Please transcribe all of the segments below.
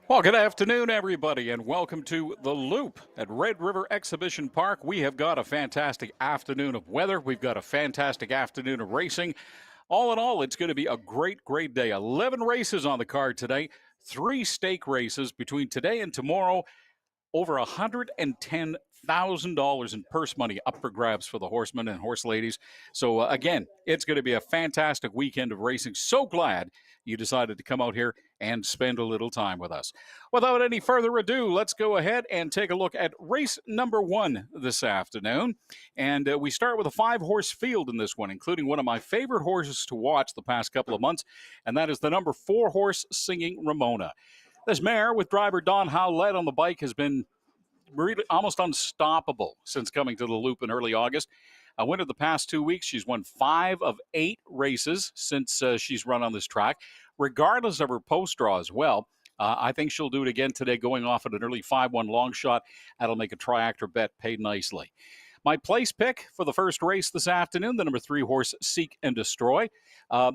Well, good afternoon, everybody, and welcome to The Loop at Red River Exhibition Park. We have got a fantastic afternoon of weather. We've got a fantastic afternoon of racing. All in all, it's going to be a great, great day. 11 races on the card today, three stake races between today and tomorrow. Over $110,000 in purse money up for grabs for the horsemen and horse ladies. So, again, it's going to be a fantastic weekend of racing. So glad you decided to come out here and spend a little time with us. Without any further ado, let's go ahead and take a look at race number one this afternoon. And we start with a 5-horse field in this one, including one of my favorite horses to watch the past couple of months, and that is the number 4-horse Singing Ramona. This mare with driver Don Howlett on the bike has been really almost unstoppable since coming to the Loop in early August. A win of the past 2 weeks. She's won 5 of 8 races since she's run on this track, regardless of her post draw as well. I think she'll do it again today, going off at an early 5-1 long shot. That'll make a triactor bet pay nicely. My place pick for the first race this afternoon, the number 3 horse, Seek and Destroy.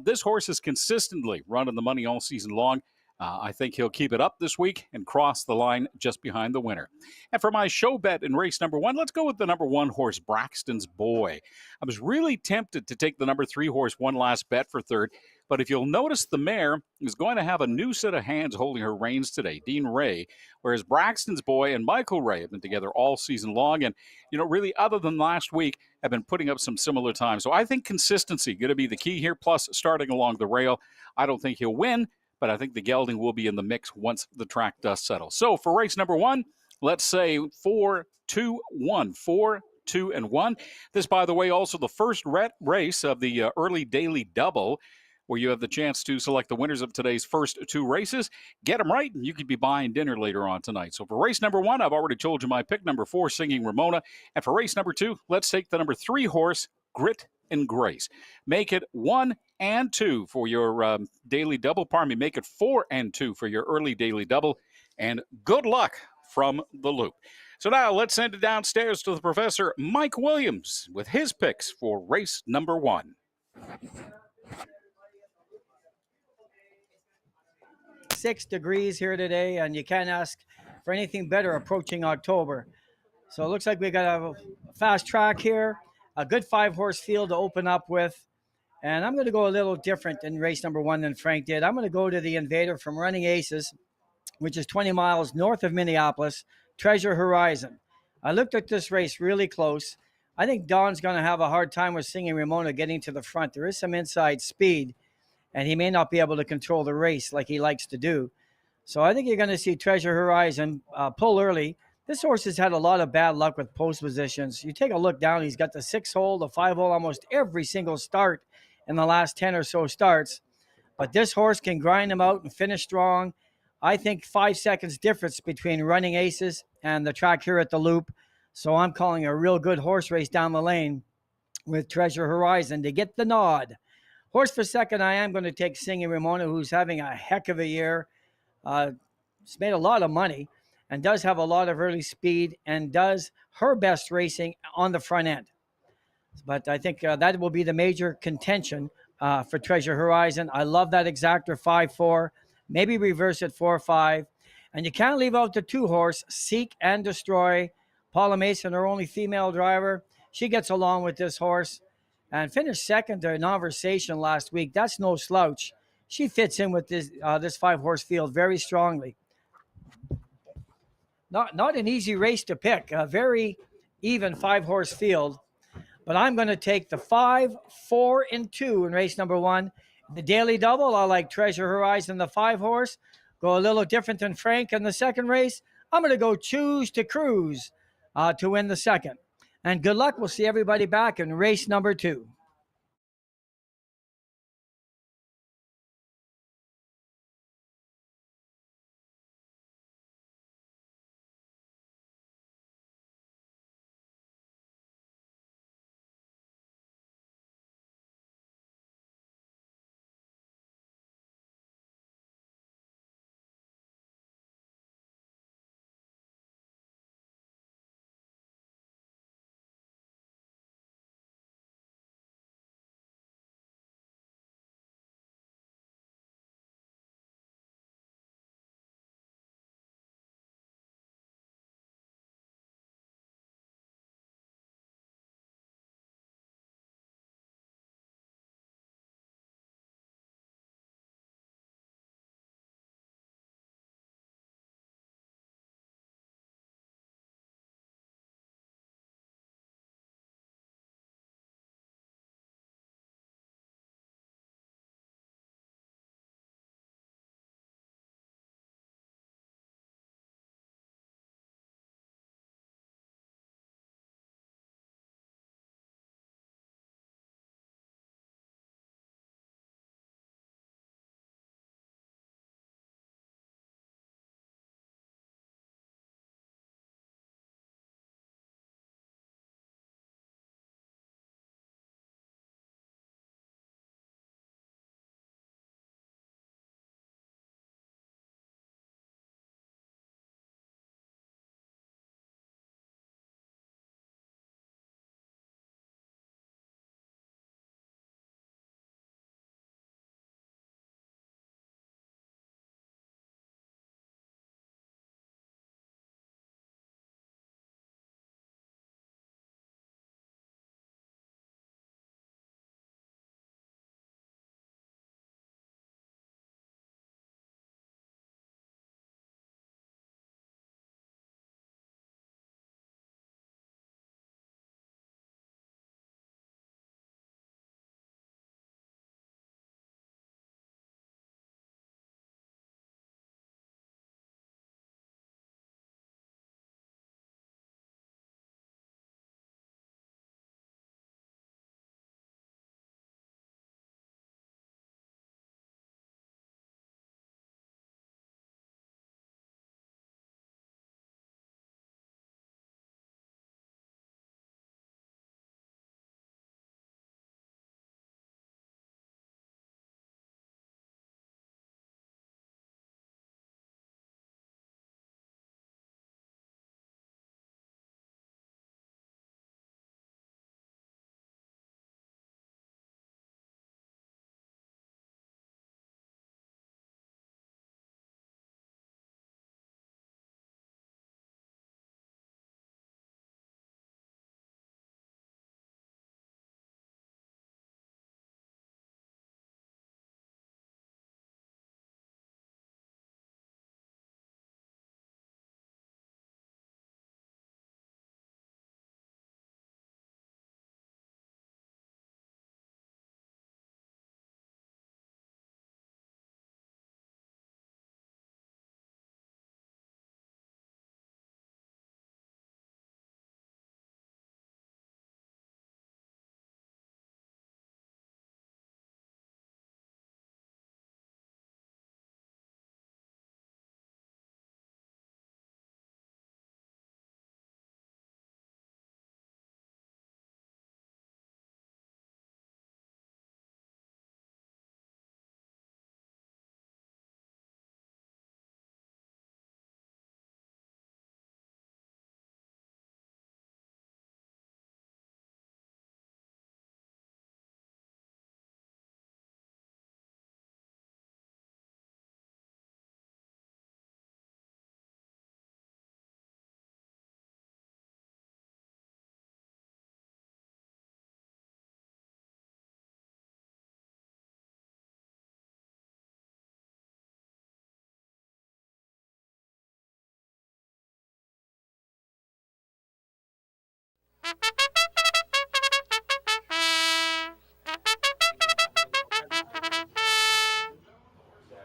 This horse has consistently run in the money all season long. I think he'll keep it up this week and cross the line just behind the winner. And for my show bet in race number 1, let's go with the number 1 horse, Braxton's Boy. I was really tempted to take the number 3 horse, One Last Bet, for third. But if you'll notice, the mare is going to have a new set of hands holding her reins today, Dean Ray, whereas Braxton's Boy and Michael Ray have been together all season long. And, really, other than last week, have been putting up some similar times. So I think consistency going to be the key here, plus starting along the rail. I don't think he'll win, but I think the gelding will be in the mix once the track does settle. So for race number 1, let's say 4, 2, 1. 4, 2, and 1. This, by the way, also the first race of the early daily double, where you have the chance to select the winners of today's first 2 races. Get them right, and you could be buying dinner later on tonight. So for race number 1, I've already told you my pick, number 4, Singing Ramona. And for race number 2, let's take the number 3 horse, Grit and Grace. Make it 1 and 2 for your daily double. Pardon me, make it 4 and 2 for your early daily double. And good luck from the Loop. So now let's send it downstairs to the professor, Mike Williams, with his picks for race number 1. 6 degrees here today, and you can't ask for anything better approaching October. So it looks like we got a fast track here, a good 5-horse field to open up with. And I'm going to go a little different in race number 1 than Frank did. I'm going to go to the Invader from Running Aces, which is 20 miles north of Minneapolis, Treasure Horizon. I looked at this race really close. I think Don's going to have a hard time with Singing Ramona getting to the front. There is some inside speed, and he may not be able to control the race like he likes to do. So I think you're going to see Treasure Horizon pull early. This horse has had a lot of bad luck with post positions. You take a look down, he's got the 6-hole, the 5-hole, almost every single start in the last 10 or so starts. But this horse can grind them out and finish strong. I think 5 seconds difference between Running Aces and the track here at the Loop. So I'm calling a real good horse race down the lane with Treasure Horizon to get the nod. Horse for second, I am going to take Singing Ramona, who's having a heck of a year. It's made a lot of money and does have a lot of early speed and does her best racing on the front end. But I think that will be the major contention for Treasure Horizon. I love that exactor 5-4. Maybe reverse it 4-5. And you can't leave out the 2-horse, Seek and Destroy. Paula Mason, her only female driver. She gets along with this horse and finished second to Conversation last week. That's no slouch. She fits in with this 5-horse field very strongly. Not an easy race to pick. A very even 5-horse field. But I'm going to take the 5, 4, and 2 in race number 1. The daily double, I like Treasure Horizon, the 5-horse. Go a little different than Frank in the second race. I'm going to go Choose to Cruise to win the second. And good luck. We'll see everybody back in race number 2.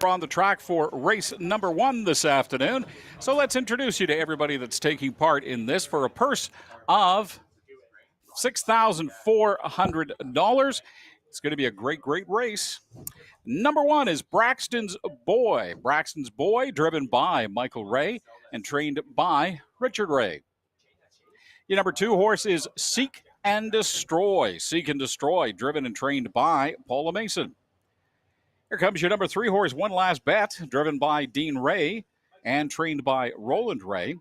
We're on the track for race number 1 this afternoon. So let's introduce you to everybody that's taking part in this for a purse of $6,400. It's going to be a great, great race. Number 1 is Braxton's Boy. Braxton's Boy, driven by Michael Ray and trained by Richard Ray. Your number 2 horse is Seek and Destroy. Seek and Destroy, driven and trained by Paula Mason. Here comes your number 3 horse, One Last Bet, driven by Dean Ray and trained by Roland Ray.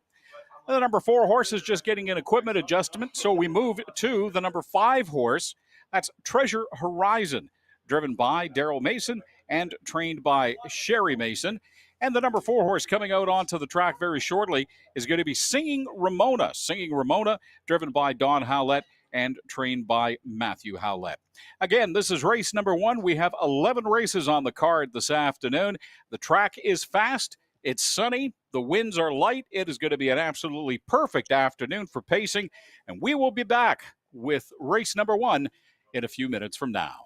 And the number 4 horse is just getting an equipment adjustment, so we move to the number 5 horse. That's Treasure Horizon, driven by Daryl Mason and trained by Sherry Mason. And the number 4 horse coming out onto the track very shortly is going to be Singing Ramona. Singing Ramona, driven by Don Howlett and trained by Matthew Howlett. Again, this is race number 1. We have 11 races on the card this afternoon. The track is fast. It's sunny. The winds are light. It is going to be an absolutely perfect afternoon for pacing. And we will be back with race number 1 in a few minutes from now.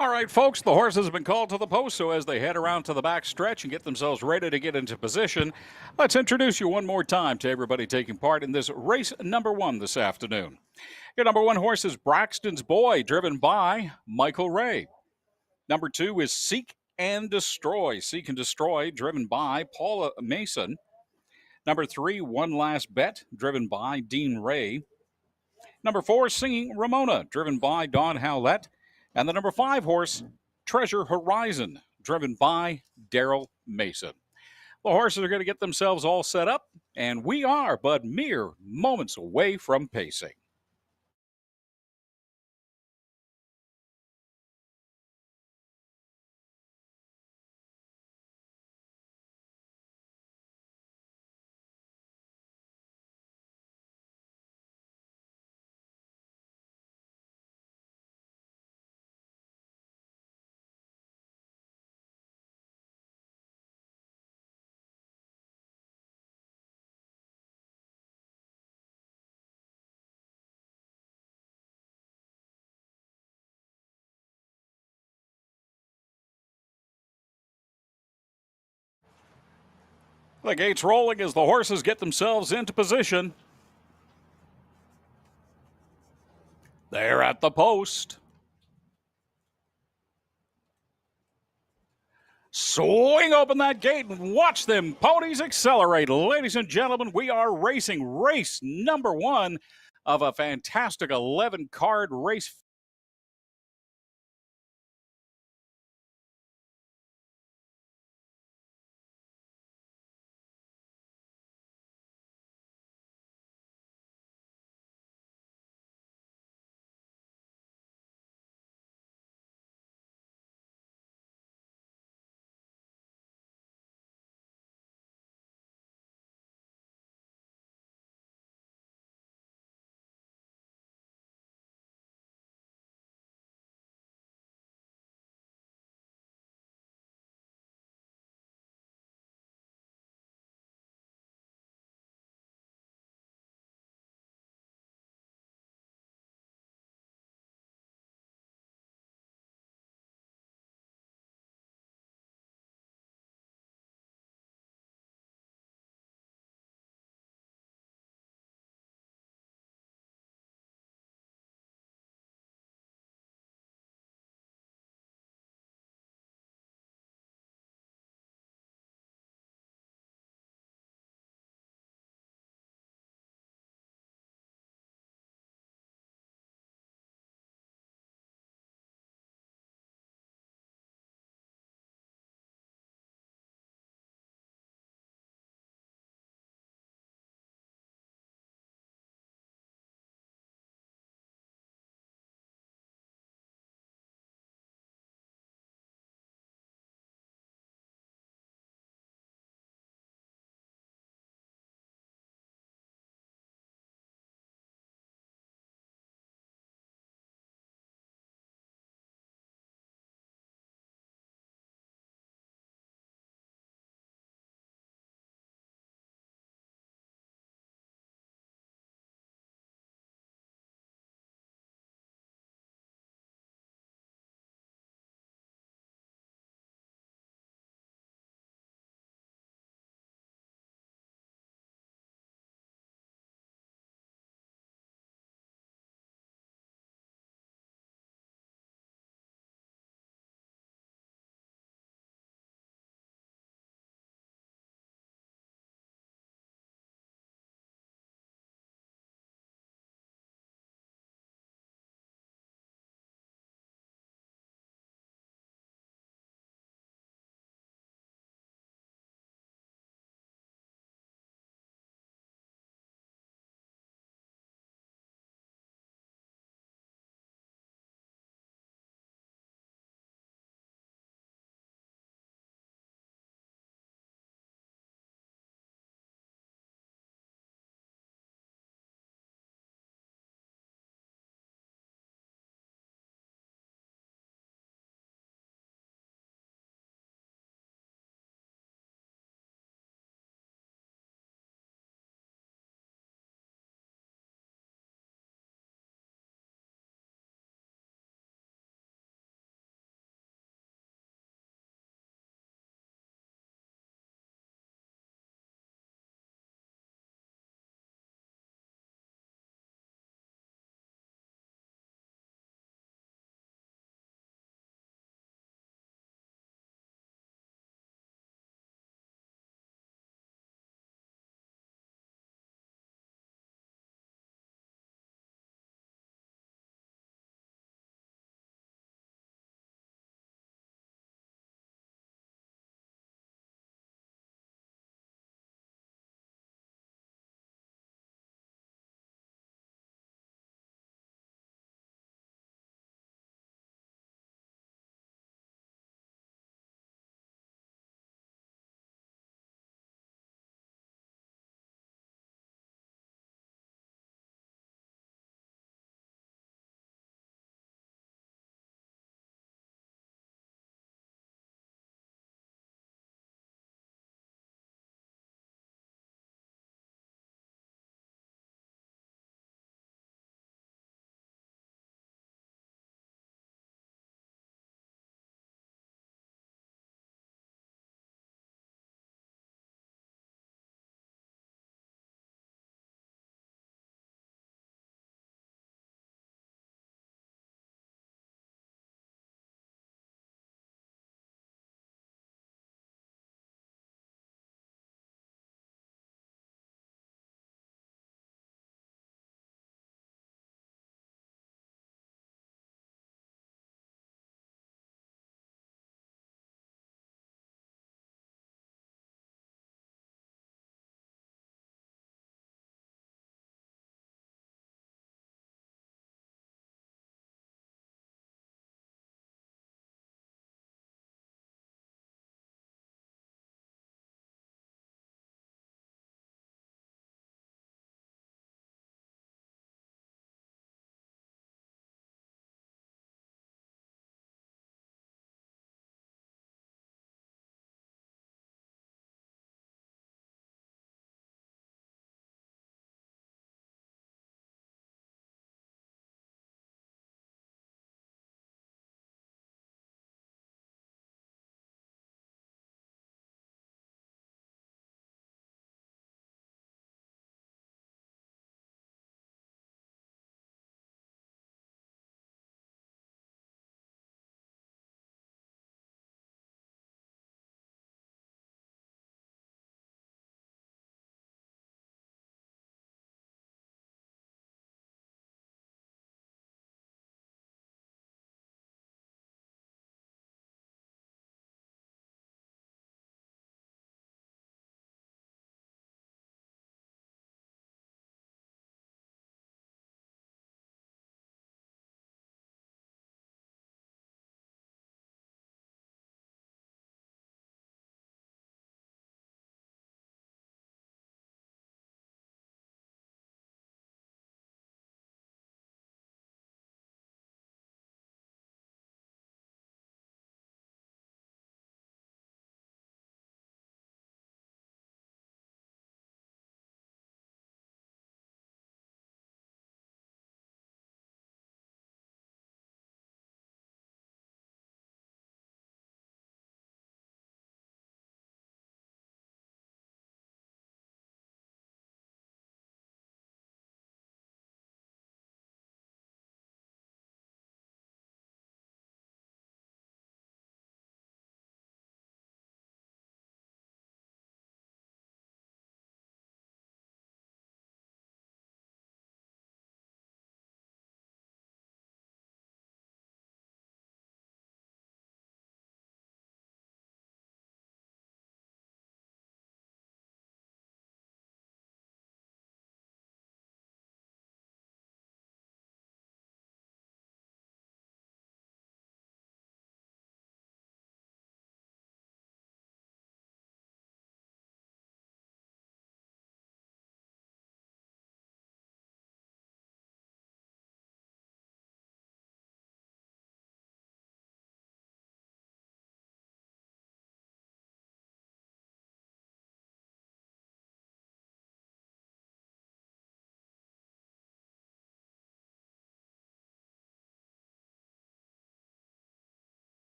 All right, folks, the horses have been called to the post, so as they head around to the back stretch and get themselves ready to get into position, let's introduce you one more time to everybody taking part in this race number 1 this afternoon. Your number 1 horse is Braxton's Boy, driven by Michael Ray. Number 2 is Seek and Destroy. Seek and Destroy, driven by Paula Mason. Number 3, One Last Bet, driven by Dean Ray. Number 4, Singing Ramona, driven by Don Howlett. And the number 5 horse, Treasure Horizon, driven by Daryl Mason. The horses are going to get themselves all set up, and we are but mere moments away from pacing. The gates rolling as the horses get themselves into position. They're at the post. Swing open that gate and watch them ponies accelerate. Ladies and gentlemen, we are racing race number 1 of a fantastic 11-card race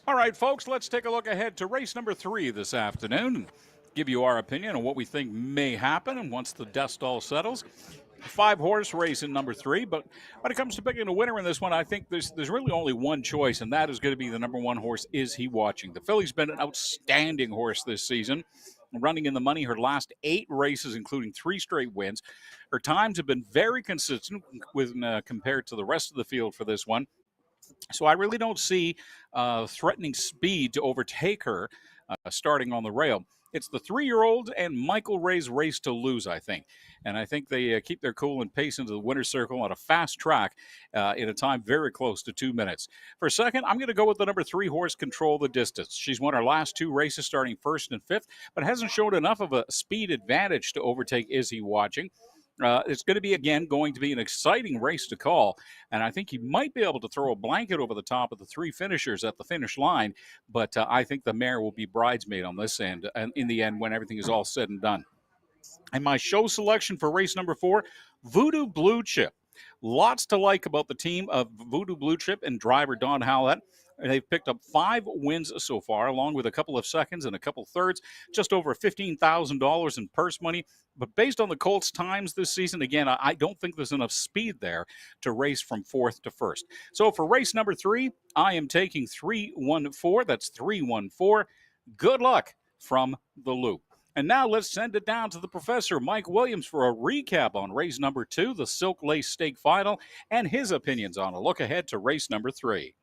All right, folks, let's take a look ahead to race number 3 this afternoon and give you our opinion on what we think may happen and once the dust all settles. 5-horse race in number 3, but when it comes to picking a winner in this one, I think there's really only one choice, and that is going to be the number 1 horse, Is He Watching. The filly's been an outstanding horse this season, running in the money her last 8 races, including 3 straight wins. Her times have been very consistent with compared to the rest of the field for this one. So I really don't see threatening speed to overtake her starting on the rail. It's the 3-year-old and Michael Ray's Race to Lose, I think. And I think they keep their cool and pace into the winner's circle on a fast track in a time very close to 2 minutes. For second, I'm going to go with the number 3 horse, Control the Distance. She's won her last 2 races starting first and fifth, but hasn't shown enough of a speed advantage to overtake Is He Watching. It's going to be, again, going to be an exciting race to call. And I think he might be able to throw a blanket over the top of the 3 finishers at the finish line. But I think the mare will be bridesmaid on this end, and in the end, when everything is all said and done. And my show selection for race number 4, Voodoo Blue Chip. Lots to like about the team of Voodoo Blue Chip and driver Don Howlett. They've picked up 5 wins so far, along with a couple of seconds and a couple thirds, just over $15,000 in purse money. But based on the Colts' times this season, again, I don't think there's enough speed there to race from 4th to 1st. So for race number 3, I am taking 314. That's 314. Good luck from the Loop. And now let's send it down to the professor, Mike Williams, for a recap on race number 2, the Silk Lace Stake Final, and his opinions on a look ahead to race number 3.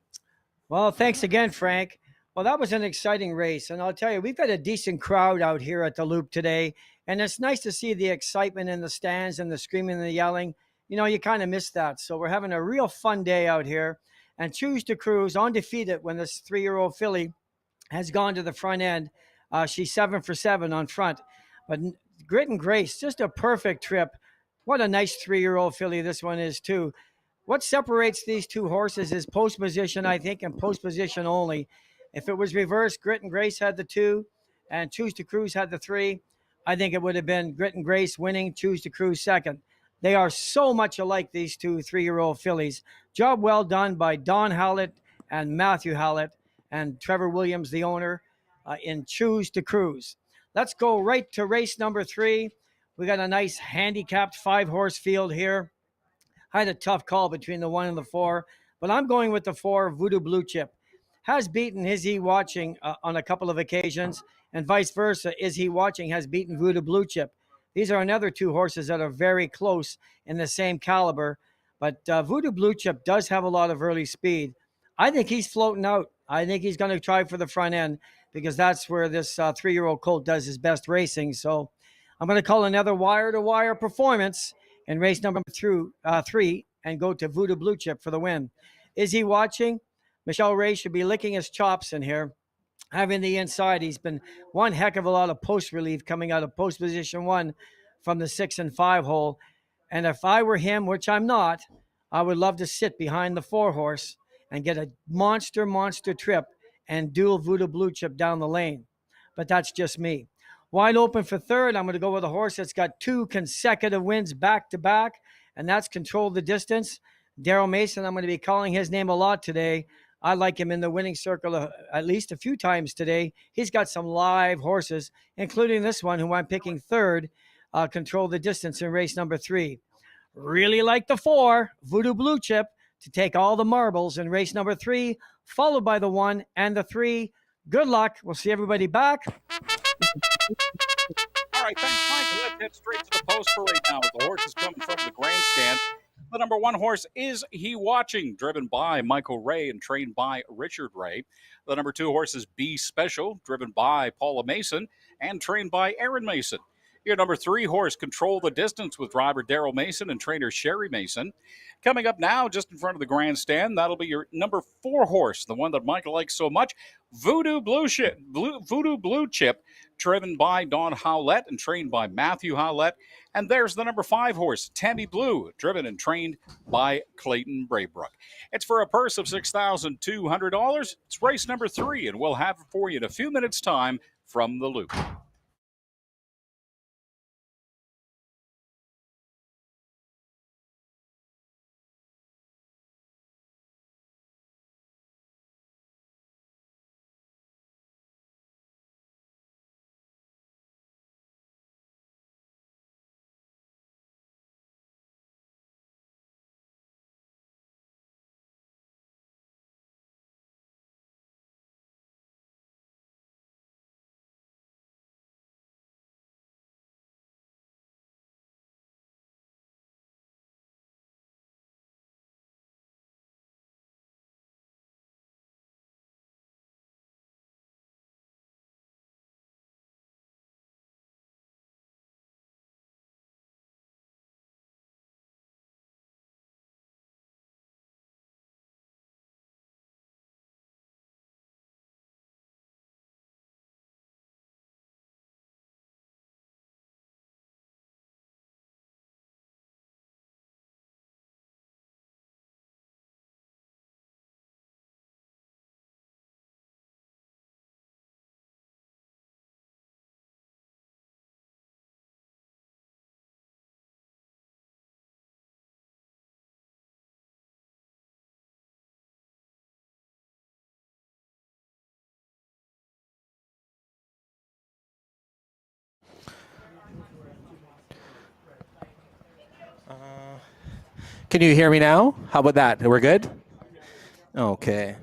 Well, thanks again, Frank. Well, that was an exciting race. And I'll tell you, we've got a decent crowd out here at the Loop today. And it's nice to see the excitement in the stands and the screaming and the yelling. You know, you kind of miss that. So we're having a real fun day out here. And Choose to Cruise, undefeated when this 3-year-old filly has gone to the front end. She's 7 for 7 on front. But Grit and Grace, just a perfect trip. What a nice 3-year-old filly this one is, too. What separates these 2 horses is post position, I think, and post position only. If it was reversed, Grit and Grace had the 2 and Choose to Cruise had the 3, I think it would have been Grit and Grace winning, Choose to Cruise second. They are so much alike, these 2 3-year-old fillies. Job well done by Don Howlett and Matthew Howlett and Trevor Williams, the owner, in Choose to Cruise. Let's go right to race number 3. We got a nice handicapped 5-horse field here. I had a tough call between the 1 and the 4, but I'm going with the 4, Voodoo Blue Chip. Has beaten Is He Watching on a couple of occasions, and vice versa. Is He Watching has beaten Voodoo Blue Chip. These are another 2 horses that are very close in the same caliber, but Voodoo Blue Chip does have a lot of early speed. I think he's floating out. I think he's going to try for the front end because that's where this 3-year-old colt does his best racing. So I'm going to call another wire-to-wire performance in race number 3 and go to Voodoo Blue Chip for the win. Is He Watching? Michelle Ray should be licking his chops in here, having the inside. He's been one heck of a lot of post relief coming out of post position 1 from the 6 and 5 hole. And if I were him, which I'm not, I would love to sit behind the 4 horse and get a monster trip and duel Voodoo Blue Chip down the lane. But that's just me. Wide open for third, I'm going to go with a horse that's got 2 consecutive wins back to back, and that's Control the Distance. Daryl Mason, I'm going to be calling his name a lot today. I like him in the winning circle at least a few times today. He's got some live horses, including this one, who I'm picking third, Control the Distance in race number 3. Really like the 4, Voodoo Blue Chip, to take all the marbles in race number 3, followed by the 1 and the 3. Good luck. We'll see everybody back. All right, thanks, Mike. Let's head straight to the post parade now as the horses coming from the grandstand. The number 1 horse, Is He Watching, driven by Michael Ray and trained by Richard Ray. The number 2 horse is Be Special, driven by Paula Mason and trained by Aaron Mason. Your number 3 horse, Control the Distance, with driver Daryl Mason and trainer Sherry Mason. Coming up now, just in front of the grandstand, that'll be your number 4 horse, the one that Michael likes so much, Voodoo Blue Chip, driven by Don Howlett and trained by Matthew Howlett. And there's the number 5 horse, Tammy Blue, driven and trained by Clayton Braybrook. It's for a purse of $6,200. It's race number 3, and we'll have it for you in a few minutes' time from the Loop. Can you hear me now? How about that? We're good? Okay.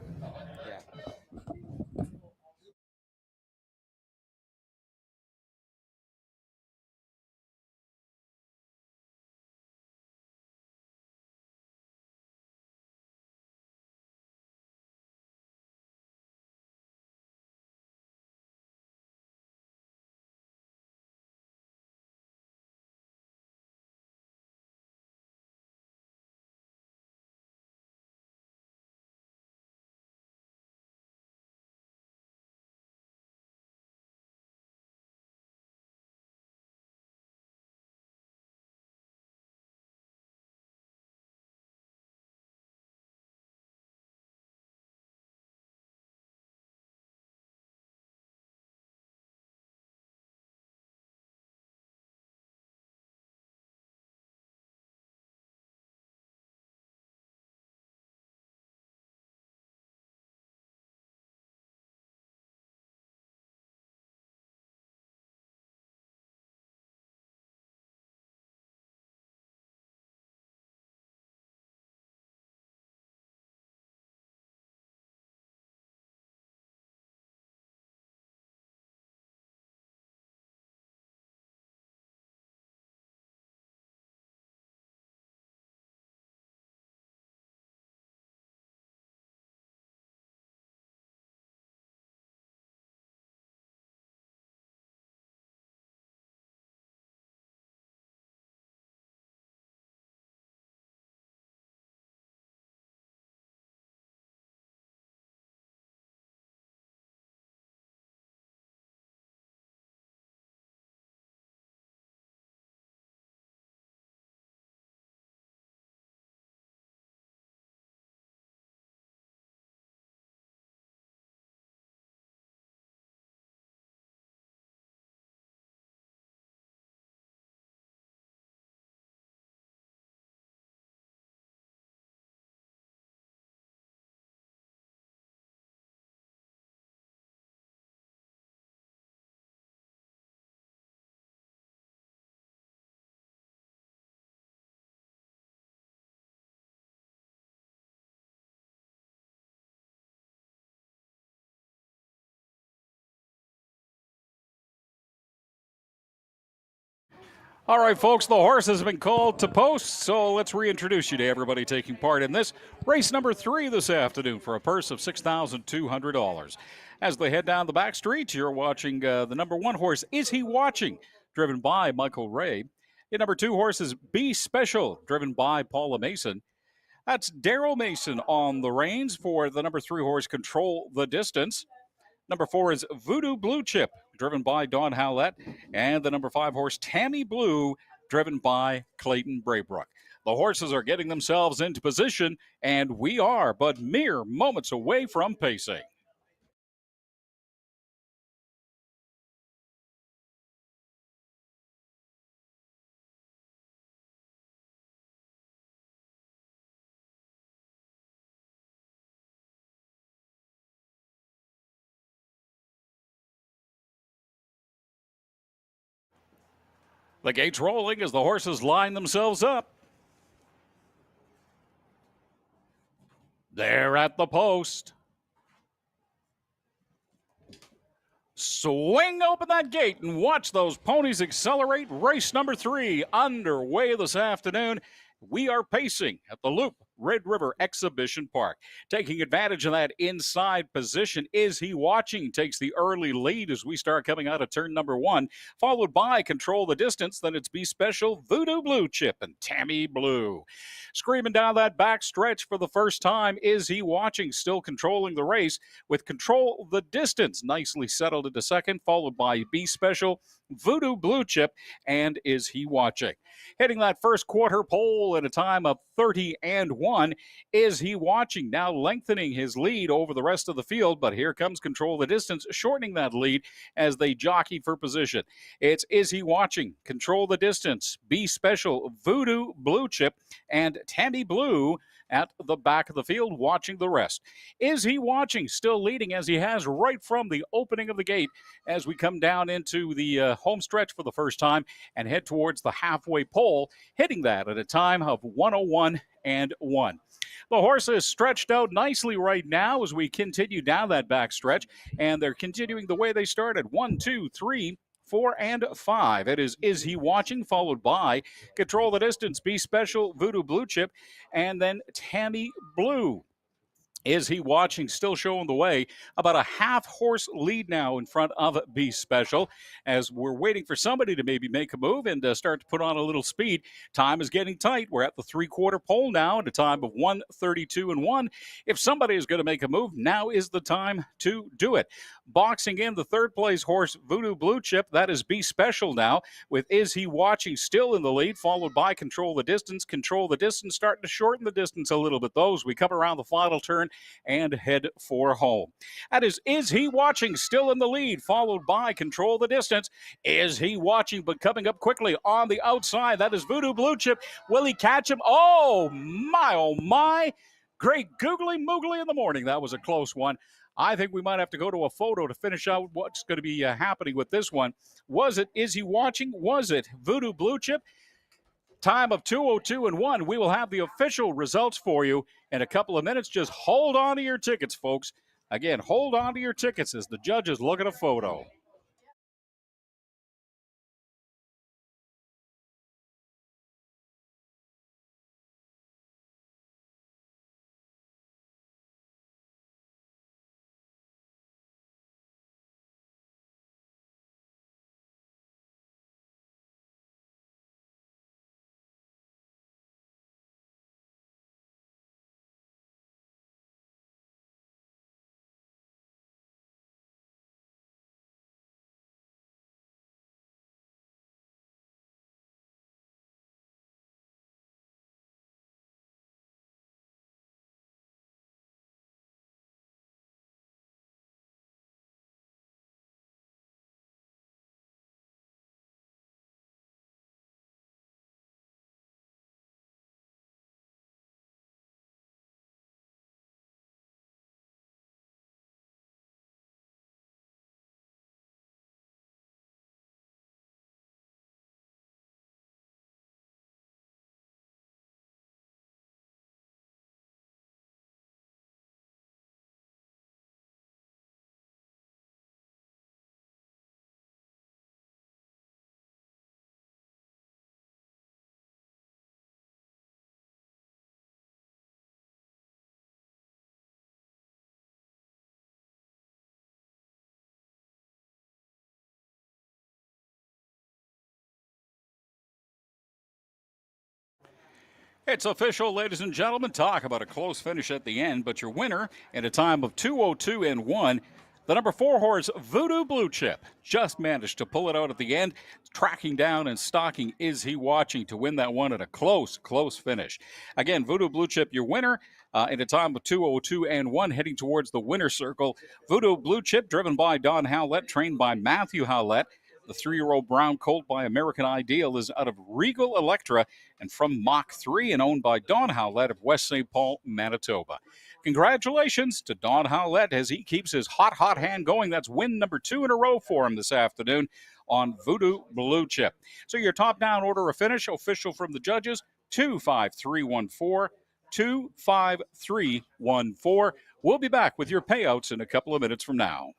All right, folks, the horse has been called to post, so let's reintroduce you to everybody taking part in this race number 3 this afternoon for a purse of $6,200. As they head down the back street, you're watching the number 1 horse, Is He Watching, driven by Michael Ray. Your number 2 horse is Be Special, driven by Paula Mason. That's Daryl Mason on the reins for the number 3 horse, Control the Distance. Number 4 is Voodoo Blue Chip, driven by Don Howlett. And the number 5 horse, Tammy Blue, driven by Clayton Braybrook. The horses are getting themselves into position, and we are but mere moments away from pacing. The gates rolling as the horses line themselves up. They're at the post. Swing open that gate and watch those ponies accelerate. Race number 3 underway this afternoon. We are pacing at the Loop Red River Exhibition Park. Taking advantage of that inside position, Is He Watching takes the early lead as we start coming out of turn number 1, followed by Control the Distance. Then it's Be Special, Voodoo Blue Chip, and Tammy Blue. Screaming down that back stretch for the first time, Is He Watching still controlling the race with Control the Distance nicely settled into second, followed by Be Special, Voodoo Blue Chip, and Is He Watching. Hitting that first quarter pole at a time of 30-1. Is He Watching now lengthening his lead over the rest of the field, but here comes Control the Distance, shortening that lead as they jockey for position. It's Is He Watching, Control the Distance, Be Special, Voodoo Blue Chip, and Tammy Blue at the back of the field watching the rest. Is He Watching still leading as he has right from the opening of the gate as we come down into the home stretch for the first time and head towards the halfway pole, hitting that at a time of 101 1. The horse is stretched out nicely right now as we continue down that back stretch, and they're continuing the way they started. 1, 2, 3, 4, and 5. It is He Watching, followed by Control the Distance, Be Special, Voodoo Blue Chip, and then Tammy Blue. Is He Watching still showing the way? About a half horse lead now in front of Be Special as we're waiting for somebody to maybe make a move and start to put on a little speed. Time is getting tight. We're at the 3/4 pole now at a time of 1:32-1. If somebody is going to make a move, now is the time to do it. Boxing in the third place horse, Voodoo Blue Chip. That is Be Special now with Is He Watching still in the lead, followed by Control the Distance. Control the Distance starting to shorten the distance a little bit, though, as we come around the final turn and head for home. That is He Watching still in the lead, followed by Control the Distance. Is He Watching, but coming up quickly on the outside. That is Voodoo Blue Chip. Will he catch him? Oh, my, oh, my. Great googly moogly in the morning. That was a close one. I think we might have to go to a photo to finish out what's going to be happening with this one. Was it Is He Watching? Was it Voodoo Blue Chip? Time of 2:02-1. We will have the official results for you in a couple of minutes. Just hold on to your tickets, folks. Again, hold on to your tickets as the judges look at a photo. It's official, ladies and gentlemen. Talk about a close finish at the end, but your winner in a time of 2:02-1. The number 4 horse, Voodoo Blue Chip, just managed to pull it out at the end, tracking down and stalking Is He Watching to win that one at a close finish. Again, Voodoo Blue Chip, your winner in a time of 2:02-1, heading towards the winner's circle. Voodoo Blue Chip, driven by Don Howlett, trained by Matthew Howlett. The 3-year-old brown colt by American Ideal is out of Regal Electra and from Mach 3 and owned by Don Howlett of West St. Paul, Manitoba. Congratulations to Don Howlett as he keeps his hot hand going. That's win number 2 in a row for him this afternoon on Voodoo Blue Chip. So your top-down order of finish, official from the judges, 25314, 25314. We'll be back with your payouts in a couple of minutes from now.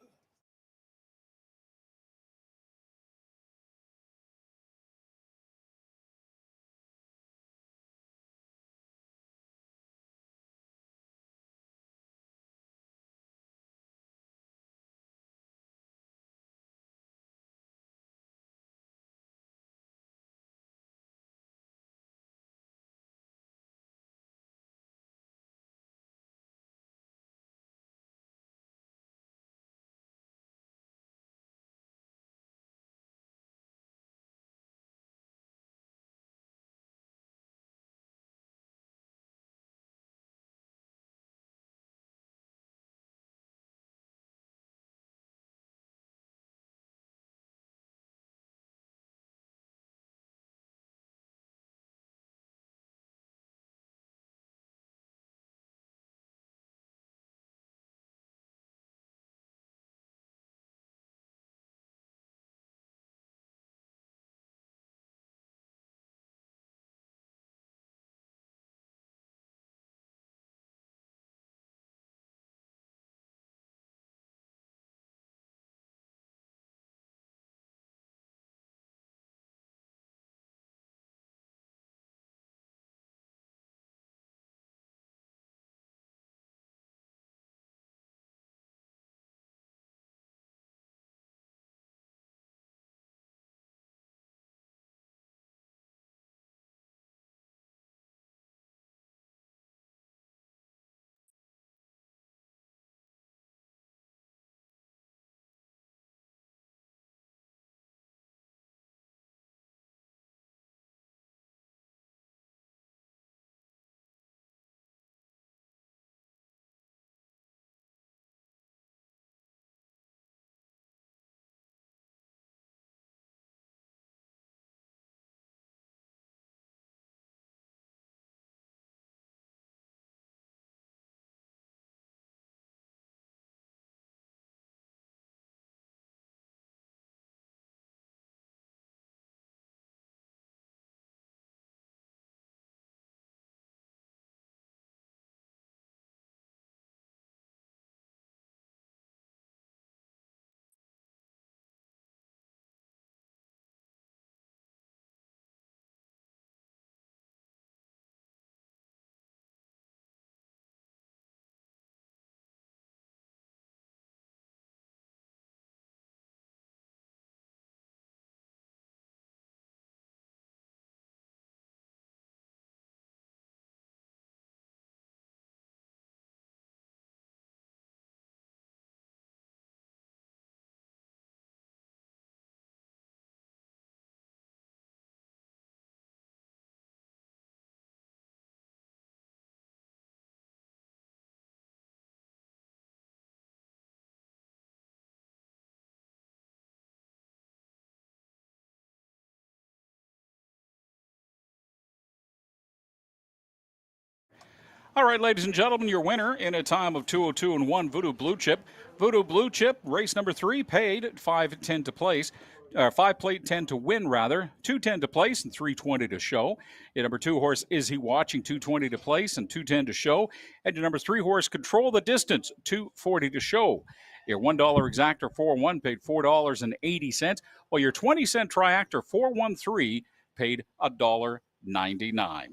All right, ladies and gentlemen, your winner in a time of 2:02 and 1, Voodoo Blue Chip. Voodoo Blue Chip, race number 3, paid 5.10 to place. 5 plate 10 to win, rather. 210 to place and 320 to show. Your number 2 horse, Is He Watching? 220 to place and 210 to show. And your number 3 horse, Control the Distance, 240 to show. Your $1 exactor 4-1 paid $4.80, while your 20-cent triactor 413 paid $1.99.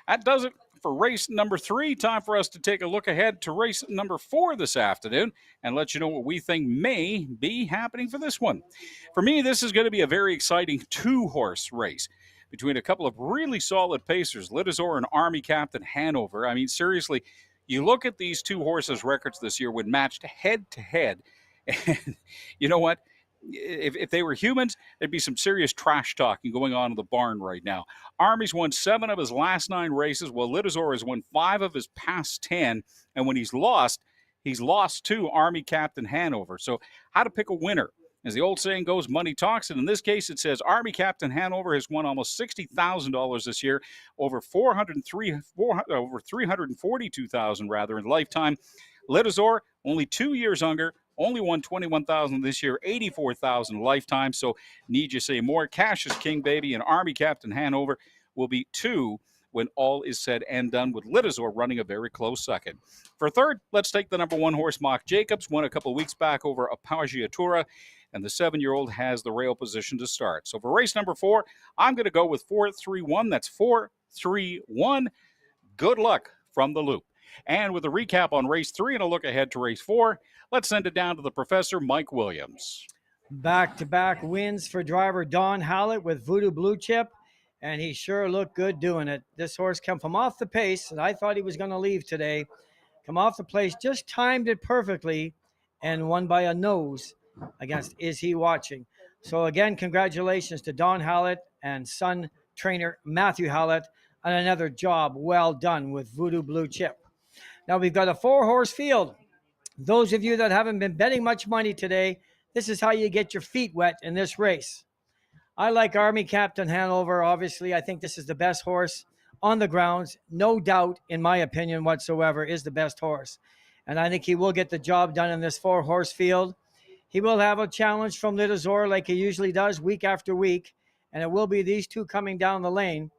That does it for race number 3. Time for us to take a look ahead to race number 4 this afternoon and let you know what we think may be happening for this one. For me, this is going to be a very exciting 2-horse race between a couple of really solid pacers, Litazor and Army Captain Hanover. I mean, seriously, you look at these 2 horses' records this year when matched head to head, and you know what? If they were humans, there'd be some serious trash talking going on in the barn right now. Army's won 7 of his last 9 races, while Litazor has won 5 of his past 10. And when he's lost to Army Captain Hanover. So how to pick a winner? As the old saying goes, money talks. And in this case, it says Army Captain Hanover has won almost $60,000 this year, over $342,000 rather in lifetime. Litazor, only 2 years younger, only won $21,000 this year, $84,000 lifetime. So need you say more? Cash is king, baby. And Army Captain Hanover will be 2 when all is said and done, with Litazor running a very close second. For third, let's take the number 1 horse, Mark Jacobs. Won a couple weeks back over Appoggiatura, and the 7-year-old has the rail position to start. So for race number 4, I'm going to go with 4-3-1. That's 4-3-1. Good luck from the loop. And with a recap on race 3 and a look ahead to race 4, let's send it down to the professor, Mike Williams. Back-to-back wins for driver Don Hallett with Voodoo Blue Chip, and he sure looked good doing it. This horse came from off the pace, and I thought he was going to leave today. Come off the place, just timed it perfectly, and won by a nose against Is He Watching? So again, congratulations to Don Hallett and son trainer Matthew Hallett on another job well done with Voodoo Blue Chip. Now we've got a 4-horse field. Those of you that haven't been betting much money today, this is how you get your feet wet in this race. I like Army Captain Hanover. Obviously, I think this is the best horse on the grounds. No doubt, in my opinion whatsoever, is the best horse. And I think he will get the job done in this 4-horse field. He will have a challenge from Litazor like he usually does week after week. And it will be these 2 coming down the lane.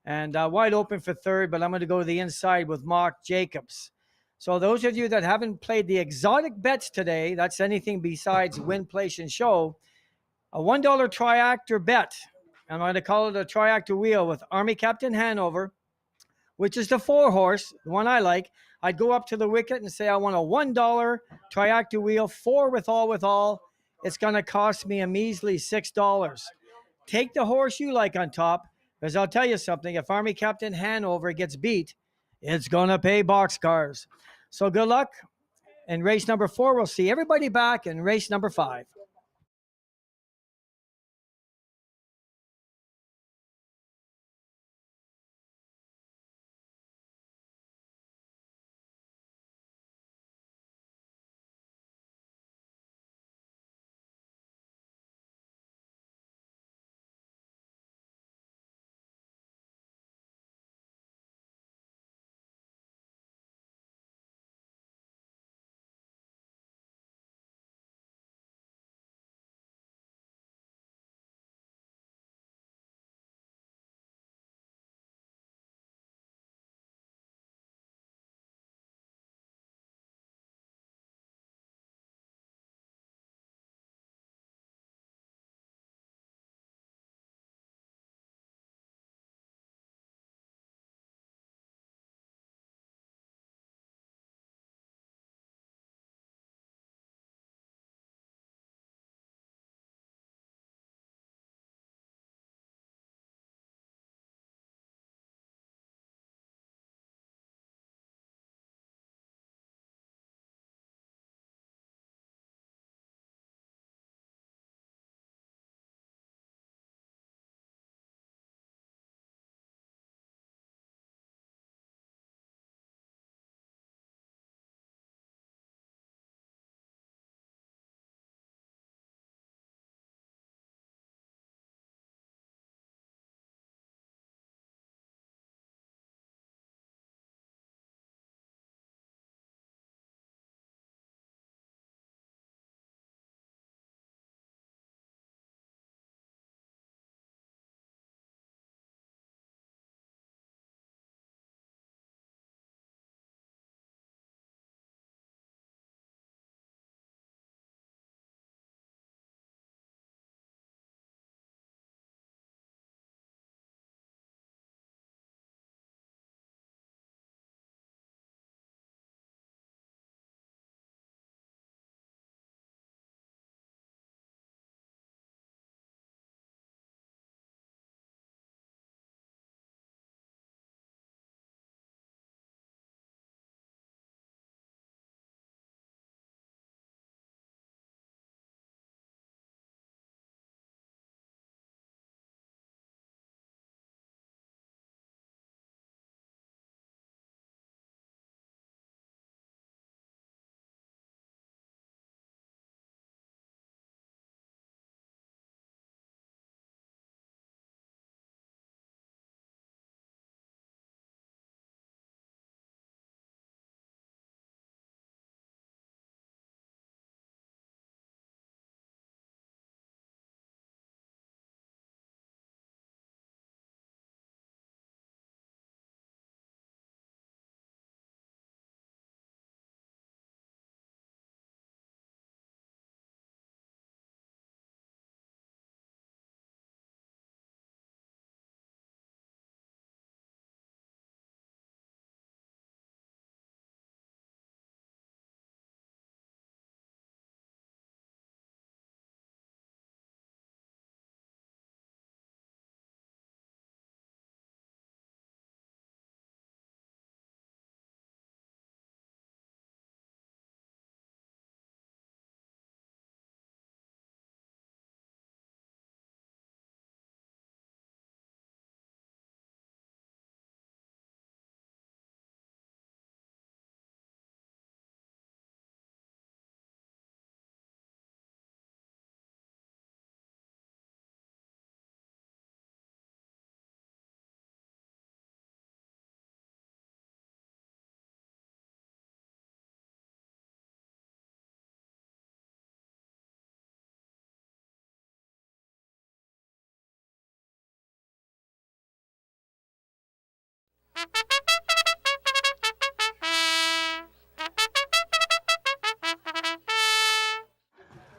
And wide open for third, but I'm going to go to the inside with Mark Jacobs. So those of you that haven't played the exotic bets today, that's anything besides win, place, and show, a $1 triactor bet. I'm going to call it a triactor wheel with Army Captain Hanover, which is the 4-horse, the one I like. I'd go up to the wicket and say I want a $1 triactor wheel, 4 with all. It's going to cost me a measly $6. Take the horse you like on top, because I'll tell you something, if Army Captain Hanover gets beat, it's going to pay boxcars. So good luck. In race number 4, we'll see everybody back in race number 5.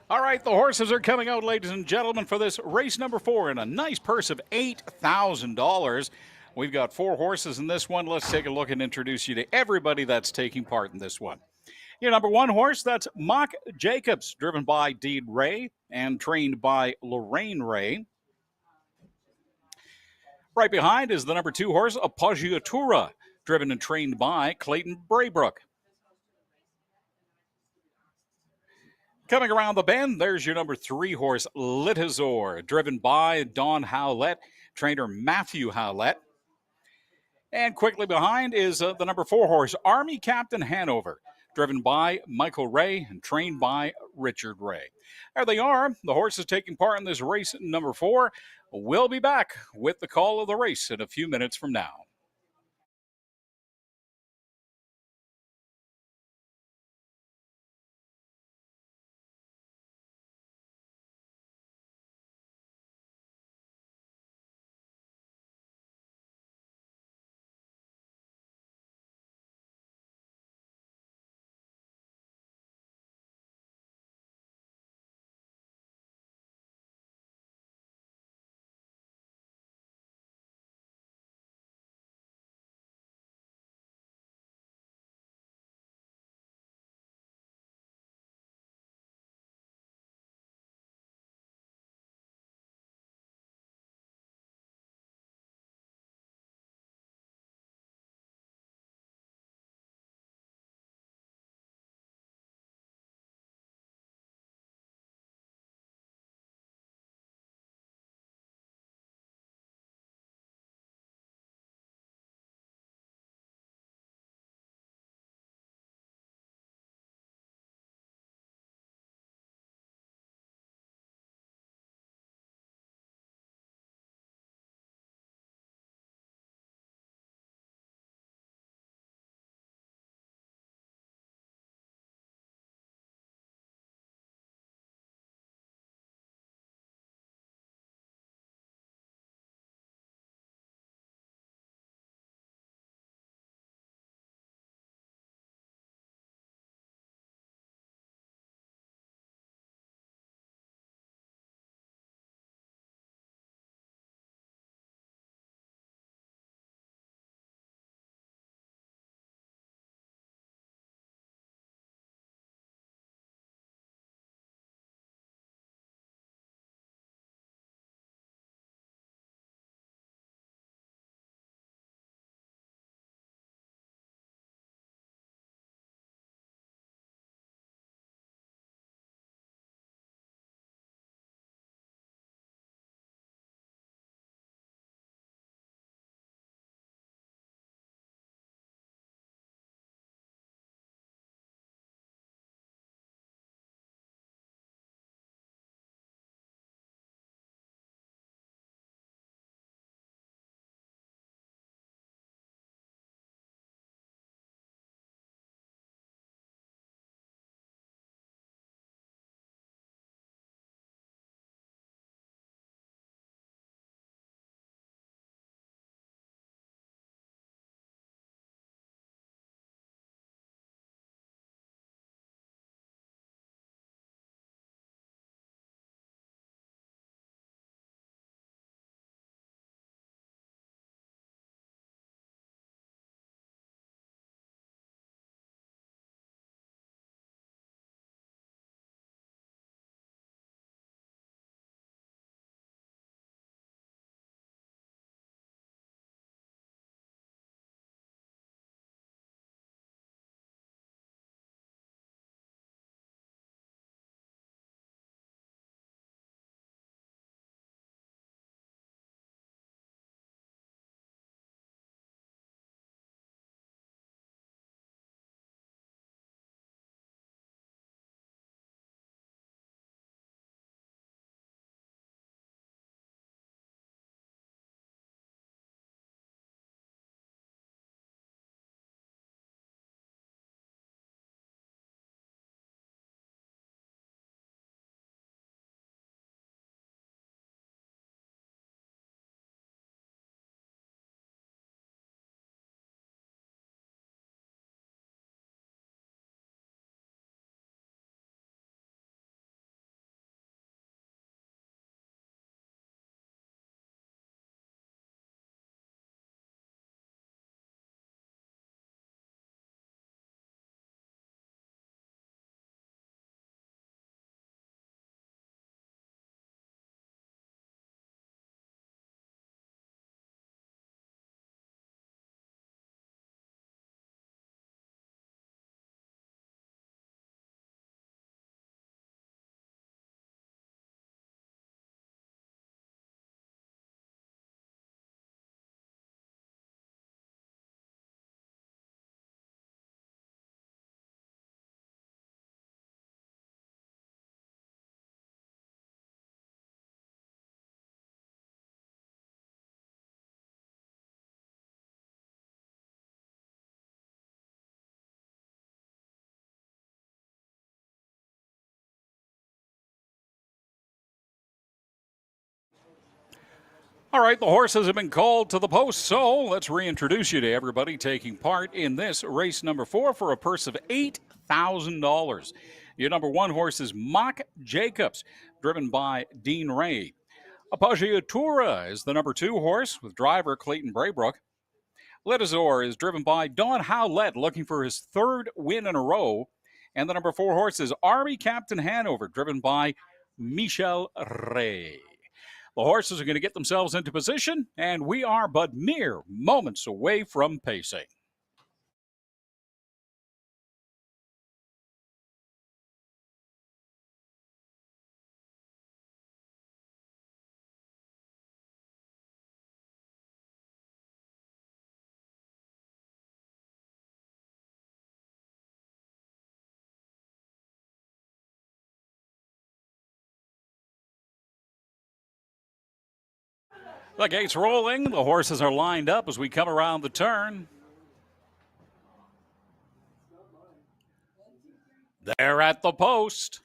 All right, the horses are coming out, ladies and gentlemen, for this race number 4 and a nice purse of $8,000. We've got 4 horses in this one. Let's take a look and introduce you to everybody that's taking part in this one. Your number 1 horse, that's Mock Jacobs, driven by Dean Ray and trained by Lorraine Ray. Right behind is the number 2 horse, Appoggiatura, driven and trained by Clayton Braybrook. Coming around the bend, there's your number 3 horse, Litazor, driven by Don Howlett, trainer Matthew Howlett. And quickly behind is the number 4 horse, Army Captain Hanover, driven by Michael Ray and trained by Richard Ray. There they are, the horses taking part in this race number 4. We'll be back with the call of the race in a few minutes from now. All right, the horses have been called to the post, so let's reintroduce you to everybody taking part in this race number 4 for a purse of $8,000. Your number 1 horse is Mock Jacobs, driven by Dean Ray. Appoggiatura is the number 2 horse with driver Clayton Braybrook. Litazor is driven by Don Howlett, looking for his 3rd win in a row. And the number 4 horse is Army Captain Hanover, driven by Michel Ray. The horses are going to get themselves into position, and we are but mere moments away from pacing. The gates rolling. The horses are lined up as we come around the turn. They're at the post.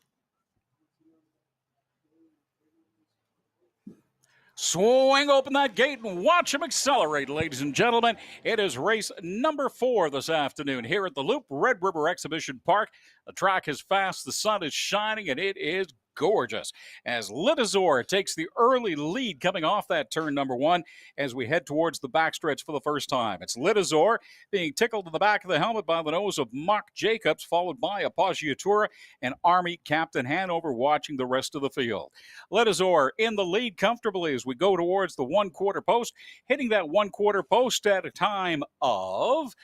Swing open that gate and watch them accelerate, ladies and gentlemen. It is race number 4 this afternoon here at the Loop Red River Exhibition Park. The track is fast, the sun is shining, and it is gorgeous as Litazor takes the early lead coming off that turn number 1 as we head towards the backstretch for the first time. It's Litazor being tickled in the back of the helmet by the nose of Mock Jacobs, followed by Appoggiatura and Army Captain Hanover watching the rest of the field. Litazor in the lead comfortably as we go towards the 1/4 post, hitting that 1/4 post at a time of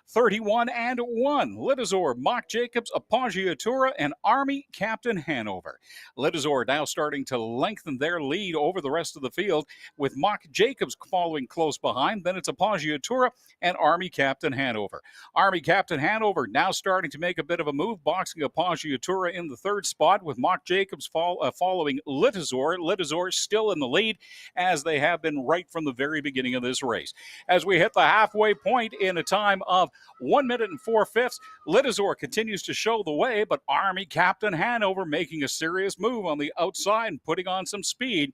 31-1. Litazor, Mock Jacobs, Appoggiatura, and Army Captain Hanover. Litazor now starting to lengthen their lead over the rest of the field, with Mock Jacobs following close behind. Then it's Appoggiatura and Army Captain Hanover. Army Captain Hanover now starting to make a bit of a move, boxing Appoggiatura in the 3rd spot, with Mock Jacobs following Litazor. Litazor still in the lead, as they have been right from the very beginning of this race. As we hit the halfway point in a time of 1 minute and 4/5, Litazor continues to show the way, but Army Captain Hanover making a serious move on the outside and putting on some speed.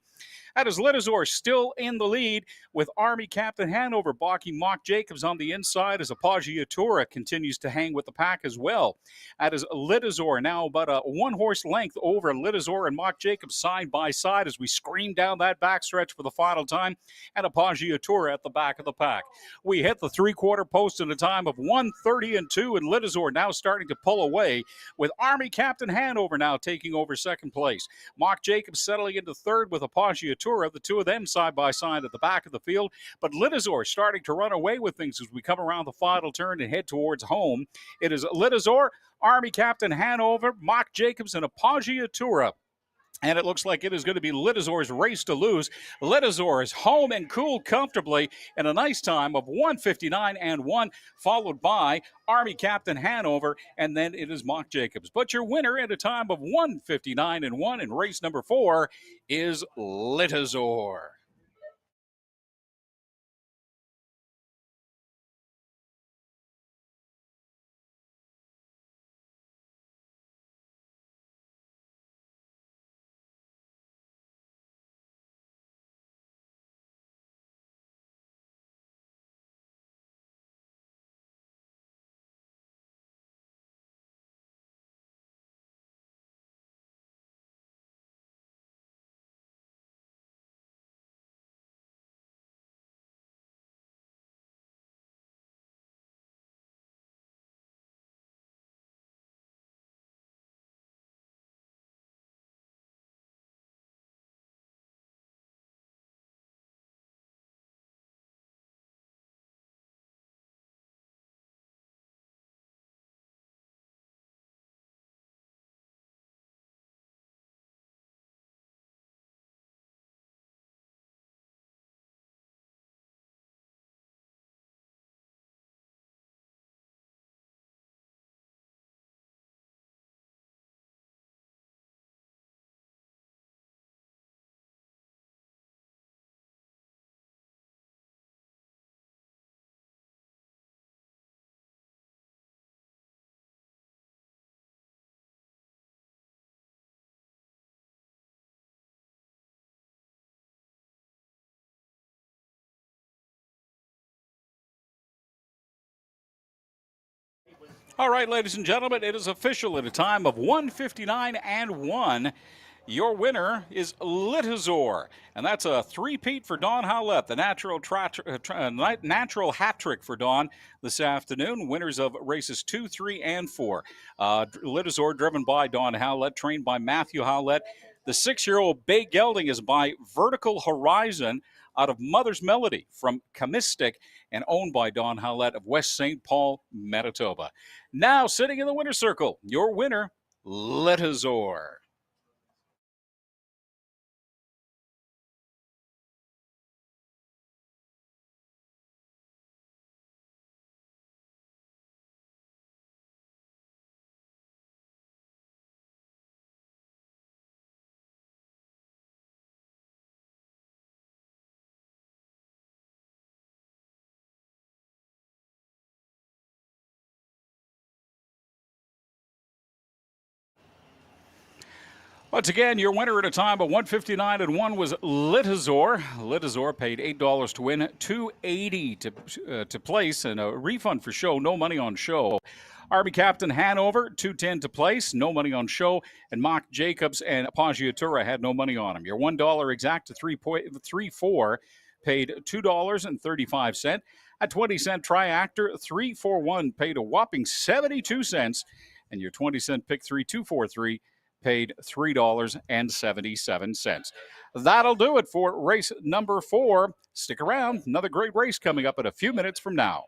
That is Litazor still in the lead, with Army Captain Hanover blocking Mock Jacobs on the inside as Appoggiatura continues to hang with the pack as well. That is Litazor now about a 1-horse length over Litazor and Mock Jacobs side by side as we scream down that backstretch for the final time, and Appoggiatura at the back of the pack. We hit the 3/4 post in a time of 1:30-2, and Litazor now starting to pull away, with Army Captain Hanover now taking over 2nd place. Mock Jacobs settling into 3rd with Appoggiatura, the two of them side by side at the back of the field. But Litazor starting to run away with things as we come around the final turn and head towards home. It is Litazor, Army Captain Hanover, Mock Jacobs, and Appoggiatura. And it looks like it is going to be Litazor's race to lose. Litazor is home and cooled comfortably in a nice time of 1:59-1, followed by Army Captain Hanover, and then it is Mock Jacobs. But your winner at a time of 1:59-1 in race number 4 is Litazor. All right, ladies and gentlemen, it is official at a time of 1:59 and 1. Your winner is Litazor, and that's a three-peat for Don Howlett, the natural hat trick for Don this afternoon. Winners of races 2, 3, and 4. Litazor, driven by Don Howlett, trained by Matthew Howlett. The 6-year-old Bay Gelding is by Vertical Horizon out of Mother's Melody from Camistic and owned by Don Howlett of West St. Paul, Manitoba. Now, sitting in the winner's circle, your winner, Litazor. Once again, your winner at a time of 1:59 and 1 was Litazor. Litazor paid $8 to win, $2.80 to place, and a refund for show. No money on show. Army Captain Hanover, $2.10 to place, no money on show, and Mark Jacobs and Appoggiatura had no money on him. Your $1 exact to 3-4 paid $2.35. A 20-cent Triactor 341 paid a whopping 72 cents, and your 20-cent pick 3243 paid $3.77. That'll do it for race number 4. Stick around. Another great race coming up in a few minutes from now.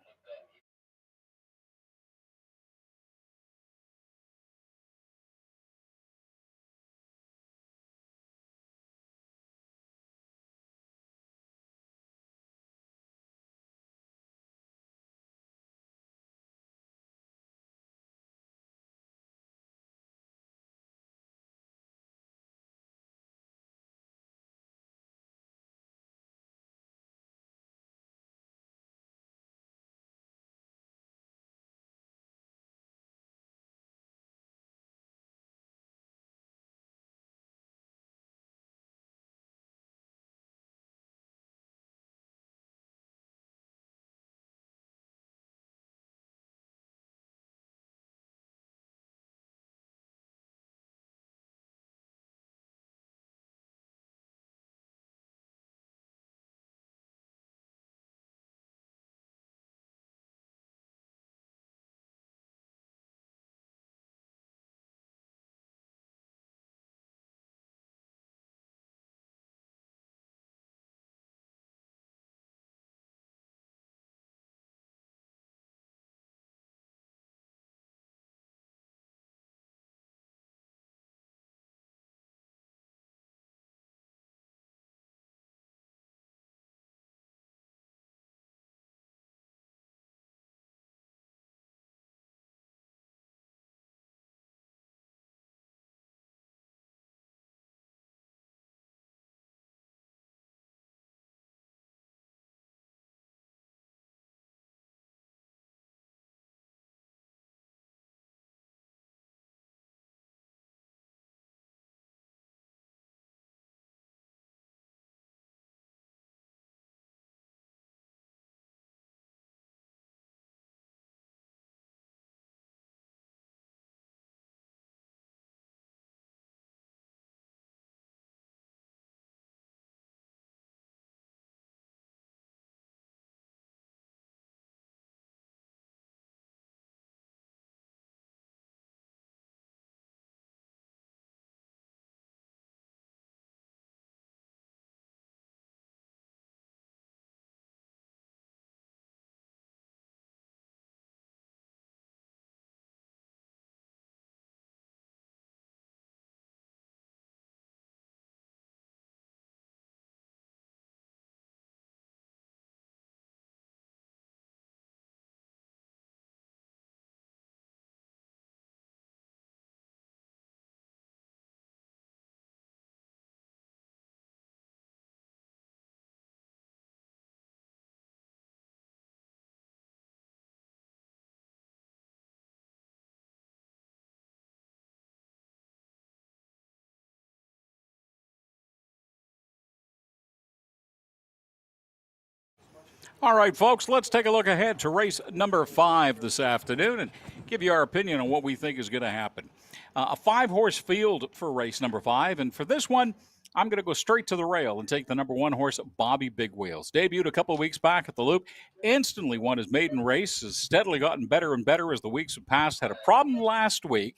All right, folks, let's take a look ahead to race number 5 this afternoon. And give you our opinion on what we think is going to happen. A 5-horse field for race number 5, and for this one, I'm going to go straight to the rail and take the number 1 horse, Bobby Big Wheels. Debuted a couple of weeks back at the Loop, instantly won his maiden race, has steadily gotten better and better as the weeks have passed. Had a problem last week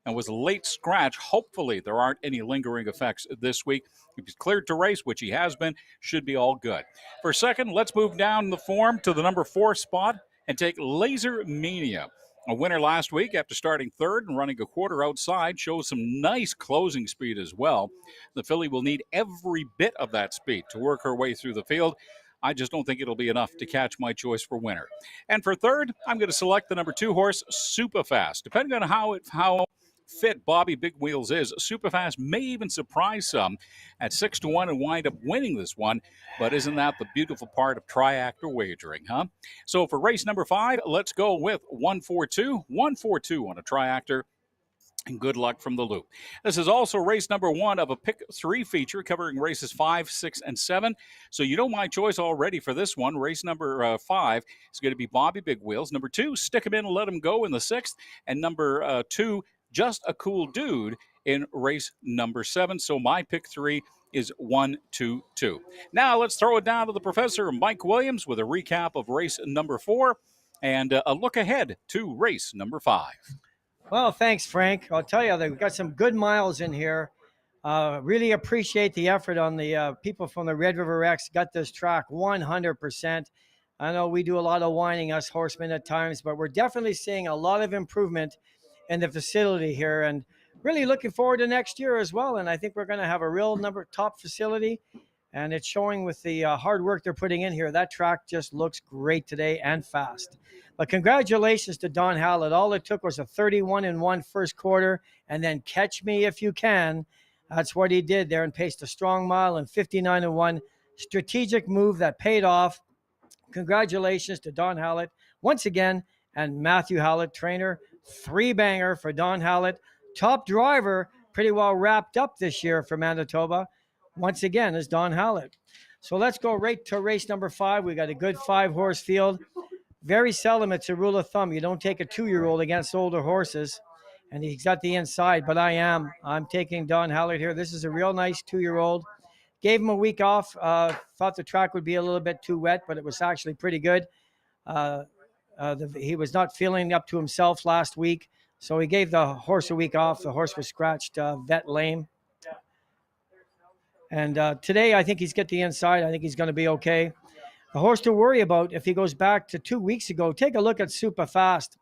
and was a late scratch. Hopefully, there aren't any lingering effects this week. If he's cleared to race, which he has been, should be all good. For second, let's move down the form to the number 4 spot and take Laser Mania. A winner last week after starting third and running a quarter outside, shows some nice closing speed as well. The filly will need every bit of that speed to work her way through the field. I just don't think it'll be enough to catch my choice for winner. And for third, I'm going to select the number 2 horse, Superfast. Depending on how fit Bobby Big Wheels is, Superfast may even surprise some at 6-1 and wind up winning this one. But isn't that the beautiful part of tri-actor wagering, huh? So for race number 5, let's go with 142. 142 on a tri-actor. And good luck from the Loop. This is also race number 1 of a pick 3 feature covering races 5, 6, and 7. So you know my choice already for this one. Race number 5 is going to be Bobby Big Wheels. Number 2, Stick 'em in and Let 'em Go in the 6th. And number 2, Just a Cool Dude in race number 7. So my pick 3 is 1, 2, 2. Now let's throw it down to the professor, Mike Williams, with a recap of race number 4 and a look ahead to race number 5. Well, thanks, Frank. I'll tell you, we've got some good miles in here. Really appreciate the effort on the people from the Red River X. Got this track 100%. I know we do a lot of whining, us horsemen at times, but we're definitely seeing a lot of improvement in the facility here, and really looking forward to next year as well. And I think we're going to have a real top facility, and it's showing with the hard work they're putting in here. That track just looks great today and fast. But congratulations to Don Hallett. All it took was a 31-1 first quarter, and then catch me if you can. That's what he did there, and paced a strong mile and 59-1. Strategic move that paid off. Congratulations to Don Hallett once again, and Matthew Hallett, trainer. 3-banger for Don Hallett. Top driver, pretty well wrapped up this year for Manitoba. Once again, is Don Hallett. So let's go right to race number 5. We got a good 5-horse field. Very seldom it's a rule of thumb. You don't take a 2-year-old against older horses, and he's got the inside, but I'm taking Don Hallett here. This is a real nice 2-year-old. Gave him a week off. Thought the track would be a little bit too wet, but it was actually pretty good. He was not feeling up to himself last week, so he gave the horse a week off. The horse was scratched, vet lame. And today, I think he's got the inside. I think he's going to be okay. The horse to worry about, if he goes back to 2 weeks ago, take a look at Superfast.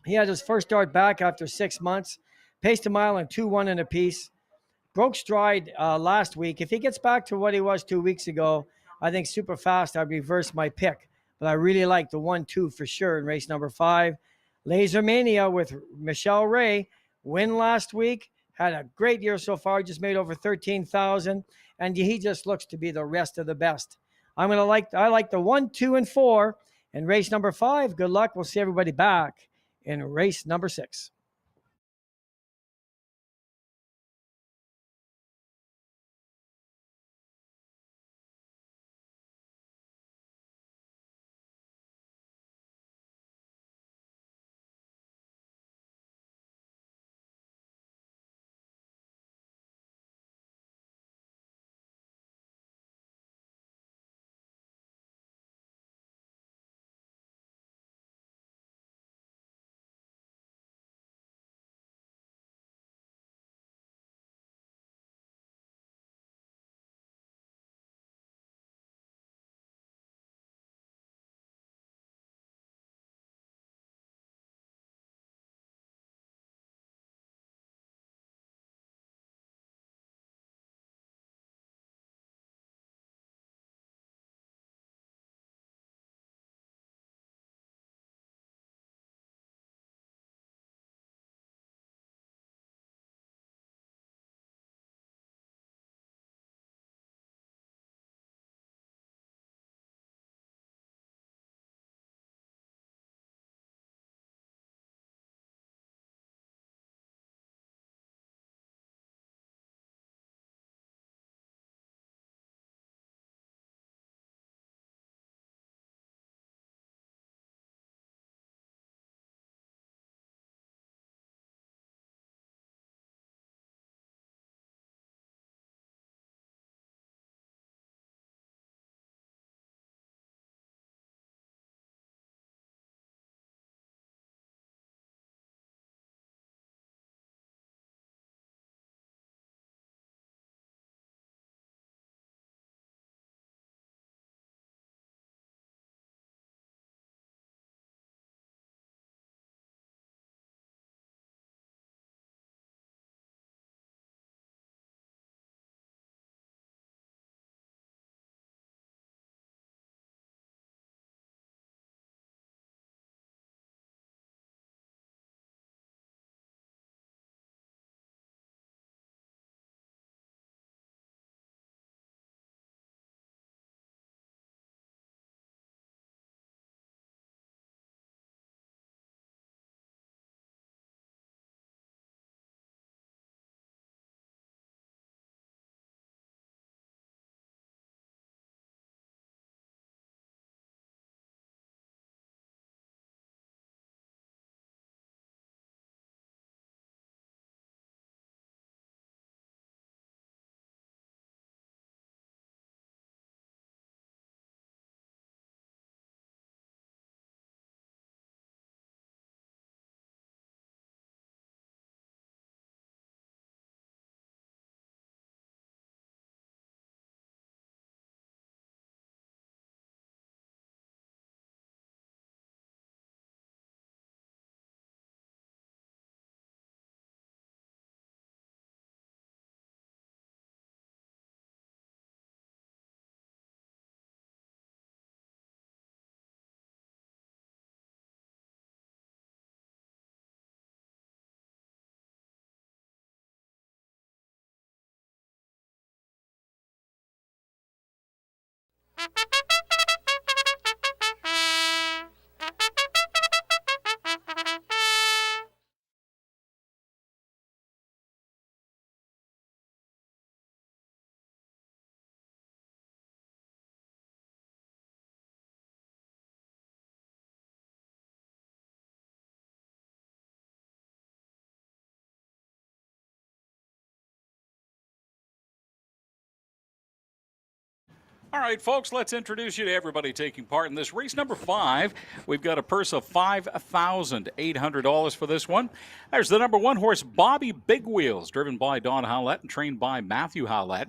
He had his first start back after 6 months, paced a mile and 2-1 in a piece. Broke stride last week. If he gets back to what he was 2 weeks ago, I think Superfast, I'd reverse my pick. But I really like the 1-2 for sure in race number 5. Laser Mania with Michelle Ray. Win last week. Had a great year so far. Just made over 13,000. And he just looks to be the rest of the best. I like the 1, 2, and 4 in race number 5. Good luck. We'll see everybody back in race number 6. All right, folks, let's introduce you to everybody taking part in this race number 5. We've got a purse of $5,800 for this one. There's the number 1 horse, Bobby Big Wheels, driven by Don Howlett and trained by Matthew Howlett.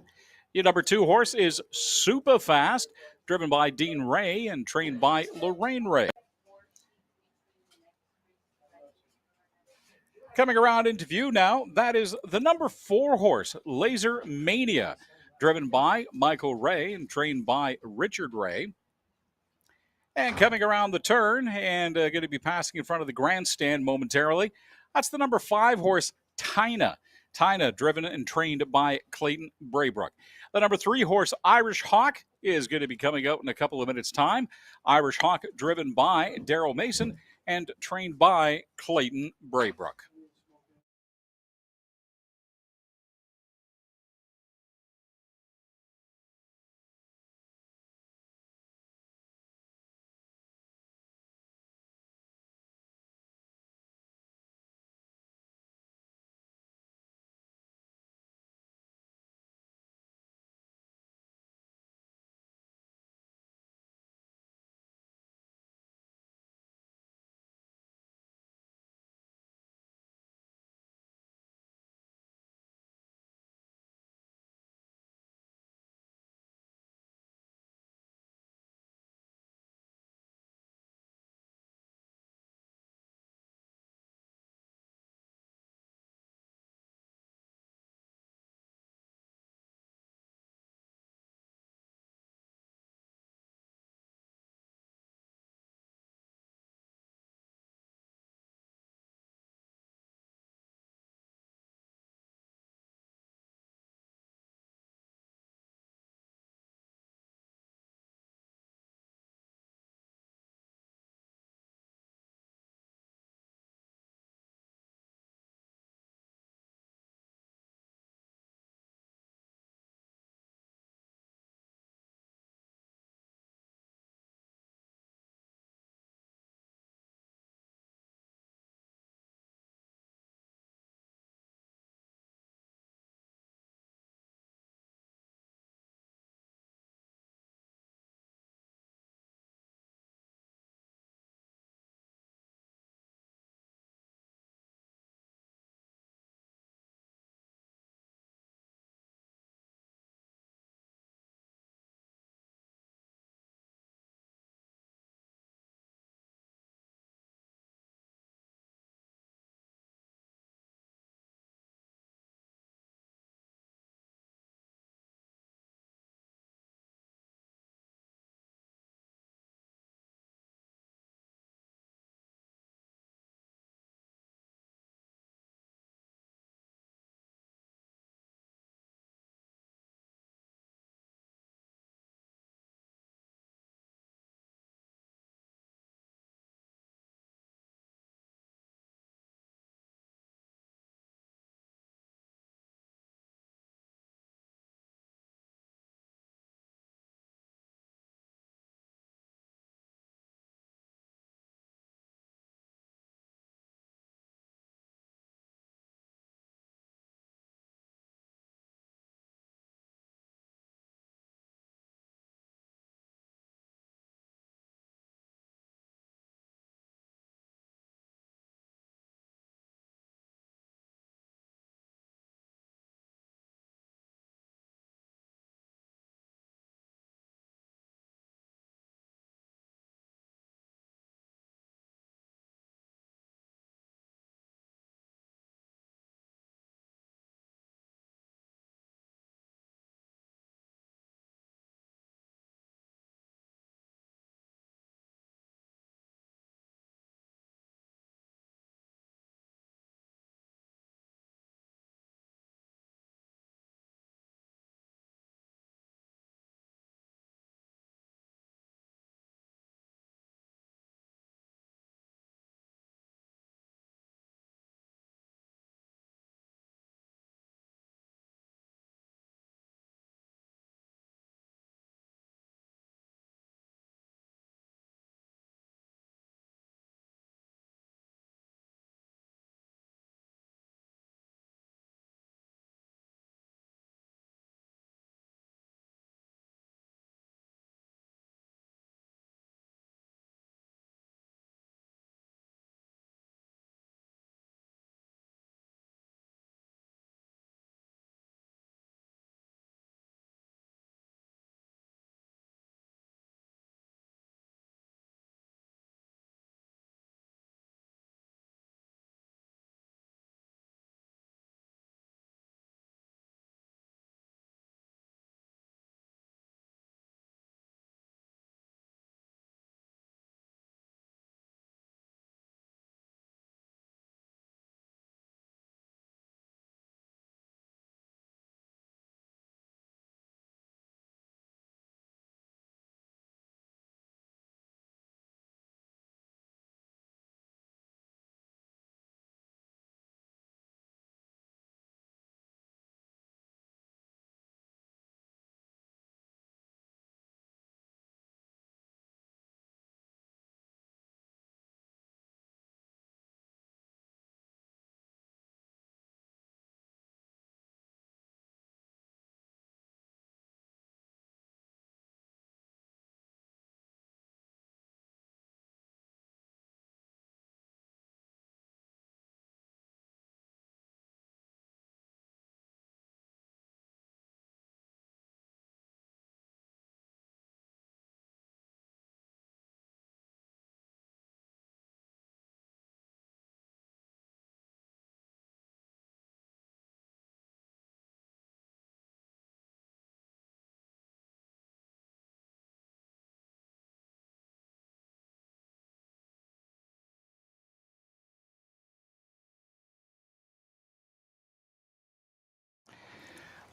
Your number 2 horse is Super Fast, driven by Dean Ray and trained by Lorraine Ray. Coming around into view now, that is the number 4 horse, Laser Mania, driven by Michael Ray and trained by Richard Ray. And coming around the turn and going to be passing in front of the grandstand momentarily, that's the number 5 horse, Tina. Tina, driven and trained by Clayton Braybrook. The number 3 horse, Irish Hawk, is going to be coming out in a couple of minutes' time. Irish Hawk, driven by Daryl Mason and trained by Clayton Braybrook.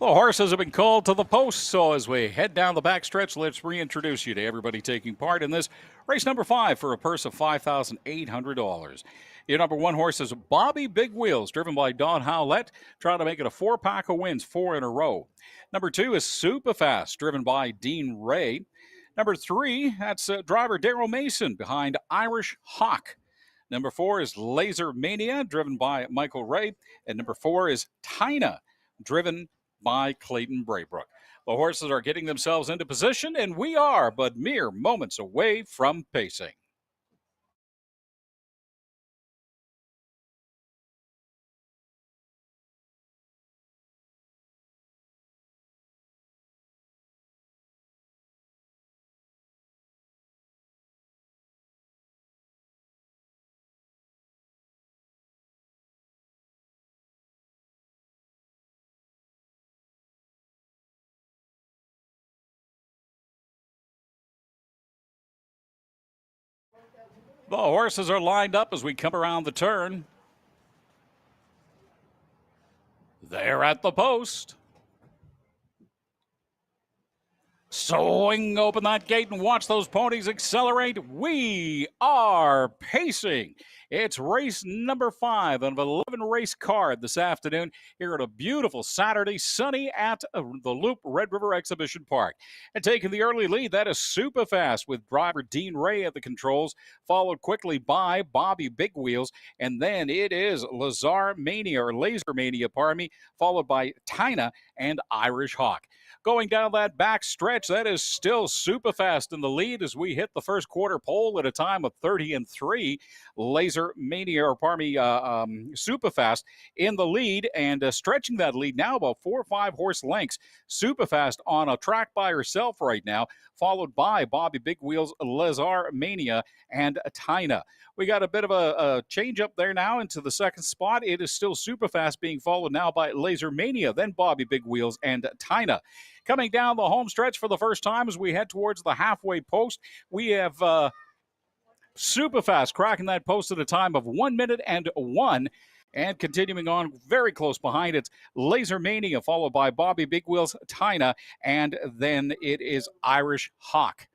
The horses have been called to the post, so as we head down the backstretch, let's reintroduce you to everybody taking part in this race number 5 for a purse of $5,800. Your number 1 horse is Bobby Big Wheels, driven by Don Howlett, trying to make it a 4-pack of wins, 4 in a row. Number 2 is Superfast, driven by Dean Ray. Number 3, that's driver Daryl Mason behind Irish Hawk. Number 4 is Laser Mania, driven by Michael Ray. And number 4 is Tina, driven by Clayton Braybrook. The horses are getting themselves into position, and we are but mere moments away from pacing. The horses are lined up as we come around the turn. They're at the post. Swing open that gate and watch those ponies accelerate. We are pacing. It's race number 5 of an 11 race card this afternoon here at a beautiful Saturday, sunny at the Loop Red River Exhibition Park. And taking the early lead, that is Superfast with driver Dean Ray at the controls, followed quickly by Bobby Big Wheels, and then it is Laser Mania, followed by Tina and Irish Hawk. Going down that back stretch, that is still Superfast in the lead as we hit the first quarter pole at a time of 30-3. Superfast in the lead and stretching that lead now about 4 or 5 horse lengths. Superfast on a track by herself right now, followed by Bobby Big Wheels, Laser Mania, and Tina. We got a bit of a change up there now into the second spot. It is still Superfast being followed now by Laser Mania, then Bobby Big Wheels and Tina. Coming down the home stretch for the first time as we head towards the halfway post, we have Superfast cracking that post at a time of 1 minute and 1. And continuing on very close behind, it's Laser Mania, followed by Bobby Big Wheels, Tina, and then it is Irish Hawk.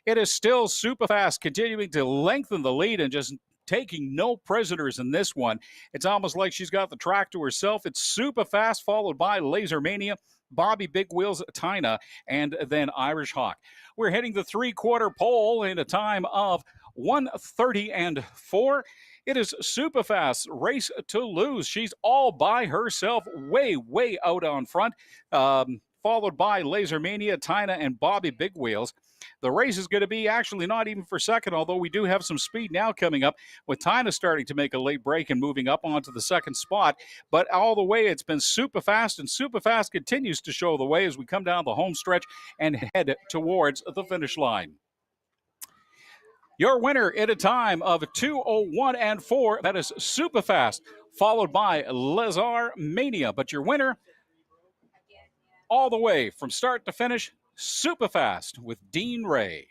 It is still Superfast continuing to lengthen the lead and just taking no prisoners in this one. It's almost like she's got the track to herself. It's Superfast, followed by Laser Mania, Bobby Big Wheels, Tina, and then Irish Hawk. We're hitting the 3-quarter pole in a time of 1:30-4. It is Superfast's race to lose. She's all by herself, way out on front, followed by Laser Mania, Tina, and Bobby Big Wheels. The race is going to be actually not even for second, although we do have some speed now coming up with Tina starting to make a late break and moving up onto the second spot. But all the way, it's been Superfast, and Superfast continues to show the way as we come down the home stretch and head towards the finish line. Your winner at a time of 2:01-4, that is Superfast, followed by Laser Mania. But your winner all the way from start to finish, Superfast with Dean Ray.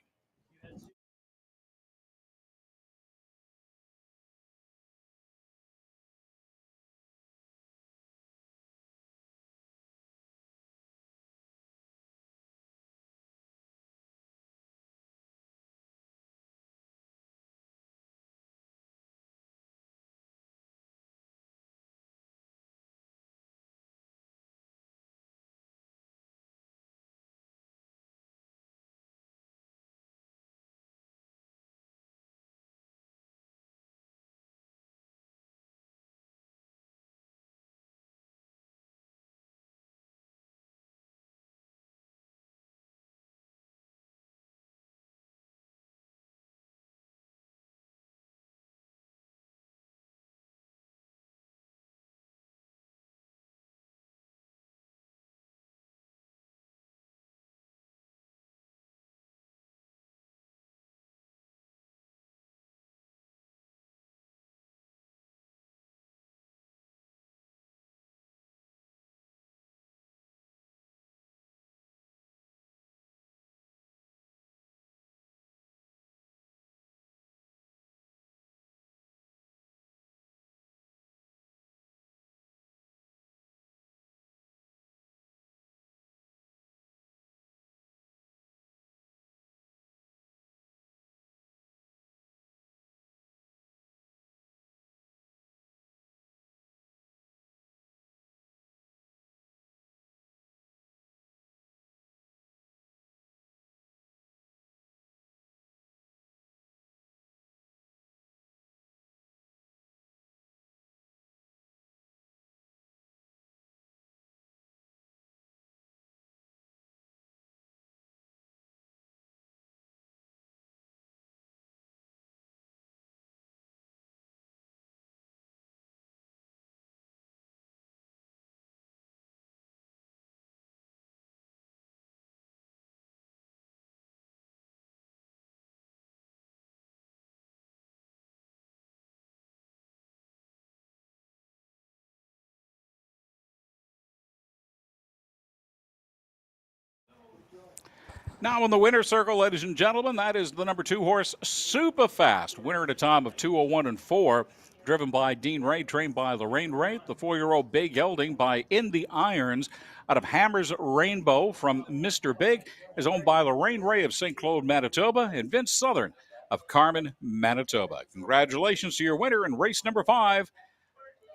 Now in the winner's circle, ladies and gentlemen, that is the number 2 horse, Superfast. Winner at a time of 2:01 and 4. Driven by Dean Ray, trained by Lorraine Ray. The 4-year-old Bay Gelding by In the Irons out of Hammers Rainbow from Mr. Big is owned by Lorraine Ray of St. Claude, Manitoba, and Vince Southern of Carmen, Manitoba. Congratulations to your winner in race number 5,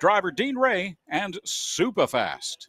driver Dean Ray and Superfast.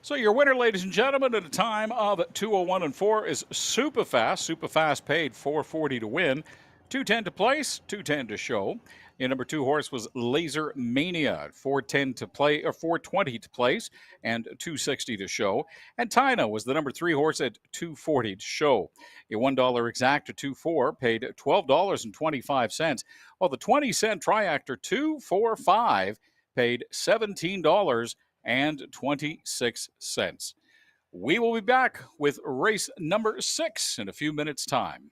So your winner, ladies and gentlemen, at a time of 2:01 and 4 is Superfast. Superfast paid $4.40 to win, $2.10 to place, $2.10 to show. Your number 2 horse was Laser Mania, $4.10 to play, or $4.20 to place, and $2.60 to show. And Tina was the number 3 horse at $2.40 to show. Your $1 exact to 2-4 paid $12.25, while the 20-cent Triactor 2-4-5 paid $17.26. We will be back with race number 6 in a few minutes' time.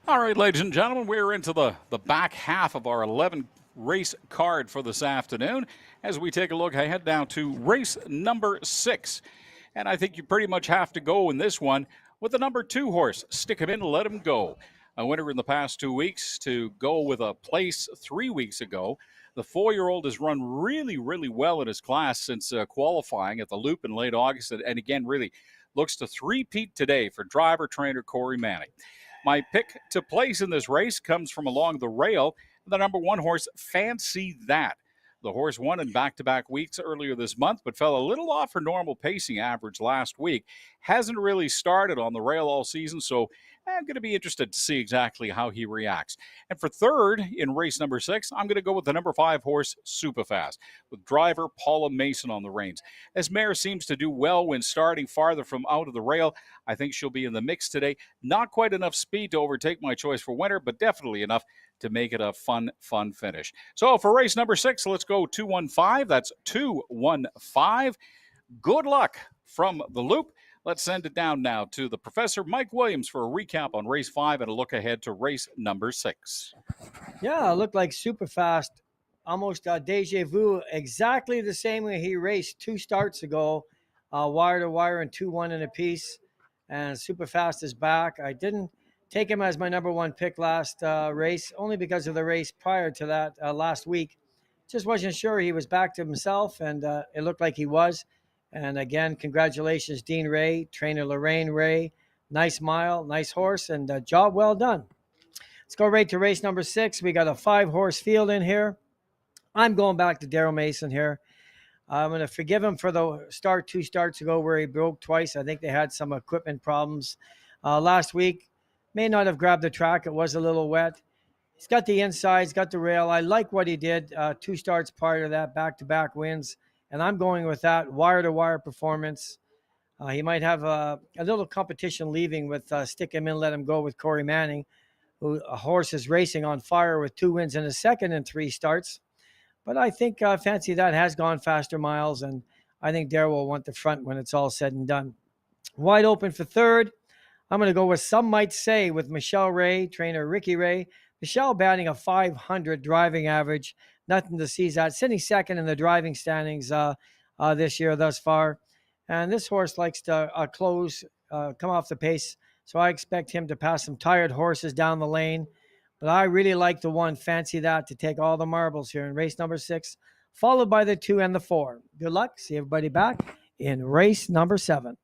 All right, ladies and gentlemen, we're into the back half of our 11 race card for this afternoon as we take a look ahead now to race number 6. And I think you pretty much have to go in this one with the number 2 horse. Stick him in, let him go. A winner in the past 2 weeks to go with a place 3 weeks ago. The 4-year-old has run really, really well in his class since qualifying at the Loop in late August. And again, really looks to three-peat today for driver trainer Corey Manning. My pick to place in this race comes from along the rail, the number 1 horse, Fancy That. The horse won in back-to-back weeks earlier this month, but fell a little off her normal pacing average last week. Hasn't really started on the rail all season, so I'm going to be interested to see exactly how he reacts. And for third in race number 6, I'm going to go with the number 5 horse, Superfast, with driver Paula Mason on the reins. This mare seems to do well when starting farther from out of the rail. I think she'll be in the mix today. Not quite enough speed to overtake my choice for winner, but definitely enough to make it a fun finish. So for race number 6, let's go 215. That's 215. Good luck from the Loop. Let's send it down now to the Professor Mike Williams for a recap on race 5 and a look ahead to race number 6. Yeah, it looked like Superfast, almost deja vu, exactly the same way he raced 2 starts ago, wire to wire and 2-1 in a piece. And Superfast is back. I didn't take him as my number 1 pick last race, only because of the race prior to that last week. Just wasn't sure he was back to himself, and it looked like he was. And again, congratulations, Dean Ray, trainer Lorraine Ray. Nice mile, nice horse, and job well done. Let's go right to race number 6. We got a 5-horse field in here. I'm going back to Daryl Mason here. I'm going to forgive him for the start 2 starts ago where he broke twice. I think they had some equipment problems last week. May not have grabbed the track. It was a little wet. He's got the insides, got the rail. I like what he did. 2 starts prior to that, back-to-back wins. And I'm going with that wire-to-wire performance. He might have a little competition leaving with Stick Him In, Let Him Go with Corey Manning, who a horse is racing on fire with 2 wins in his second and 3 starts. But I think Fancy That has gone faster miles, and I think Darrell will want the front when it's all said and done. Wide open for third. I'm going to go with Some Might Say with Michelle Ray, trainer Ricky Ray. Michelle batting a 500 driving average. Nothing to seize at. Sitting second in the driving standings this year thus far. And this horse likes to come off the pace. So I expect him to pass some tired horses down the lane. But I really like the 1, Fancy That, to take all the marbles here in race number 6, followed by the 2 and the 4. Good luck. See everybody back in race number 7.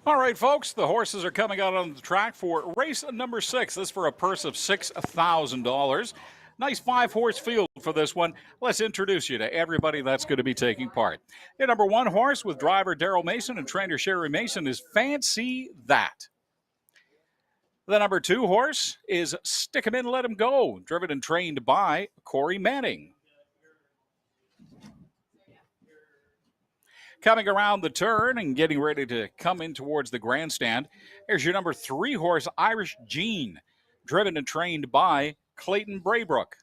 All right, folks, the horses are coming out on the track for race number 6. This for a purse of $6,000. Nice 5-horse field for this one. Let's introduce you to everybody that's going to be taking part. Your number 1 horse with driver Daryl Mason and trainer Sherry Mason is Fancy That. The number 2 horse is Stick 'em In, Let 'em Go, driven and trained by Corey Manning. Coming around the turn and getting ready to come in towards the grandstand, here's your number 3 horse, Irish Gene, driven and trained by Clayton Braybrook.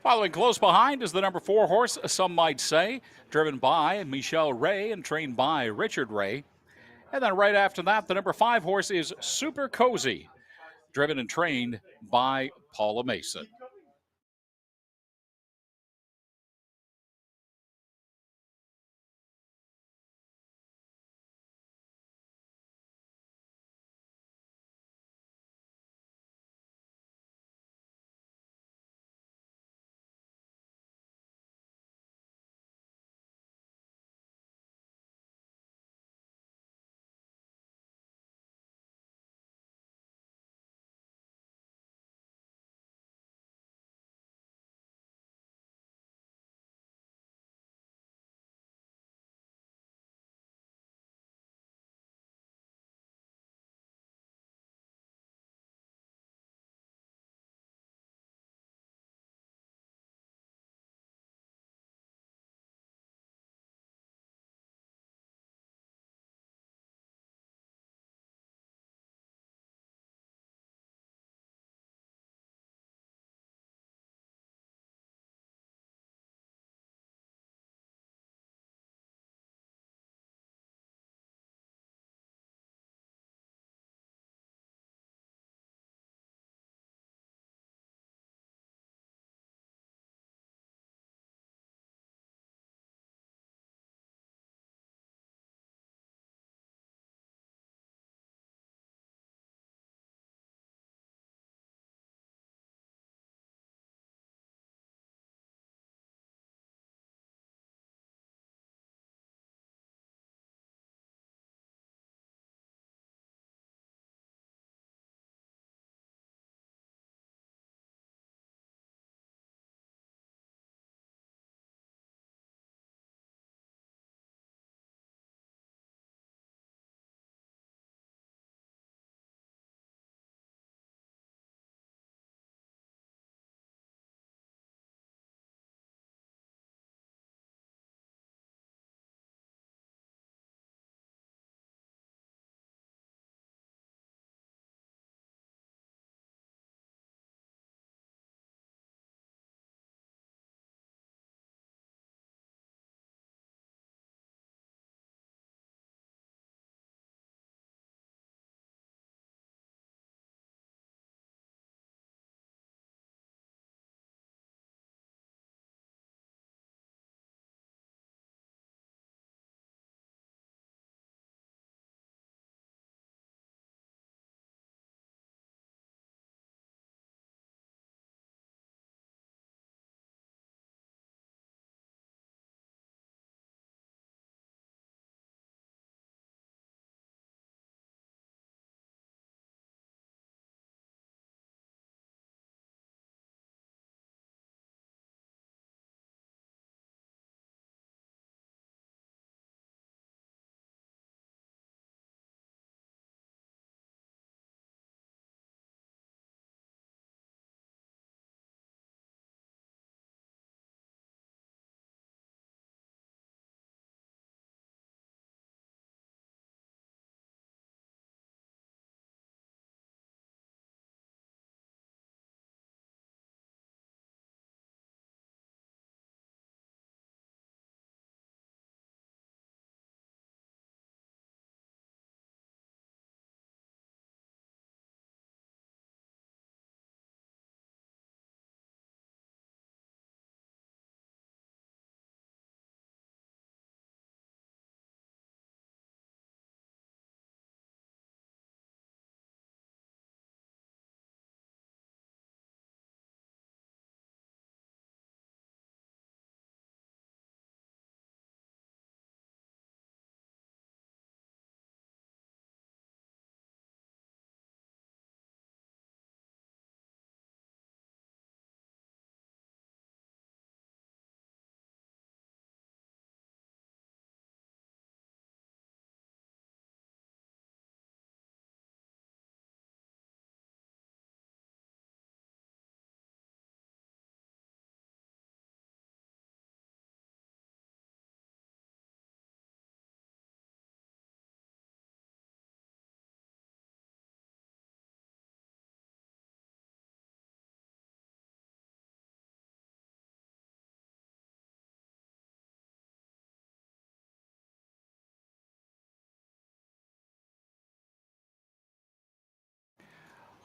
Following close behind is the number 4 horse, Some Might Say, driven by Michelle Ray and trained by Richard Ray. And then right after that, the number 5 horse is Super Cozy, driven and trained by Paula Mason.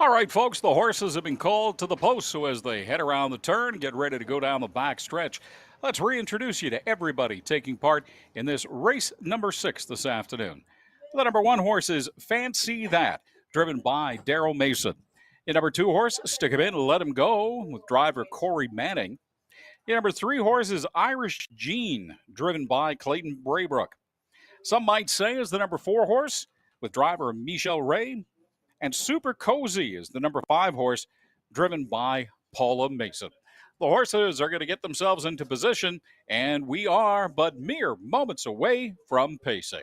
All right, folks, the horses have been called to the post, so as they head around the turn, get ready to go down the back stretch. Let's reintroduce you to everybody taking part in this race number 6 this afternoon. The number 1 horse is Fancy That, driven by Daryl Mason. Your number 2 horse, Stick Him In, Let Him Go, with driver Corey Manning. Your number 3 horse is Irish Gene, driven by Clayton Braybrook. Some might say is the number 4 horse, with driver Michelle Ray. And Super Cozy is the number 5 horse, driven by Paula Mason. The horses are going to get themselves into position, and we are but mere moments away from pacing.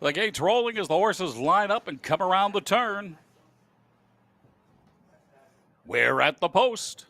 The gates rolling as the horses line up and come around the turn. We're at the post.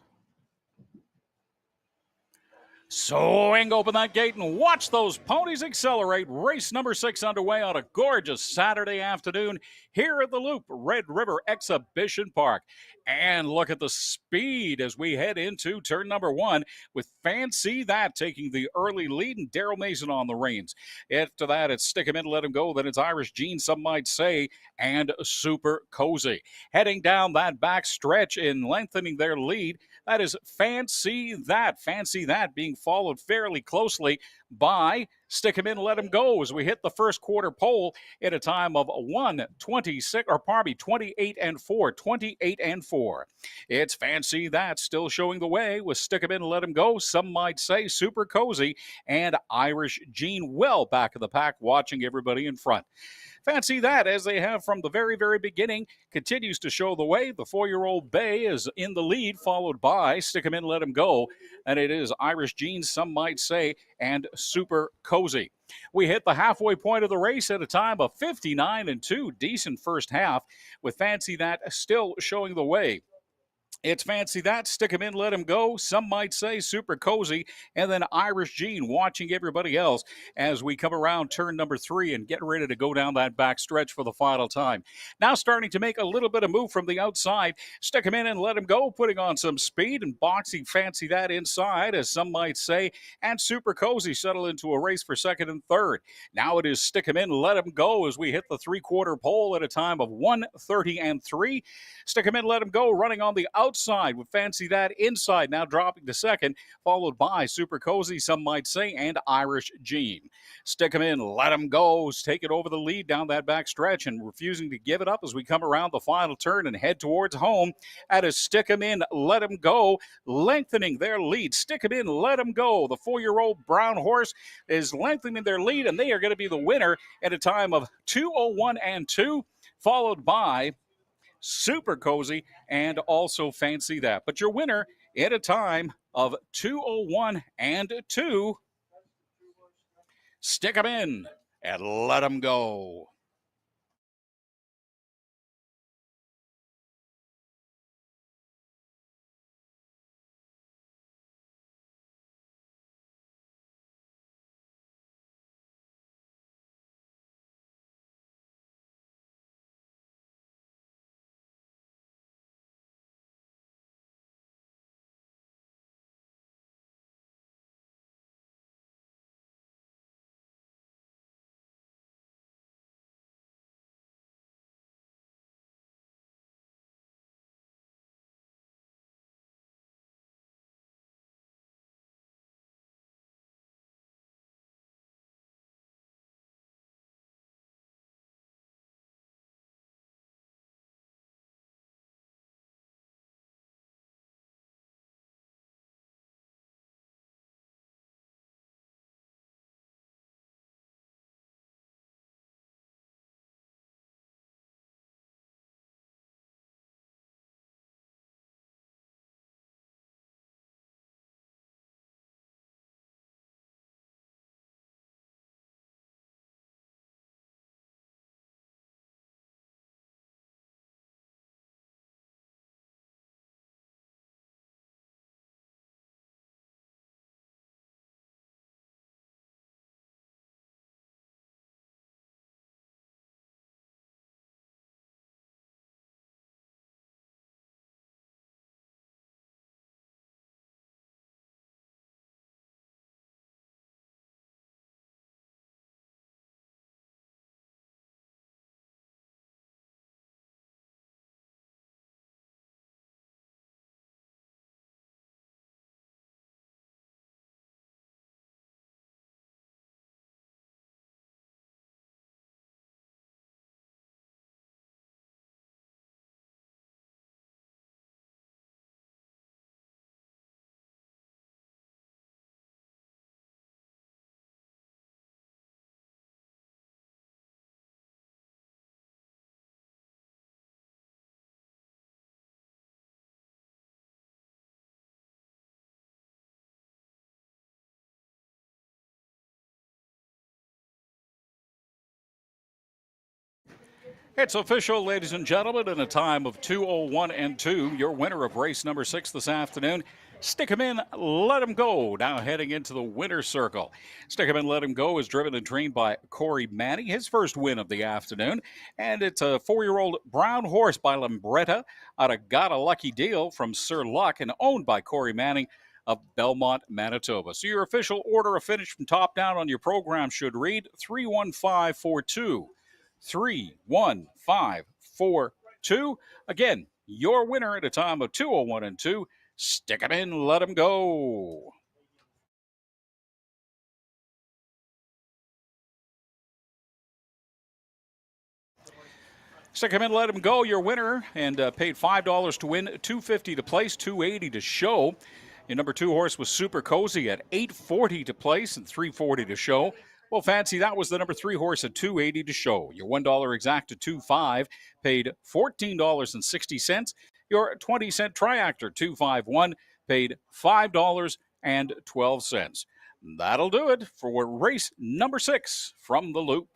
Swing open that gate and watch those ponies accelerate. Race number 6 underway on a gorgeous Saturday afternoon here at the Loop Red River Exhibition Park. And look at the speed as we head into turn number 1 with Fancy That taking the early lead and Daryl Mason on the reins. After that, it's Stick Him In, Let Him Go. Then it's Irish Gene, some might say, and Super Cozy. Heading down that back stretch and lengthening their lead, that is Fancy That. Fancy That being followed fairly closely by Stick Him In, Let Him Go as we hit the first quarter pole at a time of 28 and 4. 28 and 4. It's Fancy That still showing the way with Stick Him In, Let Him Go. Some might say Super Cozy and Irish Gene well back of the pack, watching everybody in front. Fancy That, as they have from the very, very beginning, continues to show the way. The 4-year-old Bay is in the lead, followed by Stick Him In, Let Him Go. And it is Irish Gene, some might say, and Super Cozy. We hit the halfway point of the race at a time of 59 and 2. Decent first half, with Fancy That still showing the way. It's Fancy That, Stick Him In, Let Him Go. Some might say Super Cozy, and then Irish Gene watching everybody else as we come around turn number 3 and get ready to go down that back stretch for the final time. Now starting to make a little bit of move from the outside. Stick Him In and Let Him Go, putting on some speed and boxing Fancy That inside, as some might say, and Super Cozy settle into a race for second and third. Now it is Stick Him In, Let Him Go as we hit the 3-quarter pole at a time of 1:30 and 3. Stick Him In, Let Him Go, running on the outside with Fancy That inside, now dropping to second, followed by Super Cozy, some might say, and Irish Gene. Stick Him In, Let Him Go, taking over the lead down that back stretch and refusing to give it up as we come around the final turn and head towards home. At a Stick Him In, Let Him Go, lengthening their lead. Stick Him In, Let Him Go. The 4-year-old brown horse is lengthening their lead, and they are going to be the winner at a time of 2:01 and 2, followed by Super Cozy and also Fancy That. But your winner at a time of 2:01 and 2, Stick 'em In and Let 'em Go. It's official, ladies and gentlemen, in a time of 2:01 and 2. Your winner of race number 6 this afternoon. Stick 'em in, let 'em go. Now heading into the winner's circle. Stick 'em in, let 'em go is driven and trained by Corey Manning, his first win of the afternoon. And it's a 4-year-old brown horse by Lambretta out of Got a Lucky Deal from Sir Luck and owned by Corey Manning of Belmont, Manitoba. So your official order of finish from top down on your program should read 31542. 31542. Again, your winner at a time of 2:01 and 2. Stick 'em in, let 'em go. Stick 'em in, let 'em go. Your winner, and paid $5 to win, $250 to place, $280 to show. Your number 2 horse was Super Cozy at $840 to place and $340 to show. Well, Fancy, that was the number 3 horse at $280 to show. Your $1 exact to $2.5 paid $14.60. Your 20-cent Triactor 251 paid $5.12. That'll do it for race number 6 from the Loop.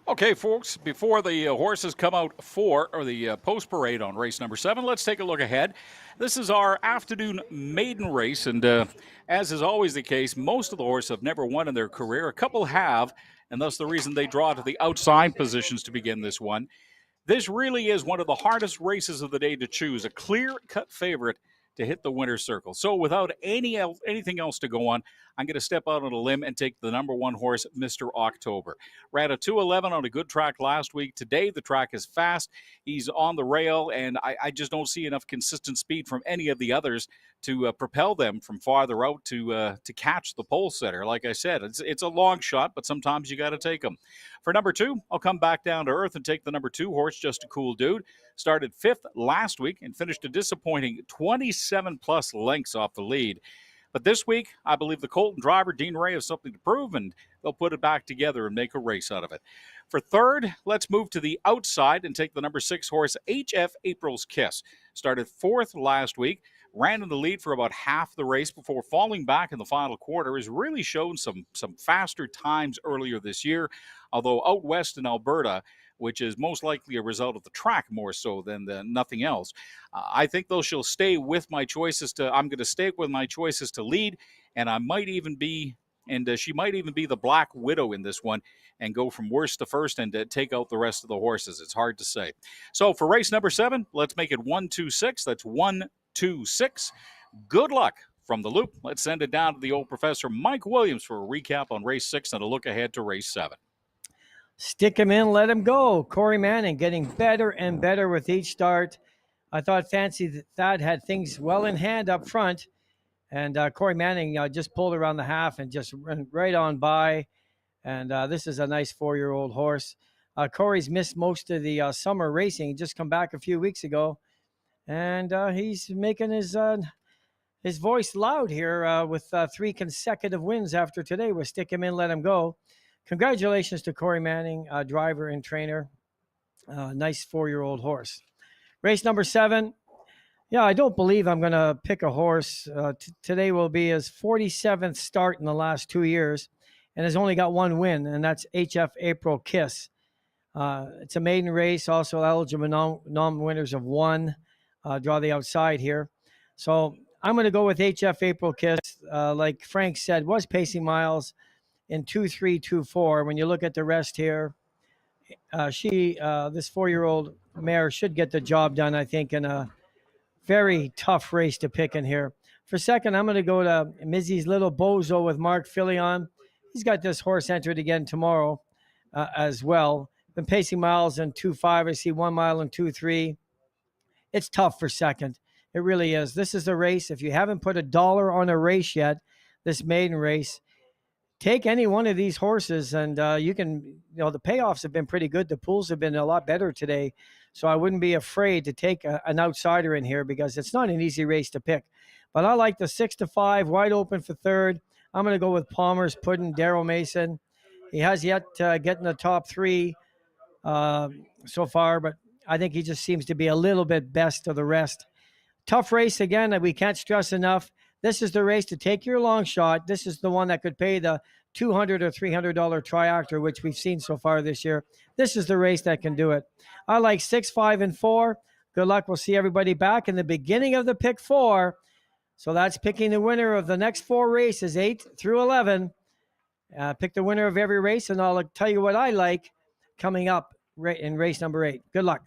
Okay, folks, before the horses come out for the post parade on race number 7, let's take a look ahead. This is our afternoon maiden race, and as is always the case, most of the horses have never won in their career. A couple have, and thus the reason they draw to the outside positions to begin this one. This really is one of the hardest races of the day to choose, a clear-cut favorite to hit the winner's circle. So without anything else to go on, I'm going to step out on a limb and take the number 1 horse, Mr. October. Ran a 2:11 on a good track last week. Today, the track is fast. He's on the rail, and I just don't see enough consistent speed from any of the others to propel them from farther out to catch the pole setter. Like I said, it's a long shot, but sometimes you got to take them. For number 2, I'll come back down to earth and take the number 2 horse, Just a Cool Dude. Started 5th last week and finished a disappointing 27-plus lengths off the lead. But this week, I believe the Colton driver, Dean Ray, has something to prove, and they'll put it back together and make a race out of it. For third, let's move to the outside and take the number 6 horse, HF April's Kiss. Started 4th last week, ran in the lead for about half the race before falling back in the final quarter. Has really shown some faster times earlier this year, although out west in Alberta, which is most likely a result of the track more so than nothing else. I think though she'll stay with my choices I'm going to stay with my choices to lead, and I might even be, and she might even be the Black Widow in this one and go from worst to first and take out the rest of the horses. It's hard to say. So for race number 7, let's make it 1-2-6. That's 1-2-6. Good luck from the Loop. Let's send it down to the old Professor Mike Williams for a recap on race 6 and a look ahead to race 7. Stick him in, let him go. Corey Manning getting better and better with each start. I thought Fancy Thad had things well in hand up front, and Corey Manning just pulled around the half and just ran right on by. And this is a nice 4-year-old horse. Corey's missed most of the summer racing. Just come back a few weeks ago, and he's making his voice loud here with 3 consecutive wins after today with Stick Him In, Let Him Go. Congratulations to Corey Manning, driver and trainer. Nice 4-year-old horse. Race number 7. Yeah, I don't believe I'm going to pick a horse. Today will be his 47th start in the last 2 years and has only got 1 win, and that's HF April Kiss. It's a maiden race, also eligible non-winners of 1. Draw the outside here. So I'm going to go with HF April Kiss. Like Frank said, was pacing miles in 2.324. When you look at the rest here, this 4-year-old mare should get the job done, I think, in a very tough race to pick in here. For second, I'm going to go to Mizzy's Little Bozo with Mark Filion. He's got this horse entered again tomorrow as well. Been pacing miles in 2.5. I see 1 mile in 2.3. It's tough for second. It really is. This is the race. If you haven't put $1 on a race yet, this maiden race, take any one of these horses and you can, the payoffs have been pretty good. The pools have been a lot better today. So I wouldn't be afraid to take an outsider in here because it's not an easy race to pick. But I like the 6-5, wide open for third. I'm going to go with Palmer's Puddin', Daryl Mason. He has yet to get in the top 3 so far, but I think he just seems to be a little bit best of the rest. Tough race again that we can't stress enough. This is the race to take your long shot. This is the one that could pay the $200 or $300 triactor, which we've seen so far this year. This is the race that can do it. I like 6, 5, and 4. Good luck. We'll see everybody back in the beginning of the pick 4. So that's picking the winner of the next 4 races, 8 through 11. Pick the winner of every race, and I'll tell you what I like coming up in race number 8. Good luck.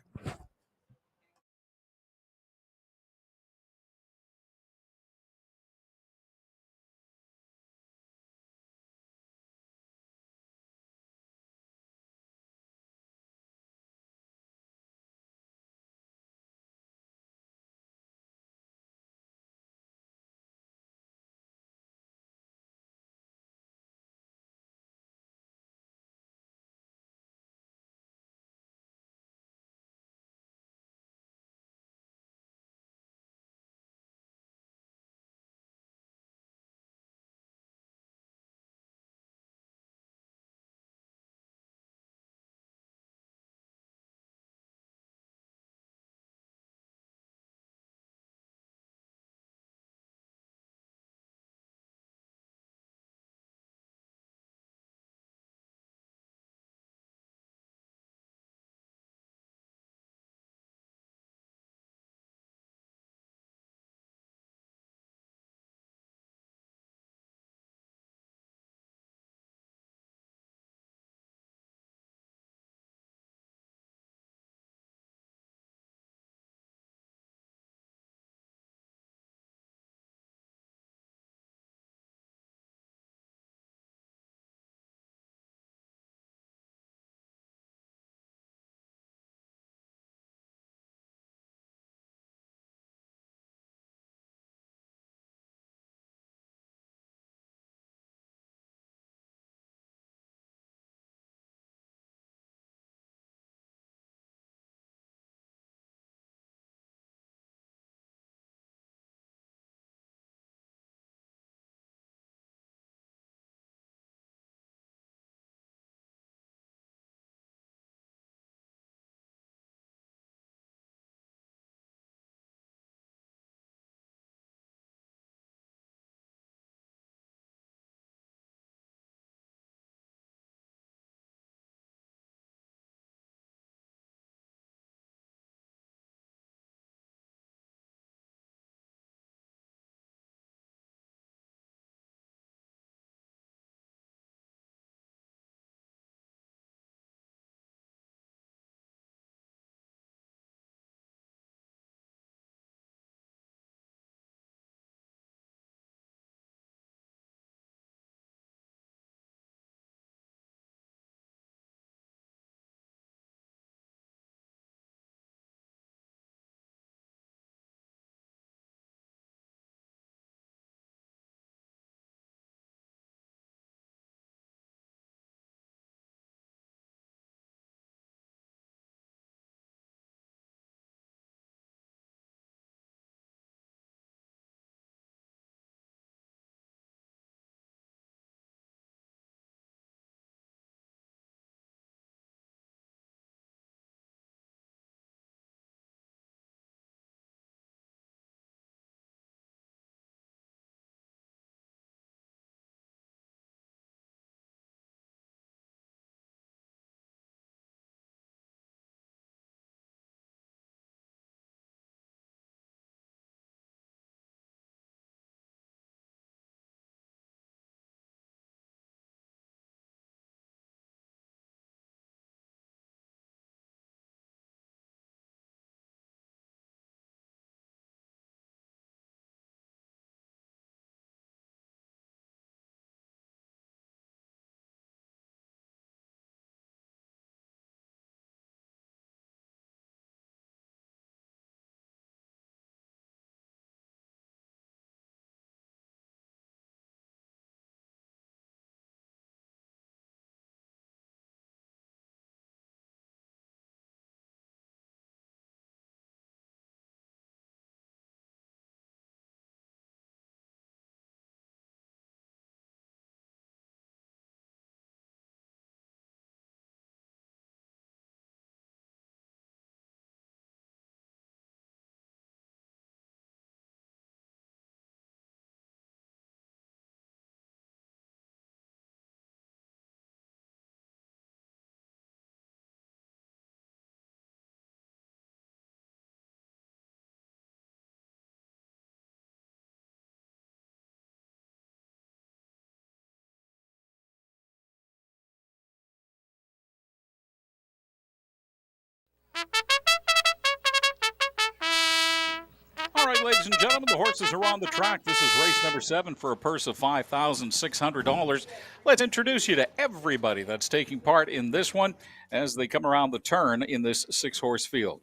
All right, ladies and gentlemen, the horses are on the track. This is race number 7 for a purse of $5,600. Let's introduce you to everybody that's taking part in this one as they come around the turn in this 6-horse field.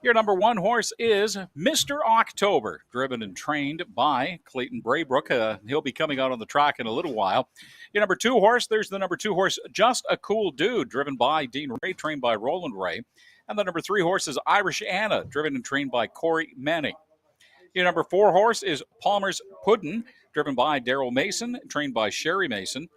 Your number 1 horse is Mr. October, driven and trained by Clayton Braybrook. He'll be coming out on the track in a little while. Your number 2 horse, there's the number 2 horse, Just a Cool Dude, driven by Dean Ray, trained by Roland Ray. And the number 3 horse is Irish Anna, driven and trained by Corey Manning. Your number 4 horse is Palmer's Puddin', driven by Daryl Mason, trained by Sherry Mason.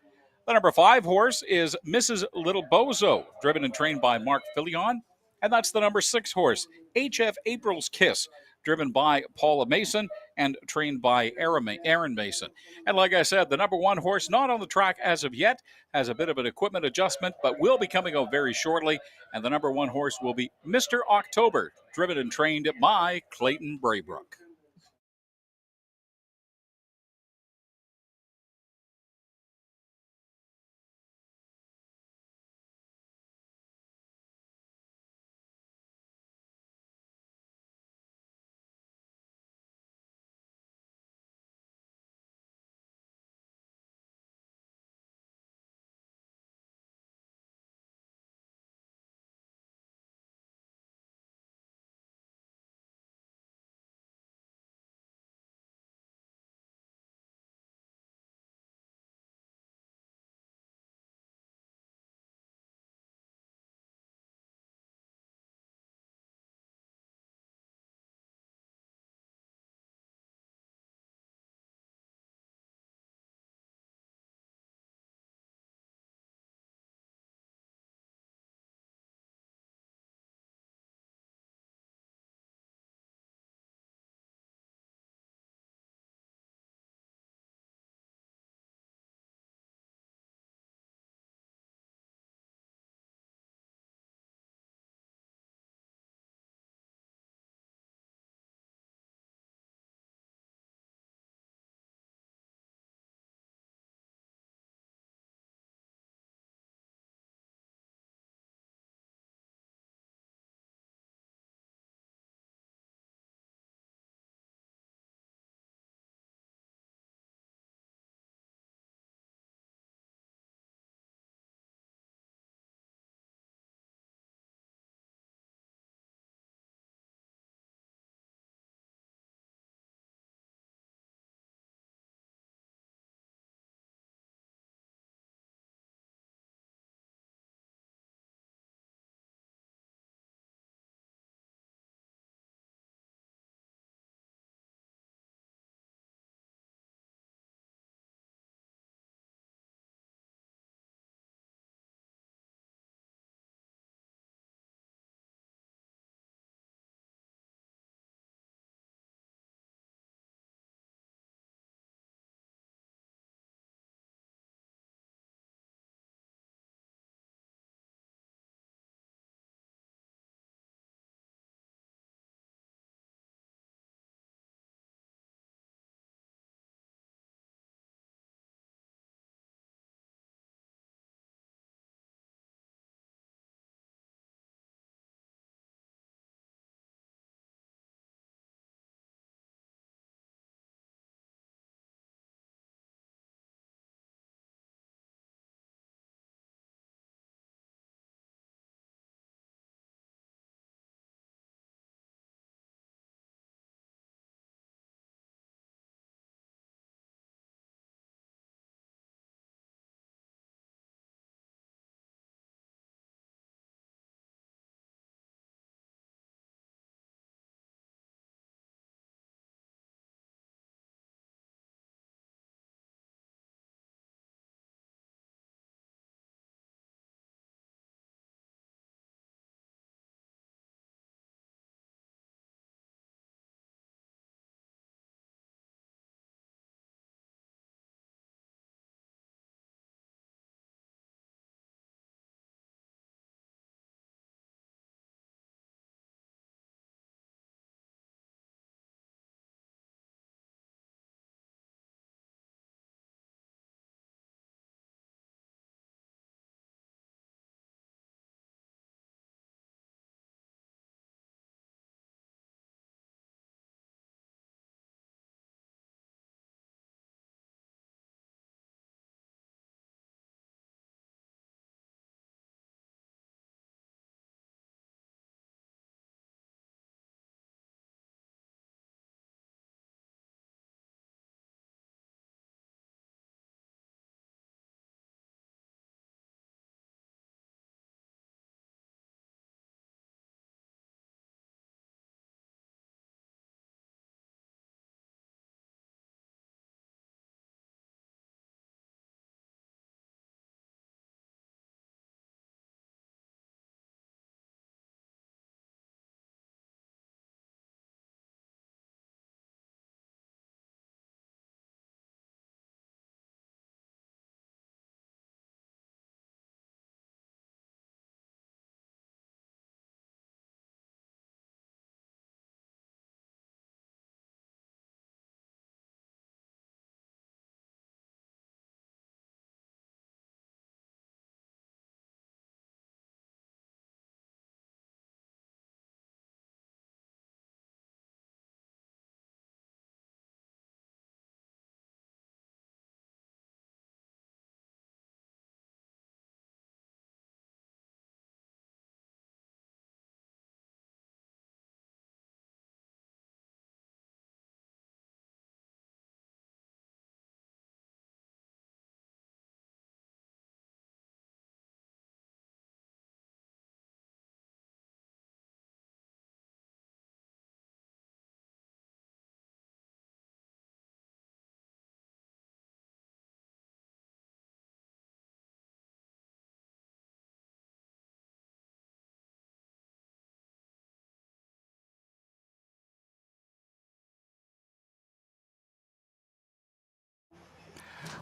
The number 5 horse is Mrs. Little Bozo, driven and trained by Mark Filion. And that's the number 6 horse, HF April's Kiss, driven by Paula Mason and trained by Aaron Mason. And like I said, the number 1 horse, not on the track as of yet, has a bit of an equipment adjustment, but will be coming out very shortly. And the number 1 horse will be Mr. October, driven and trained by Clayton Braybrook.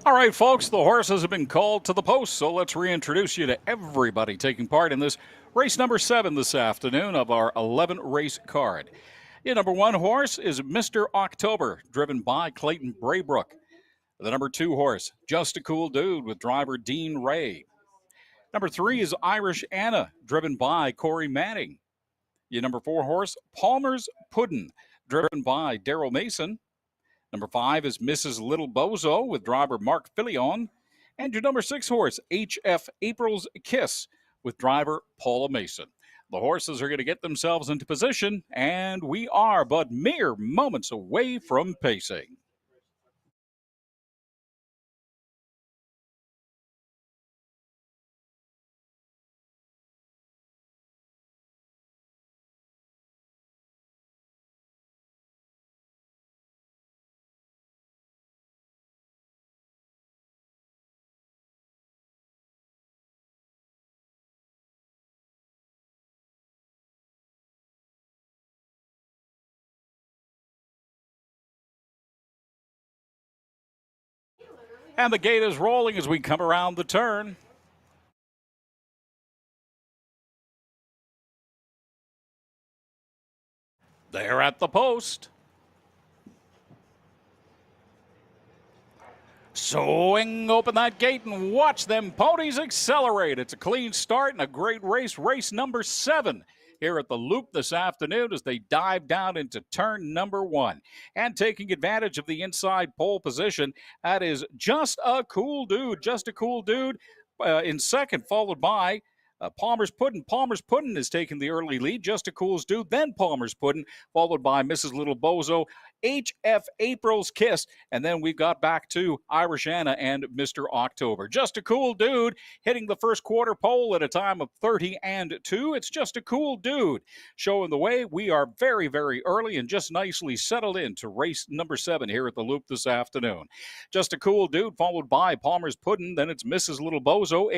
All right, folks, the horses have been called to the post, so let's reintroduce you to everybody taking part in this race number 7 this afternoon of our 11 race card. Your number 1 horse is Mr. October, driven by Clayton Braybrook. The number 2 horse, Just a Cool Dude, with driver Dean Ray. Number 3 is Irish Anna, driven by Corey Manning. Your number 4 horse, Palmer's Puddin', driven by Daryl Mason. Number 5 is Mrs. Little Bozo, with driver Mark Filion. And your number 6 horse, HF April's Kiss, with driver Paula Mason. The horses are going to get themselves into position, and we are but mere moments away from pacing. And the gate is rolling as we come around the turn. They're at the post. Swing open that gate and watch them ponies accelerate. It's a clean start and a great race. Race number 7 here at the Loop this afternoon as they dive down into turn number 1. And taking advantage of the inside pole position, that is Just a Cool Dude. Just a Cool Dude in second, followed by Palmer's Puddin'. Palmer's Puddin' is taking the early lead. Just a Cool Dude, then Palmer's Puddin', followed by Mrs. Little Bozo, HF April's Kiss, and then we've got back to Irish Anna and Mr. October. Just a Cool Dude hitting the first quarter pole at a time of 30-2. It's Just a Cool Dude showing the way. We are very, very early and just nicely settled into race number 7 here at the Loop this afternoon. Just a Cool Dude followed by Palmer's Puddin', then it's Mrs. Little Bozo,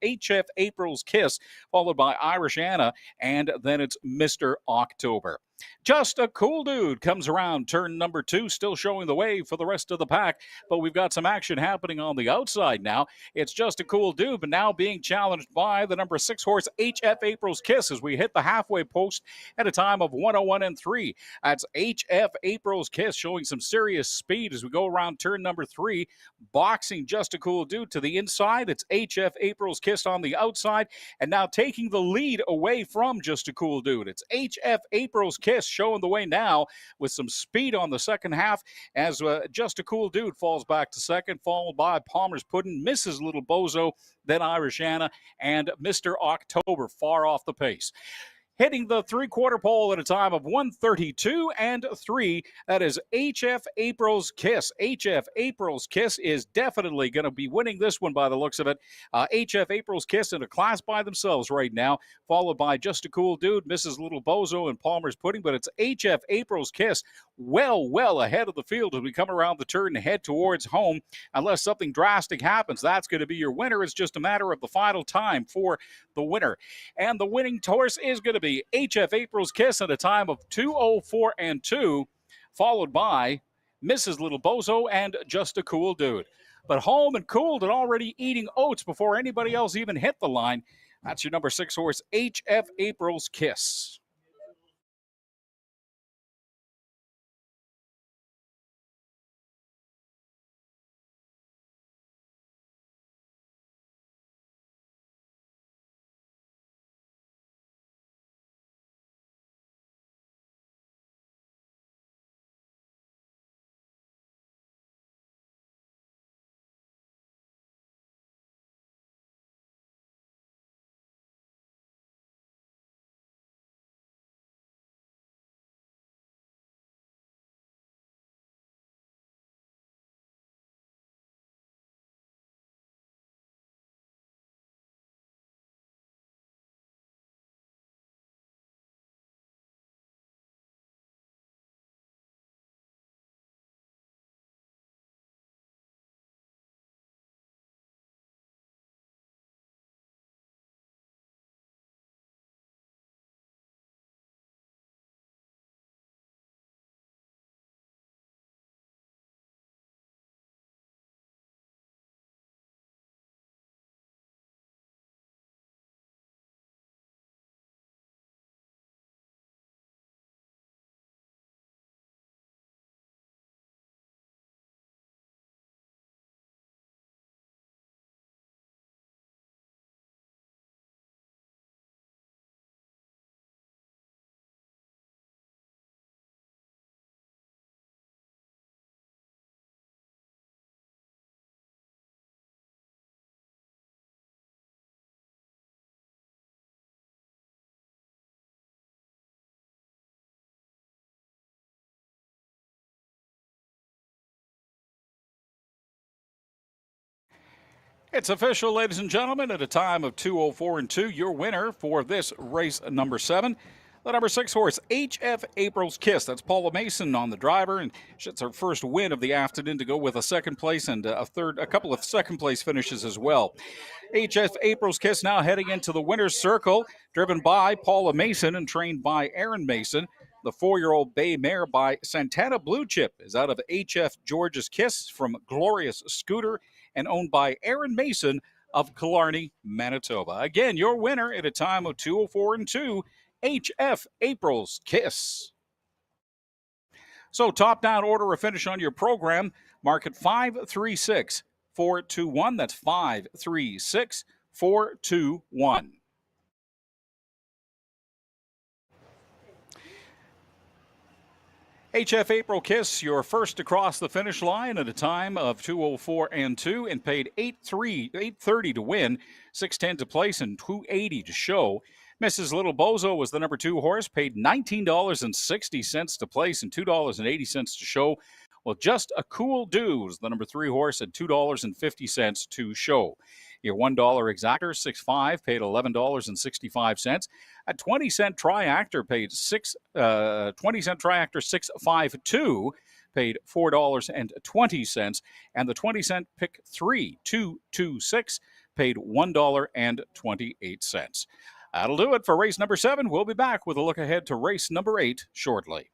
HF April's Kiss, followed by Irish Anna, and then it's Mr. October. Just a Cool Dude comes around turn number 2, still showing the way for the rest of the pack, but we've got some action happening on the outside now. It's Just a Cool Dude, but now being challenged by the number 6 horse, HF April's Kiss, as we hit the halfway post at a time of 1:01.3. That's HF April's Kiss showing some serious speed as we go around turn number 3, boxing Just a Cool Dude to the inside. It's HF April's Kiss on the outside, and now taking the lead away from Just a Cool Dude. It's HF April's Kiss showing the way now with some speed on the second half as Just a Cool Dude falls back to second, followed by Palmer's Puddin', Mrs. Little Bozo, then Irish Anna, and Mr. October far off the pace. Hitting the three-quarter pole at a time of 1:32.3. That is HF April's Kiss. HF April's Kiss is definitely going to be winning this one by the looks of it. HF April's Kiss in a class by themselves right now, followed by Just a Cool Dude, Mrs. Little Bozo, and Palmer's Pudding. But it's HF April's Kiss well ahead of the field as we come around the turn and head towards home. Unless something drastic happens, that's going to be your winner. It's just a matter of the final time for the winner. And the winning horse is going to be HF April's Kiss at a time of 2:04.2, followed by Mrs. Little Bozo and Just a Cool Dude. But home and cooled and already eating oats before anybody else even hit the line. That's your number 6 horse, HF April's Kiss. It's official, ladies and gentlemen, at a time of 2:04 and 2. Your winner for this race number 7, the number 6 horse, HF April's Kiss. That's Paula Mason on the driver, and it's her first win of the afternoon to go with a second place and a couple of second place finishes as well. HF April's Kiss now heading into the winner's circle, driven by Paula Mason and trained by Aaron Mason. The 4-year-old bay mare by Santana Blue Chip is out of HF George's Kiss from Glorious Scooter and owned by Aaron Mason of Killarney, Manitoba. Again, your winner at a time of 2:04 and 2, HF April's Kiss. So, top down order of finish on your program. Mark it 536 421. That's 536 421. HF April Kiss, your first across the finish line at a time of 2:04 and 2, and paid $830 to win, $610 to place, and $280 to show. Mrs. Little Bozo was the number 2 horse, paid $19.60 to place and $2.80 to show. Well, Just a Cool Do was the number 3 horse at $2.50 to show. Your $1 exactor, 6.5, paid $11.65. A 20-cent triactor paid 20-cent triactor 6.52 paid $4.20, and the 20-cent pick 3 226 paid $1.28. That'll do it for race number 7. We'll be back with a look ahead to race number 8 shortly.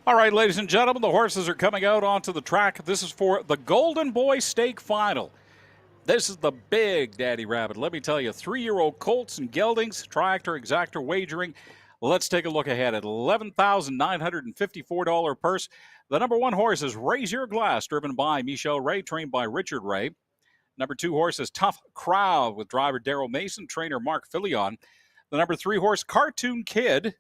All right, ladies and gentlemen, the horses are coming out onto the track. This is for the Golden Boy Stake Final. This is the big Daddy Rabbit. Let me tell you, 3-year-old colts and geldings, triactor, exactor wagering. Let's take a look ahead at $11,954 purse. The number 1 horse is Raise Your Glass, driven by Michelle Ray, trained by Richard Ray. Number 2 horse is Tough Crowd with driver Daryl Mason, trainer Mark Filion. The number 3 horse, Cartoon Kid,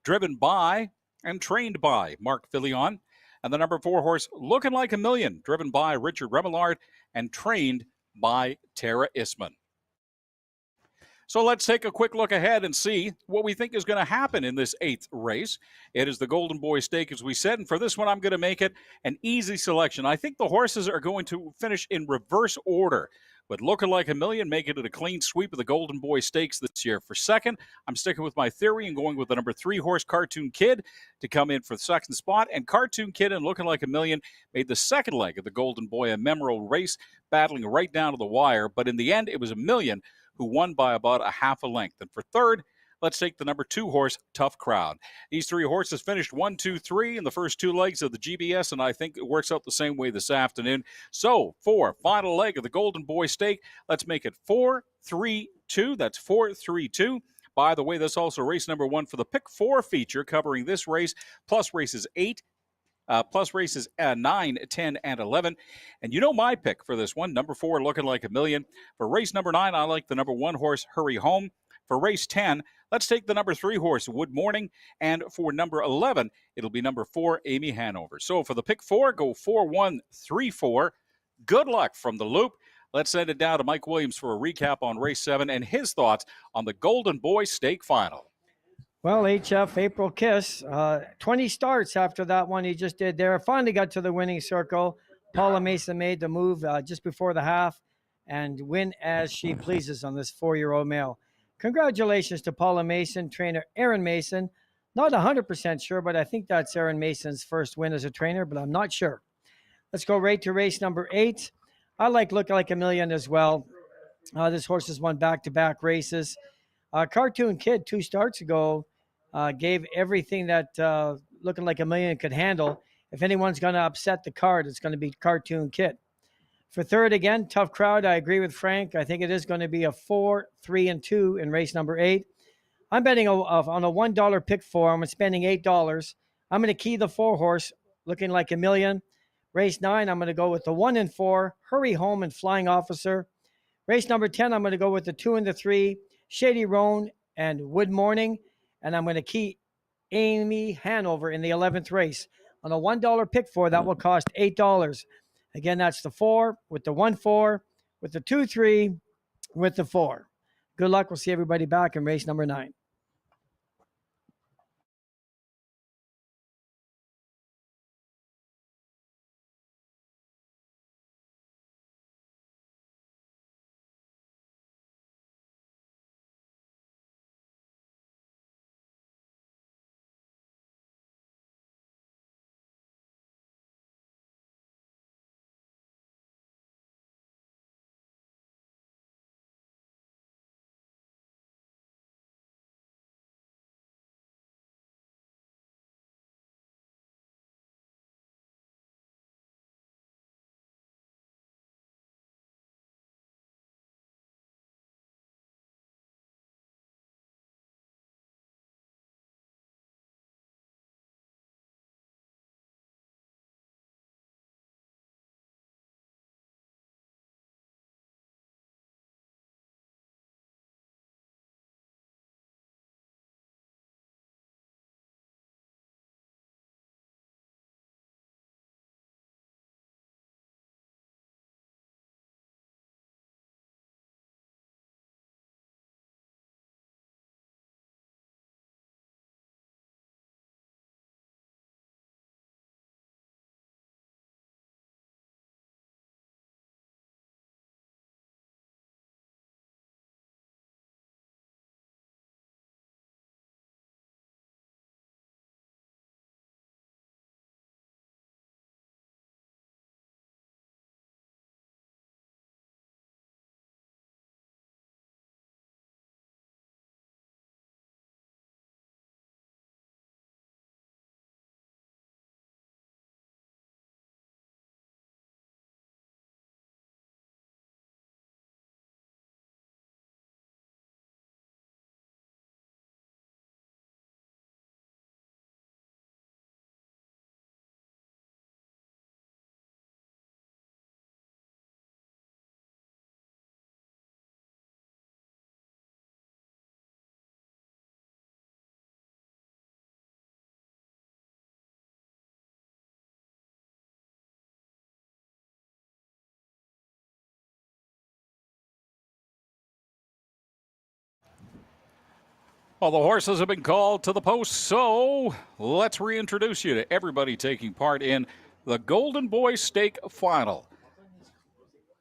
driven by and trained by Mark Filion. And the number 4 horse, Looking Like a Million, driven by Richard Remillard and trained by Tara Isman. So let's take a quick look ahead and see what we think is going to happen in this 8th race. It is the Golden Boy Stake, as we said, and for this one, I'm going to make it an easy selection. I think the horses are going to finish in reverse order, but Looking Like a Million making it a clean sweep of the Golden Boy Stakes this year. For second, I'm sticking with my theory and going with the number 3 horse, Cartoon Kid, to come in for the second spot. And Cartoon Kid and Looking Like a Million made the second leg of the Golden Boy a memorable race, battling right down to the wire. But in the end, it was a Million who won by about a half a length. And for third, let's take the number 2 horse, Tough Crowd. These 3 horses finished 1, 2, 3 in the first 2 legs of the GBS, and I think it works out the same way this afternoon. So, for final leg of the Golden Boy Stake, let's make it 4-3-2. That's 4-3-2. By the way, that's also race number 1 for the Pick 4 feature, covering this race, plus races 9, 10, and 11. And you know my pick for this one, number 4, Looking Like a Million. For race number 9, I like the number 1 horse, Hurry Home. For race 10, let's take the number 3 horse, Wood Morning. And for number 11, it'll be number 4, Amy Hanover. So for the pick 4, go 4-1-3-4. Good luck from the loop. Let's send it down to Mike Williams for a recap on race 7 and his thoughts on the Golden Boy Stake Final. Well, HF, April Kiss, 20 starts after that one he just did there. Finally got to the winning circle. Paula Mason made the move just before the half and win as she pleases on this 4-year-old male. Congratulations to Paula Mason, trainer Aaron Mason. Not 100% sure, but I think that's Aaron Mason's first win as a trainer, but I'm not sure. Let's go right to race number 8. I like Look Like a Million as well. This horse has won back-to-back races. Cartoon Kid 2 starts ago gave everything that Looking Like a Million could handle. If anyone's going to upset the card, it's going to be Cartoon Kid. For third, again, Tough Crowd. I agree with Frank. I think it is going to be a 4-3-2 in race number 8. I'm betting on a $1 pick 4. I'm spending $8. I'm going to key the 4 horse, Looking Like a Million. Race 9, I'm going to go with the 1 and 4, Hurry Home and Flying Officer. Race number 10, I'm going to go with the 2 and the 3, Shady Roan and Wood Morning. And I'm going to key Amy Hanover in the 11th race. On a $1 pick 4, that will cost $8. Again, that's the 4 with the 1-4, with the 2-3, with the 4. Good luck. We'll see everybody back in race number 9. Well, the horses have been called to the post, so let's reintroduce you to everybody taking part in the Golden Boy Stake Final.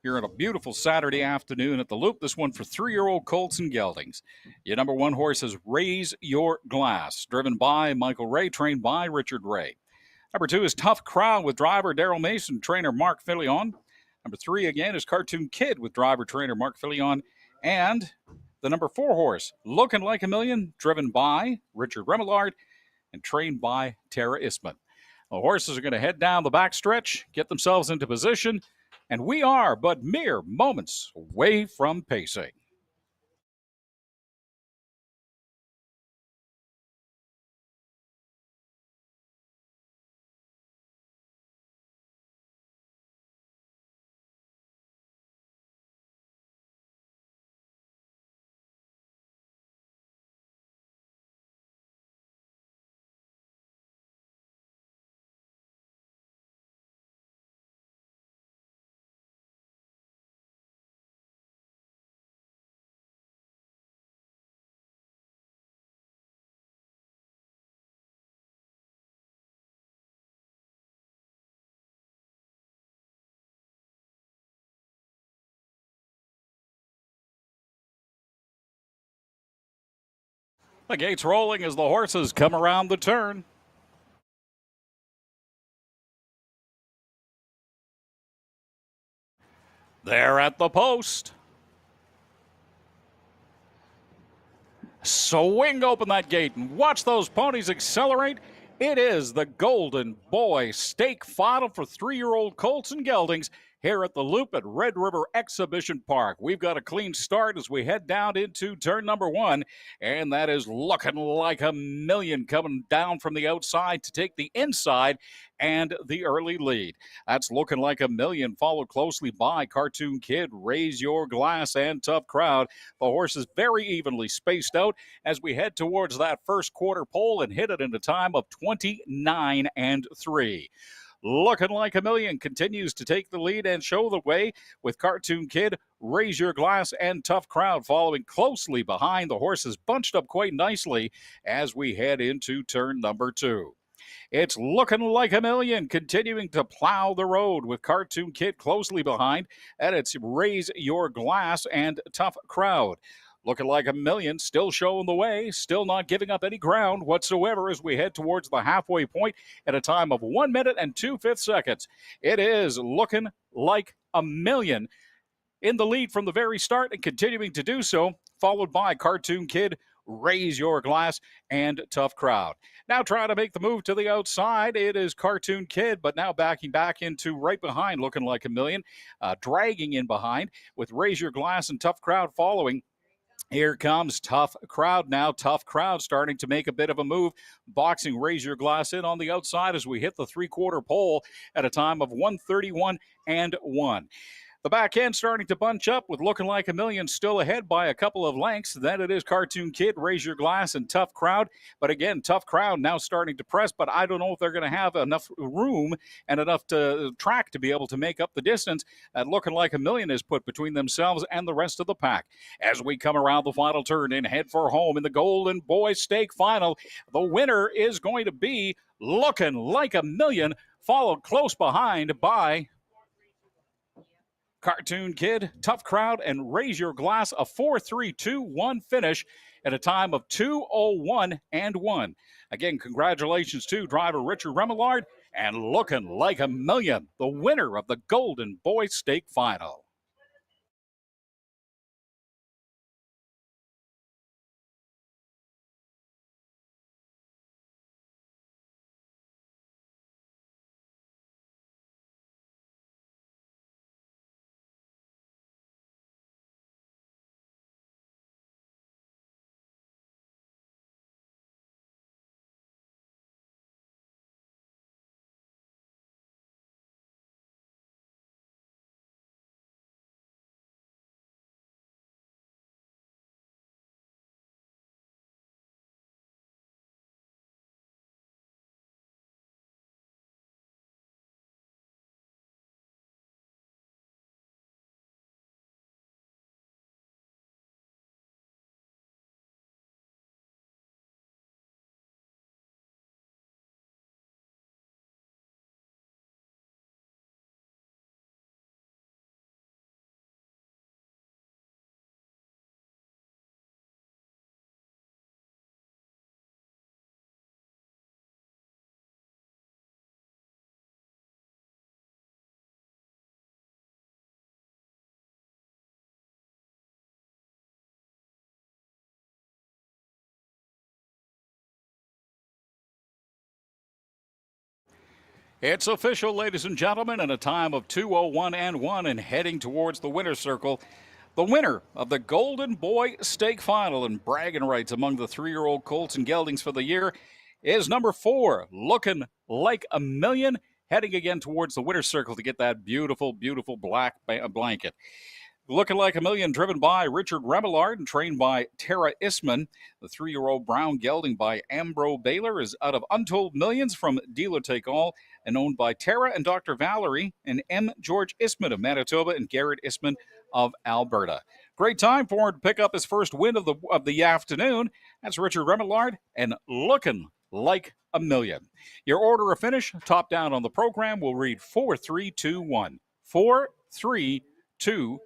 Here on a beautiful Saturday afternoon at the Loop, this one for 3-year-old colts and geldings. Your number one horse is Raise Your Glass, driven by Michael Ray, trained by Richard Ray. Number 2 is Tough Crowd with driver Daryl Mason, trainer Mark Filion. Number 3 again is Cartoon Kid with driver trainer Mark Filion. And the number 4 horse, Looking Like a Million, driven by Richard Remillard and trained by Tara Isman. The horses are going to head down the backstretch, get themselves into position, and we are but mere moments away from pacing. The gates rolling as the horses come around the turn. They're at the post. Swing open that gate and watch those ponies accelerate. It is the Golden Boy Stake Final for 3-year-old colts and geldings here at the Loop at Red River Exhibition Park. We've got a clean start as we head down into turn number 1, and that is Looking Like a Million coming down from the outside to take the inside and the early lead. That's Looking Like a Million, followed closely by Cartoon Kid, Raise Your Glass, and Tough Crowd. The horses very evenly spaced out as we head towards that first quarter pole and hit it in a time of 29 and 3. Looking Like a Million continues to take the lead and show the way with Cartoon Kid, Raise Your Glass, and Tough Crowd following closely behind. The horses bunched up quite nicely as we head into turn number 2. It's Looking Like a Million continuing to plow the road with Cartoon Kid closely behind, and it's Raise Your Glass and Tough Crowd. Looking Like a Million still showing the way, still not giving up any ground whatsoever as we head towards the halfway point at a time of 1 minute and 2/5 seconds. It is Looking Like a Million in the lead from the very start and continuing to do so, followed by Cartoon Kid, Raise Your Glass, and Tough Crowd. Now trying to make the move to the outside, it is Cartoon Kid, but now backing back into right behind Looking Like a Million, dragging in behind with Raise Your Glass and Tough Crowd following. Here comes Tough Crowd now. Tough Crowd starting to make a bit of a move. Boxing Raise Your Glass in on the outside as we hit the three-quarter pole at a time of 1:31 and 1. The back end starting to bunch up with Looking Like a Million still ahead by a couple of lengths. Then it is Cartoon Kid, Raise Your Glass, and Tough Crowd. But again, Tough Crowd now starting to press, but I don't know if they're going to have enough room and enough track to be able to make up the distance that Looking Like a Million is put between themselves and the rest of the pack. As we come around the final turn and head for home in the Golden Boy Stake Final, the winner is going to be Looking Like a Million, followed close behind by Cartoon Kid, Tough Crowd, and Raise Your Glass, a 4-3-2-1 finish at a time of 2:01 and 1. Again, congratulations to driver Richard Remillard and Looking Like a Million, the winner of the Golden Boy Stake Final. It's official, ladies and gentlemen, in a time of 2:01 and 1 and heading towards the winner's circle. The winner of the Golden Boy Stake Final and bragging rights among the 3-year-old colts and geldings for the year is number 4, Looking Like a Million, heading again towards the winner's circle to get that beautiful, beautiful black blanket. Looking Like a Million, driven by Richard Remillard and trained by Tara Isman. The 3-year-old brown gelding by Ambro Baylor is out of Untold Millions from Dealer Take All and owned by Tara and Dr. Valerie and M. George Isman of Manitoba and Garrett Isman of Alberta. Great time for him to pick up his first win of the afternoon. That's Richard Remillard and Looking Like a Million. Your order of finish, top down on the program, will read 4-3-2-1. 4-3-2-1.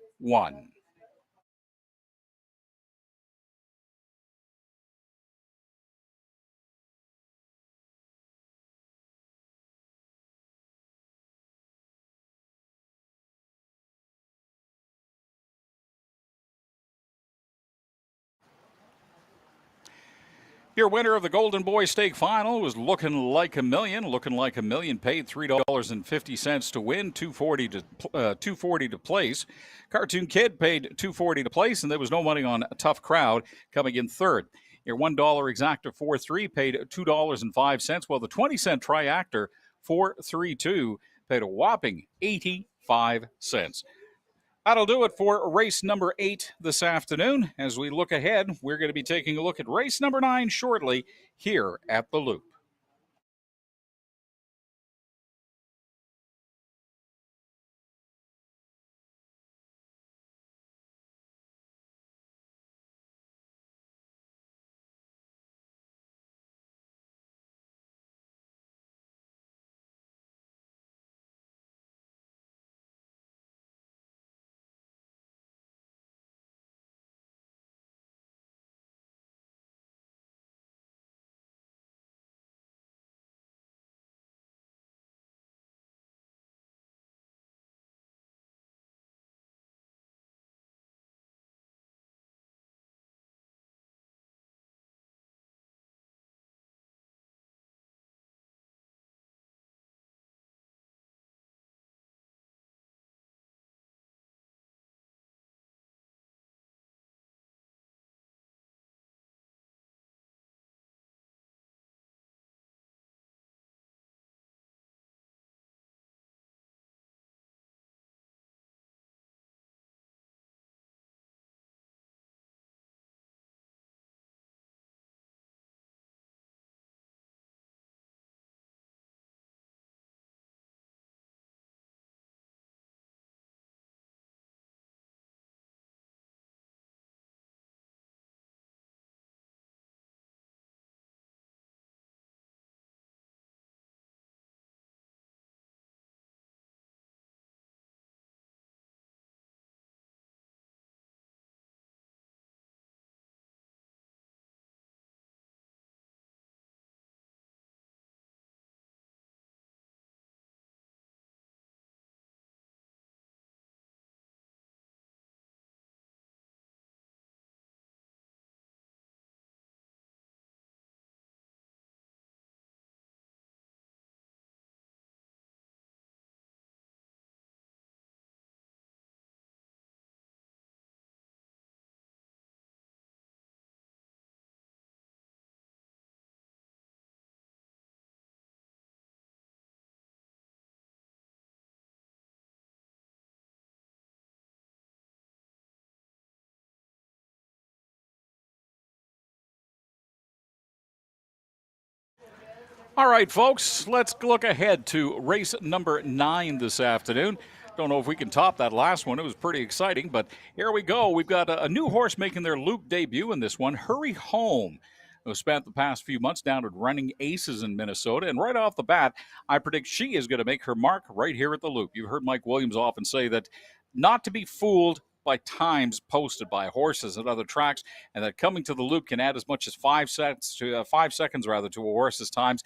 Your winner of the Golden Boy Stake Final was Looking Like a Million. Looking Like a Million paid $3.50 to win, $2.40 to place. Cartoon Kid paid $2.40 to place, and there was no money on a Tough Crowd coming in third. Your $1 Exacta 4-3 paid $2.05, while the 20-cent Triactor 4-3-2 paid a whopping 85 cents. That'll do it for race number 8 this afternoon. As we look ahead, we're going to be taking a look at race number 9 shortly here at the Loop. All right, folks, let's look ahead to race number 9 this afternoon. Don't know if we can top that last one. It was pretty exciting, but here we go. We've got a new horse making their Loop debut in this one, Hurry Home, who spent the past few months down at Running Aces in Minnesota. And right off the bat, I predict she is going to make her mark right here at the Loop. You've heard Mike Williams often say that not to be fooled by times posted by horses at other tracks, and that coming to the Loop can add as much as 5 seconds to a horse's times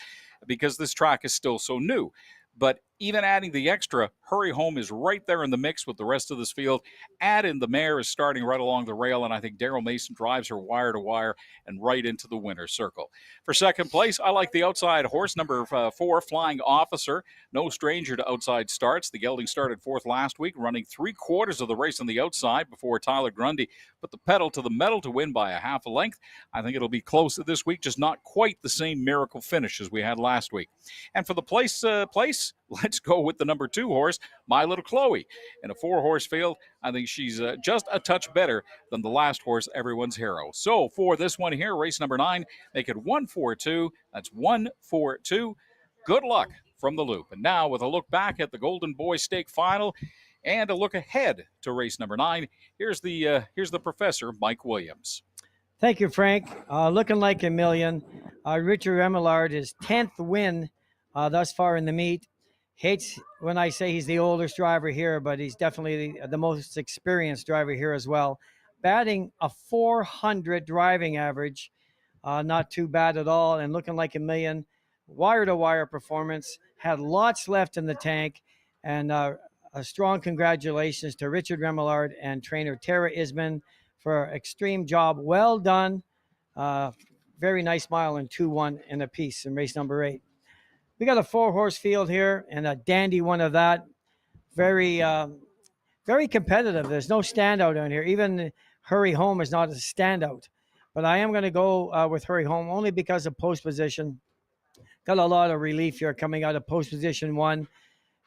because this track is still so new. But Even adding the extra, Hurry Home is right there in the mix with the rest of this field. Add in the mare is starting right along the rail, and I think Daryl Mason drives her wire to wire and right into the winner's circle. For second place, I like the outside horse, number 4, Flying Officer. No stranger to outside starts. The gelding started fourth last week, running 3/4 of the race on the outside before Tyler Grundy put the pedal to the metal to win by a half a length. I think it'll be close this week, just not quite the same miracle finish as we had last week. And for the place, let's go with the number 2 horse, My Little Chloe. In a 4-horse field, I think she's just a touch better than the last horse, everyone's hero. So for this one here, race number 9, make it 1-4-2. That's 1-4-2. Good luck from the Loop. And now with a look back at the Golden Boy Stake final and a look ahead to race number 9, here's the professor, Mike Williams. Thank you, Frank. Looking like a million. Richard Remillard, his 10th win thus far in the meet. Hates when I say he's the oldest driver here, but he's definitely the most experienced driver here as well. Batting a 400 driving average, not too bad at all, and looking like a million. Wire-to-wire performance, had lots left in the tank, and a strong congratulations to Richard Remillard and trainer Tara Isman for extreme job. Well done. Very nice mile and 2-1 in a piece in race number 8. We got a 4-horse field here and a dandy one of that. Very, very competitive. There's no standout on here. Even Hurry Home is not a standout. But I am going to go with Hurry Home only because of post position. Got a lot of relief here coming out of post position 1.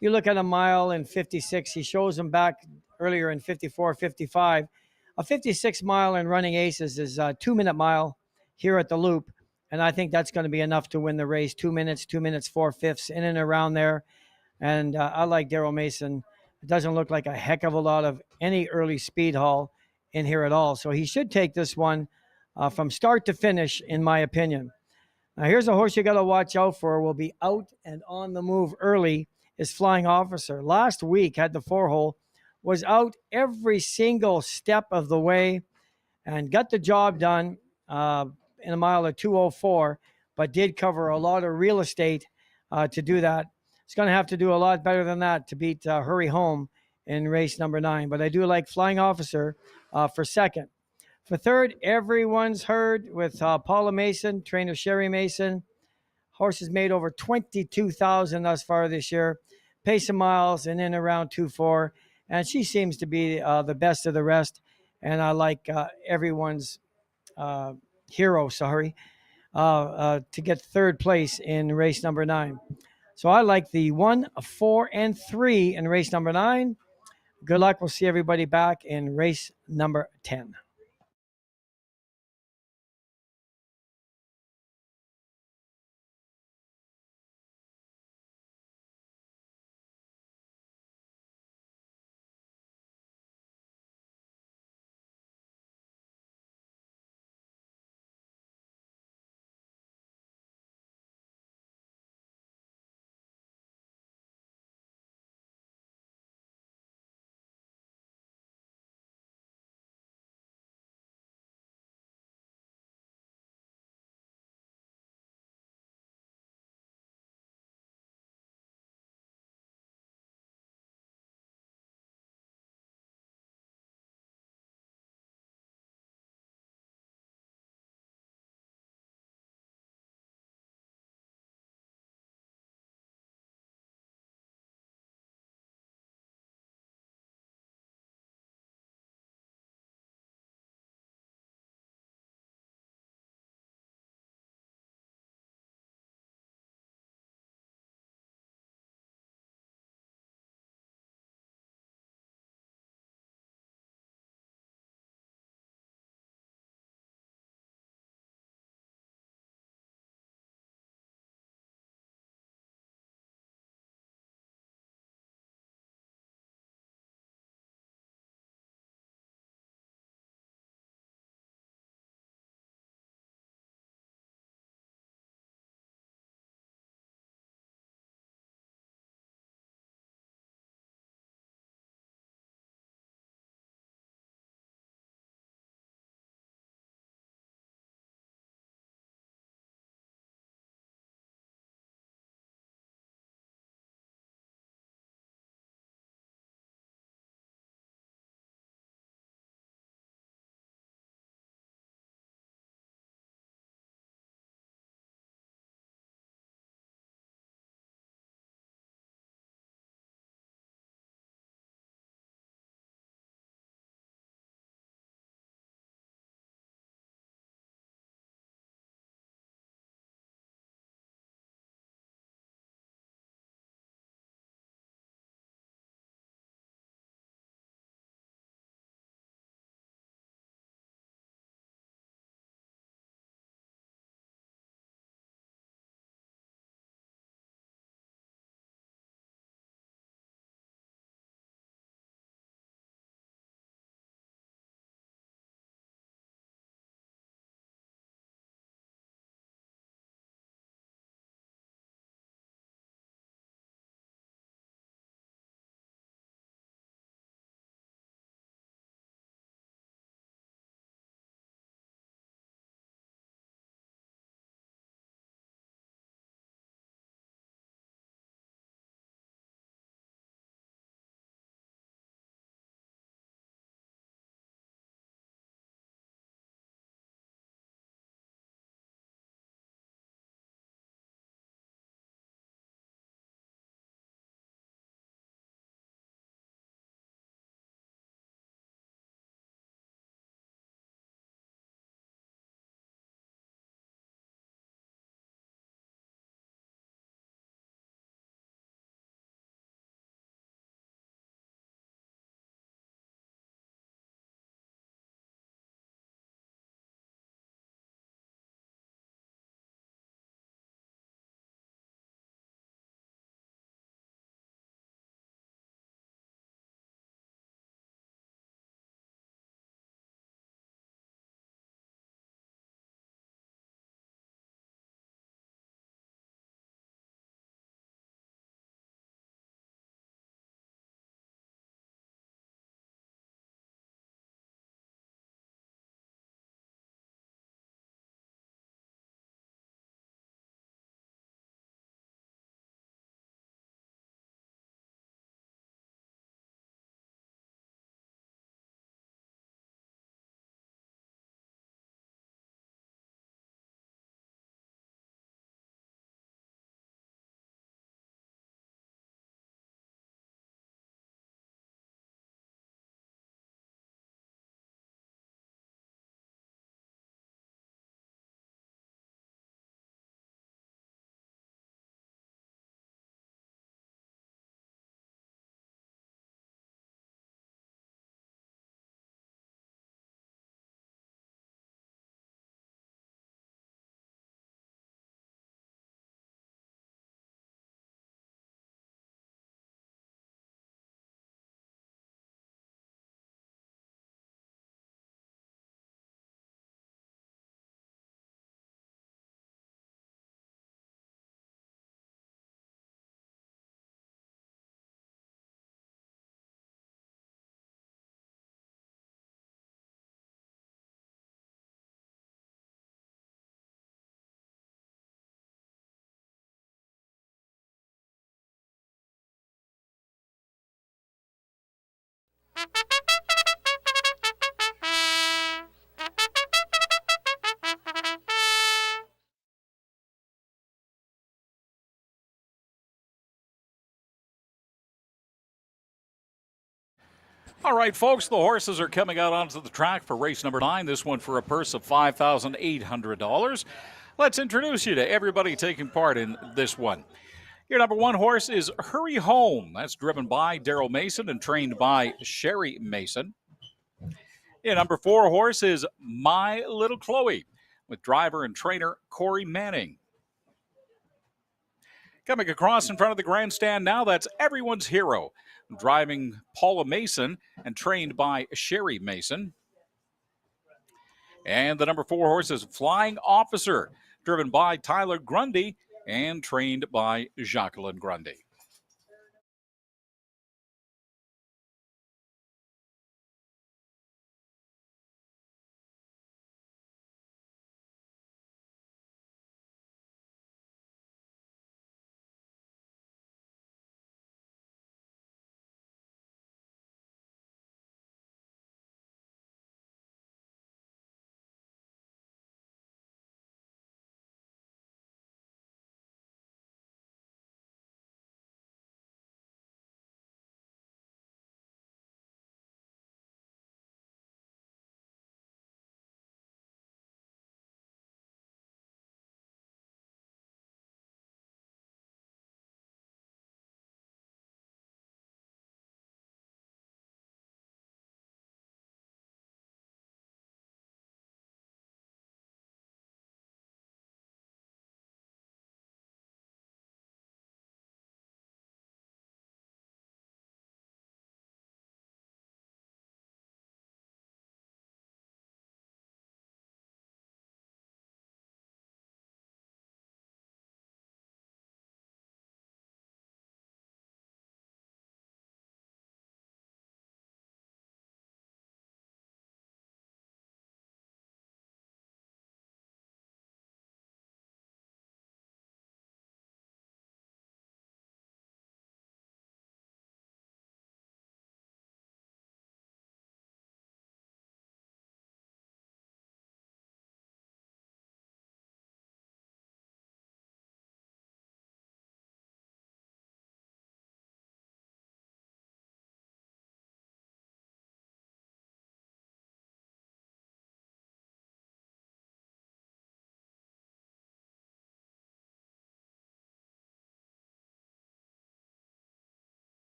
You look at a mile in 56. He shows them back earlier in 54, 55. A 56 mile in running aces is a 2-minute mile here at the Loop. And I think that's going to be enough to win the race. 2 minutes, 2 minutes, 4/5, in and around there. And I like Daryl Mason. It doesn't look like a heck of a lot of any early speed haul in here at all. So he should take this one from start to finish, in my opinion. Now, here's a horse you got to watch out for. Will be out and on the move early is Flying Officer. Last week had the 4-hole, was out every single step of the way and got the job done in a mile of 2:04, but did cover a lot of real estate to do that. It's going to have to do a lot better than that to beat Hurry Home in race number 9. But I do like Flying Officer for second. For third, everyone's heard with Paula Mason, trainer Sherry Mason. Horse has made over 22,000 thus far this year. Pace of miles and in around 2:4. And she seems to be the best of the rest. And I like everyone's hero, to get third place in race number 9. So I like the 1, 4, and 3 in race number 9. Good luck. We'll see everybody back in race number 10. All right, folks, the horses are coming out onto the track for race number 9. This one for a purse of $5,800. Let's introduce you to everybody taking part in this one. Your number 1 horse is Hurry Home. That's driven by Daryl Mason and trained by Sherry Mason. Your number 4 horse is My Little Chloe with driver and trainer Corey Manning. Coming across in front of the grandstand now, that's Everyone's Hero, driving Paula Mason and trained by Sherry Mason. And the number 4 horse is Flying Officer, driven by Tyler Grundy and trained by Jacqueline Grundy.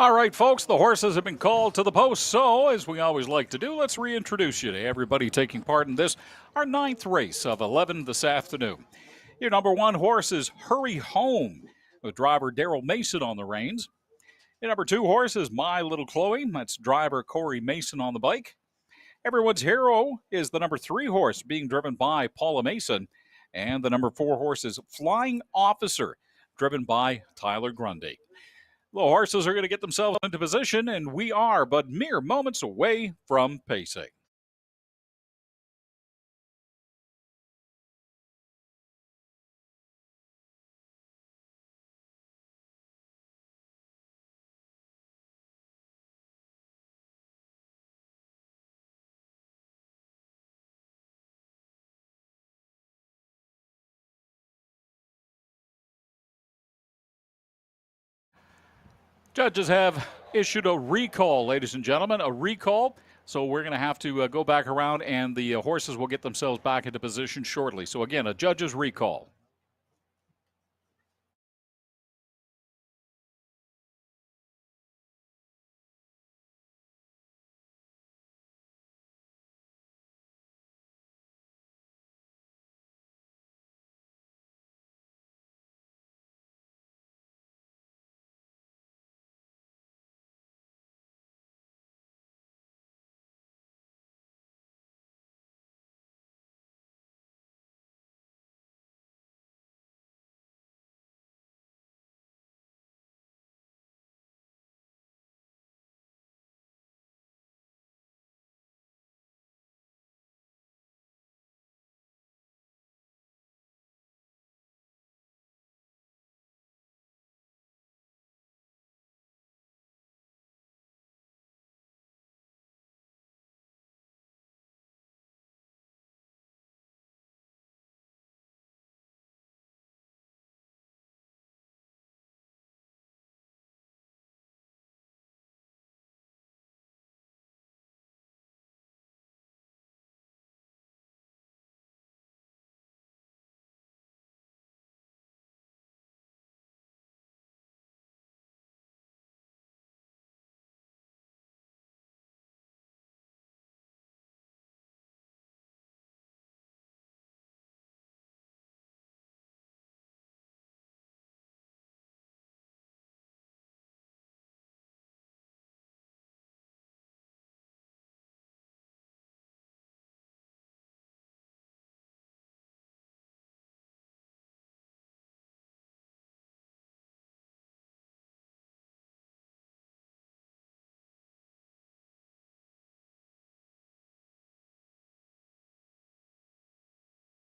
All right, folks, the horses have been called to the post. So, as we always like to do, let's reintroduce you to everybody taking part in this, our 9th race of 11 this afternoon. Your number 1 horse is Hurry Home, with driver Daryl Mason on the reins. Your number 2 horse is My Little Chloe. That's driver Corey Mason on the bike. Everyone's hero is the number 3 horse, being driven by Paula Mason. And the number 4 horse is Flying Officer, driven by Tyler Grundy. The horses are going to get themselves into position, and we are but mere moments away from pacing. Judges have issued a recall, ladies and gentlemen, a recall. So we're going to have to go back around, and the horses will get themselves back into position shortly. So again, a judge's recall.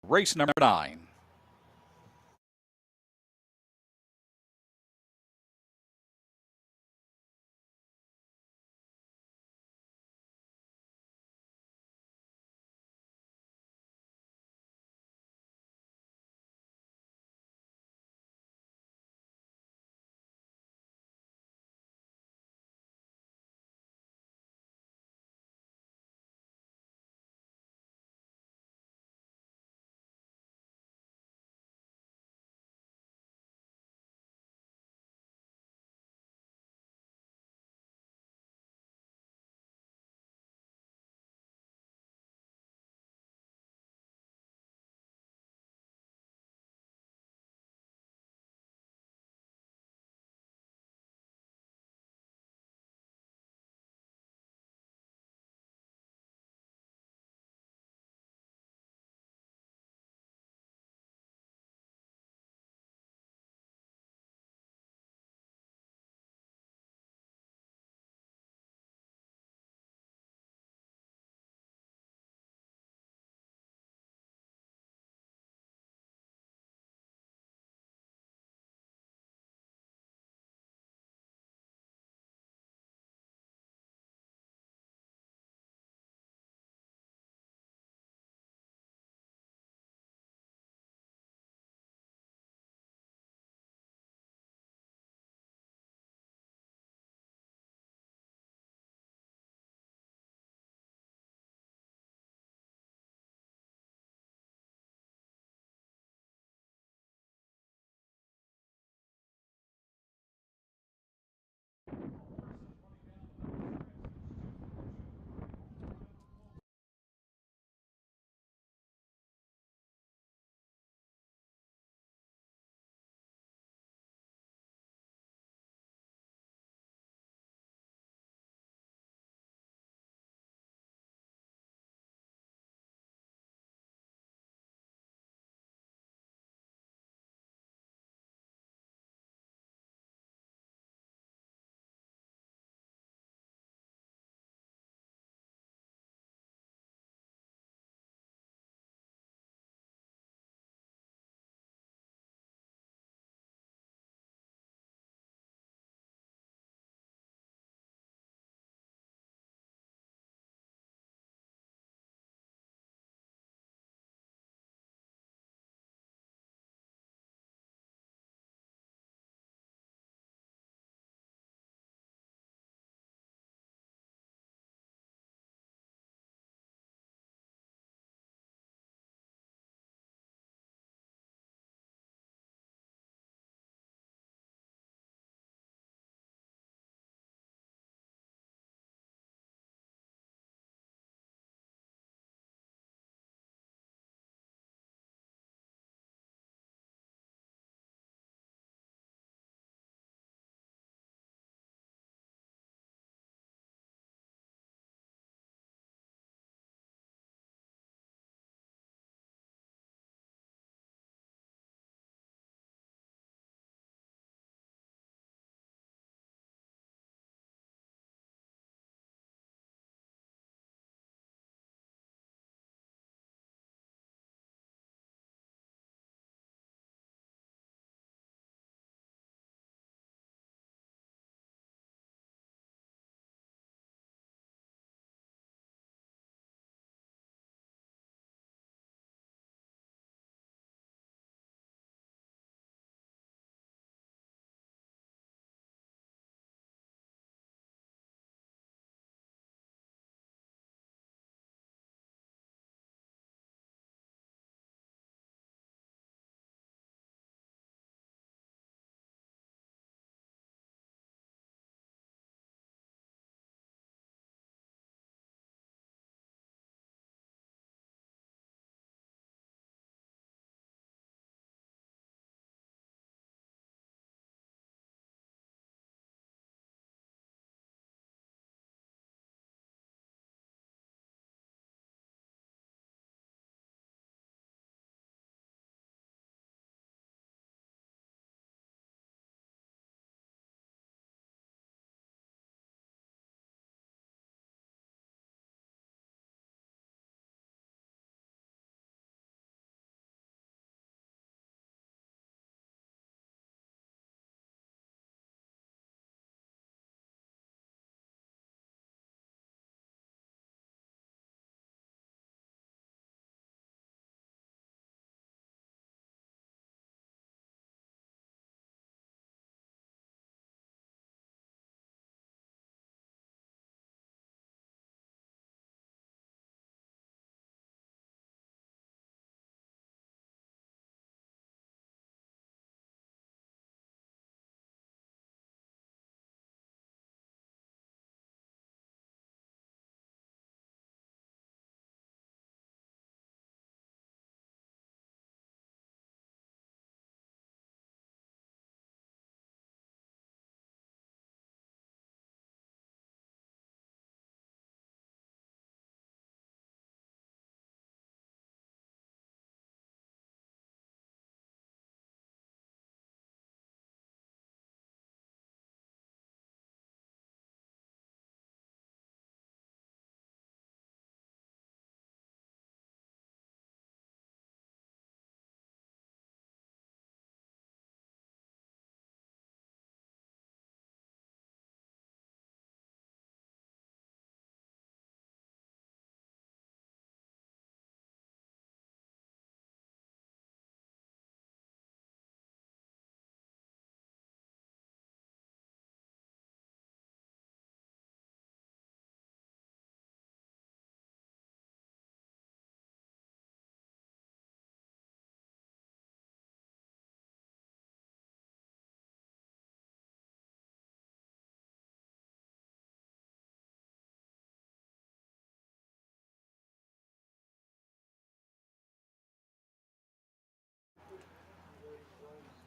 Race number 9.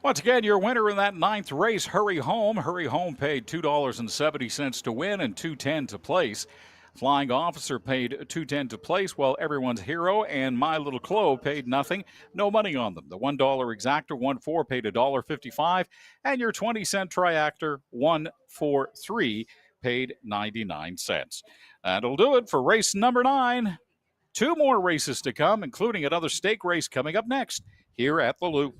Once again, your winner in that ninth race, Hurry Home. Hurry Home paid $2.70 to win and $2.10 to place. Flying Officer paid $2.10 to place, while Everyone's Hero and My Little Chloe paid nothing. No money on them. The $1 Exactor 1-4 paid $1.55, and your 20-cent Triactor 1-4-3 paid 99 cents. That'll do it for race number 9. 2 more races to come, including another stake race coming up next here at the Loop.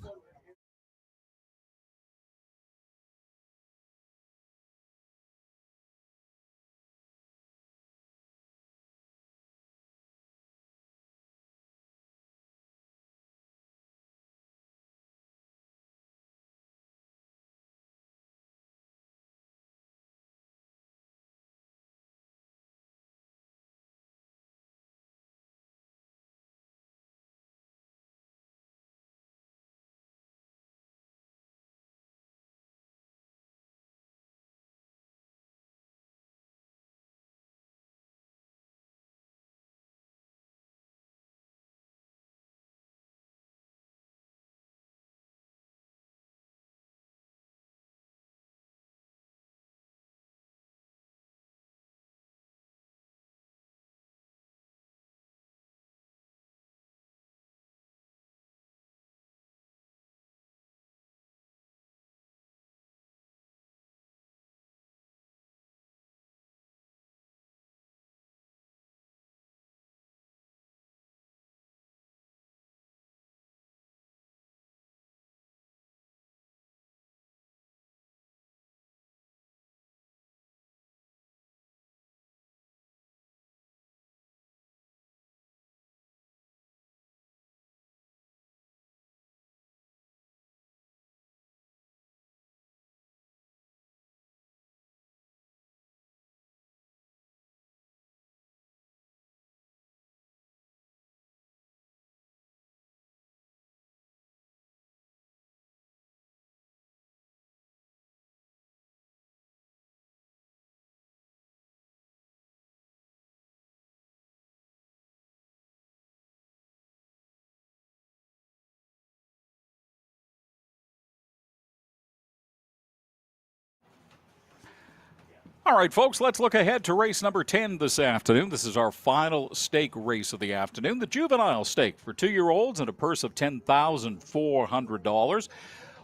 All right, folks, let's look ahead to race number 10 this afternoon. This is our final stake race of the afternoon, the Juvenile Stake for 2-year-olds and a purse of $10,400.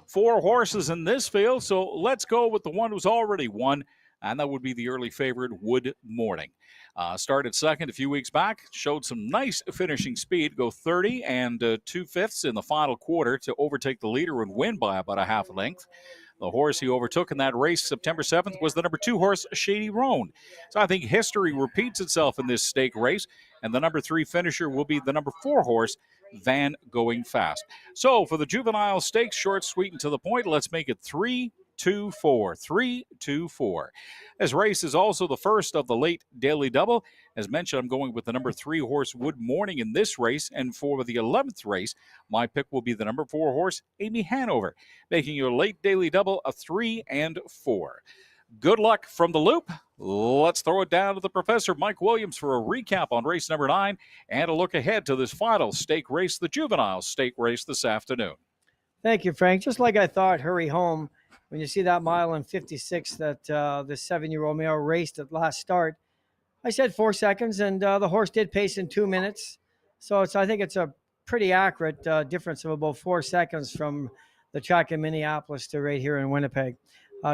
4 horses in this field, so let's go with the one who's already won, and that would be the early favorite, Wood Morning. Started second a few weeks back, showed some nice finishing speed, go 30 and 2/5 in the final quarter to overtake the leader and win by about a half length. The horse he overtook in that race September 7th was the number 2 horse, Shady Roan. So I think history repeats itself in this stake race, and the number 3 finisher will be the number 4 horse, Van Going Fast. So for the Juvenile Stakes, short, sweet, and to the point, let's make it 3-2-4. 3-2-4. This race is also the first of the late Daily Double. As mentioned, I'm going with the number 3 horse, Wood Morning, in this race. And for the 11th race, my pick will be the number 4 horse, Amy Hanover, making your late Daily Double a 3 and 4. Good luck from the Loop. Let's throw it down to the Professor Mike Williams for a recap on race number 9 and a look ahead to this final stake race, the Juvenile Stake race this afternoon. Thank you, Frank. Just like I thought, Hurry Home, when you see that mile in 56 that the 7-year-old male raced at last start, I said 4 seconds, and the horse did pace in 2 minutes. So I think it's a pretty accurate difference of about 4 seconds from the track in Minneapolis to right here in Winnipeg.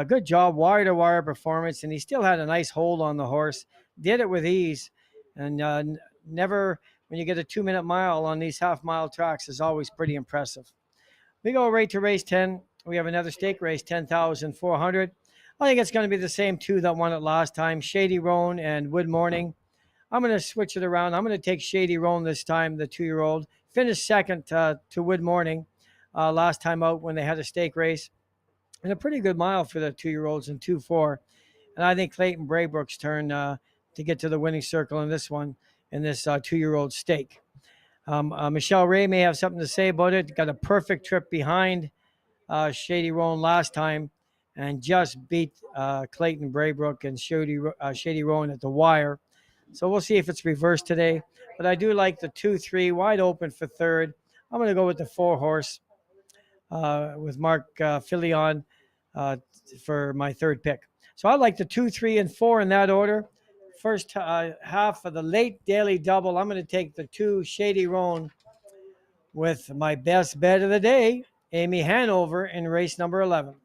Good job, wire-to-wire performance, and he still had a nice hold on the horse. Did it with ease, and never, when you get a 2-minute mile on these half-mile tracks, is always pretty impressive. We go right to race 10. We have another stake race, 10,400. I think it's going to be the same 2 that won it last time, Shady Roan and Wood Morning. I'm going to switch it around. I'm going to take Shady Roan this time, the 2-year-old. Finished second to Wood Morning last time out when they had a stake race. And a pretty good mile for the 2-year-olds in 2-4. And I think Clayton Braybrook's turn to get to the winning circle in this one, in this 2-year-old stake. Michelle Ray may have something to say about it. Got a perfect trip behind Shady Roan last time and just beat Clayton Braybrook and Shady Roan at the wire. So we'll see if it's reversed today. But I do like the 2-3 wide open for third. I'm going to go with the 4 horse, with Mark Filion for my third pick. So I like the 2, 3, and 4 in that order. First half of the late daily double, I'm going to take the 2 Shady Roan with my best bet of the day, Amy Hanover, in race number 11.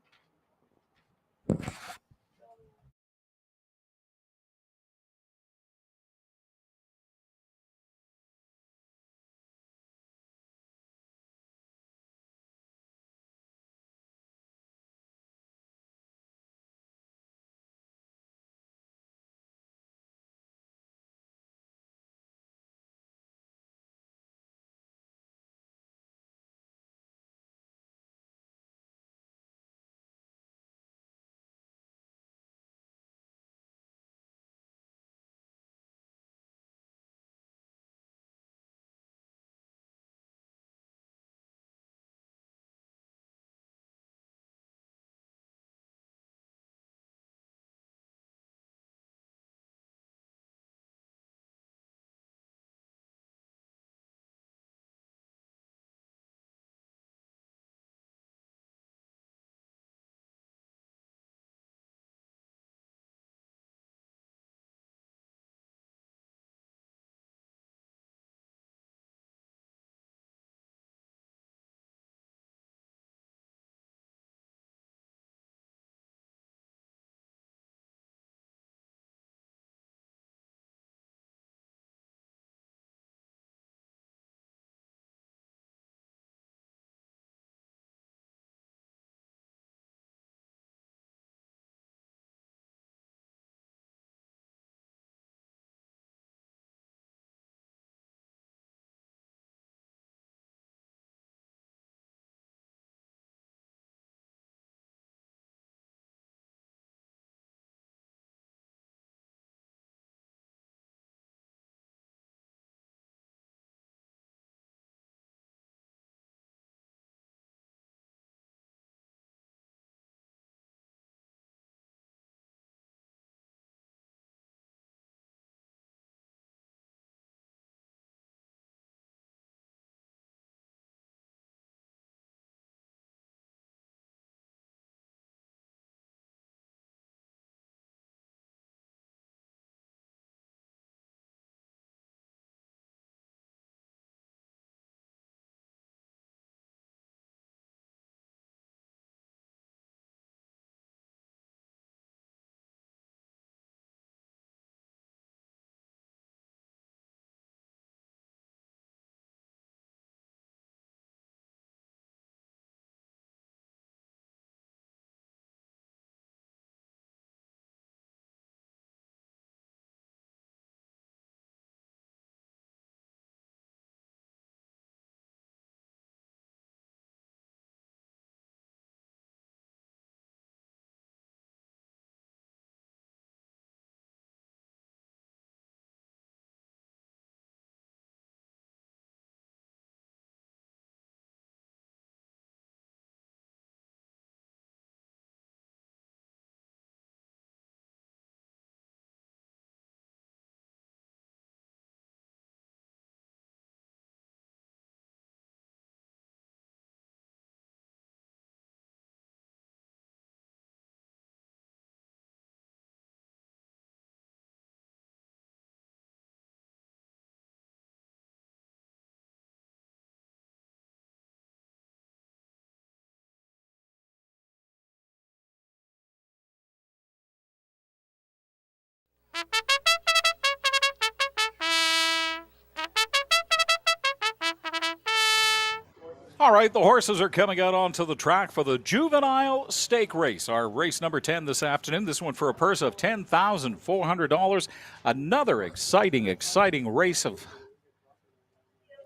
All right, the horses are coming out onto the track for the Juvenile Stake Race, our race number 10 this afternoon. This one for a purse of $10,400. Another exciting race of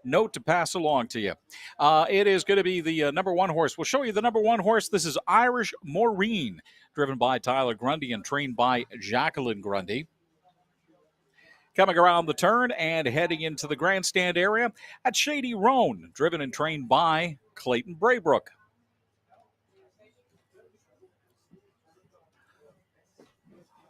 note to pass along to you. It is going to be the number 1 horse. We'll show you the number 1 horse. This is Irish Maureen, driven by Tyler Grundy and trained by Jacqueline Grundy. Coming around the turn and heading into the grandstand area at Shady Roan, driven and trained by Clayton Braybrook.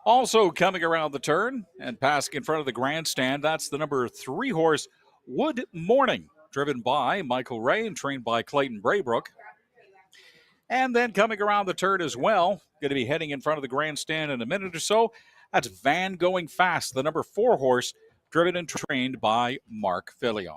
Also coming around the turn and passing in front of the grandstand, that's the number 3 horse, Wood Morning, driven by Michael Ray and trained by Clayton Braybrook. And then coming around the turn as well, going to be heading in front of the grandstand in a minute or so. That's Van Going Fast, the number 4 horse, driven and trained by Mark Filion.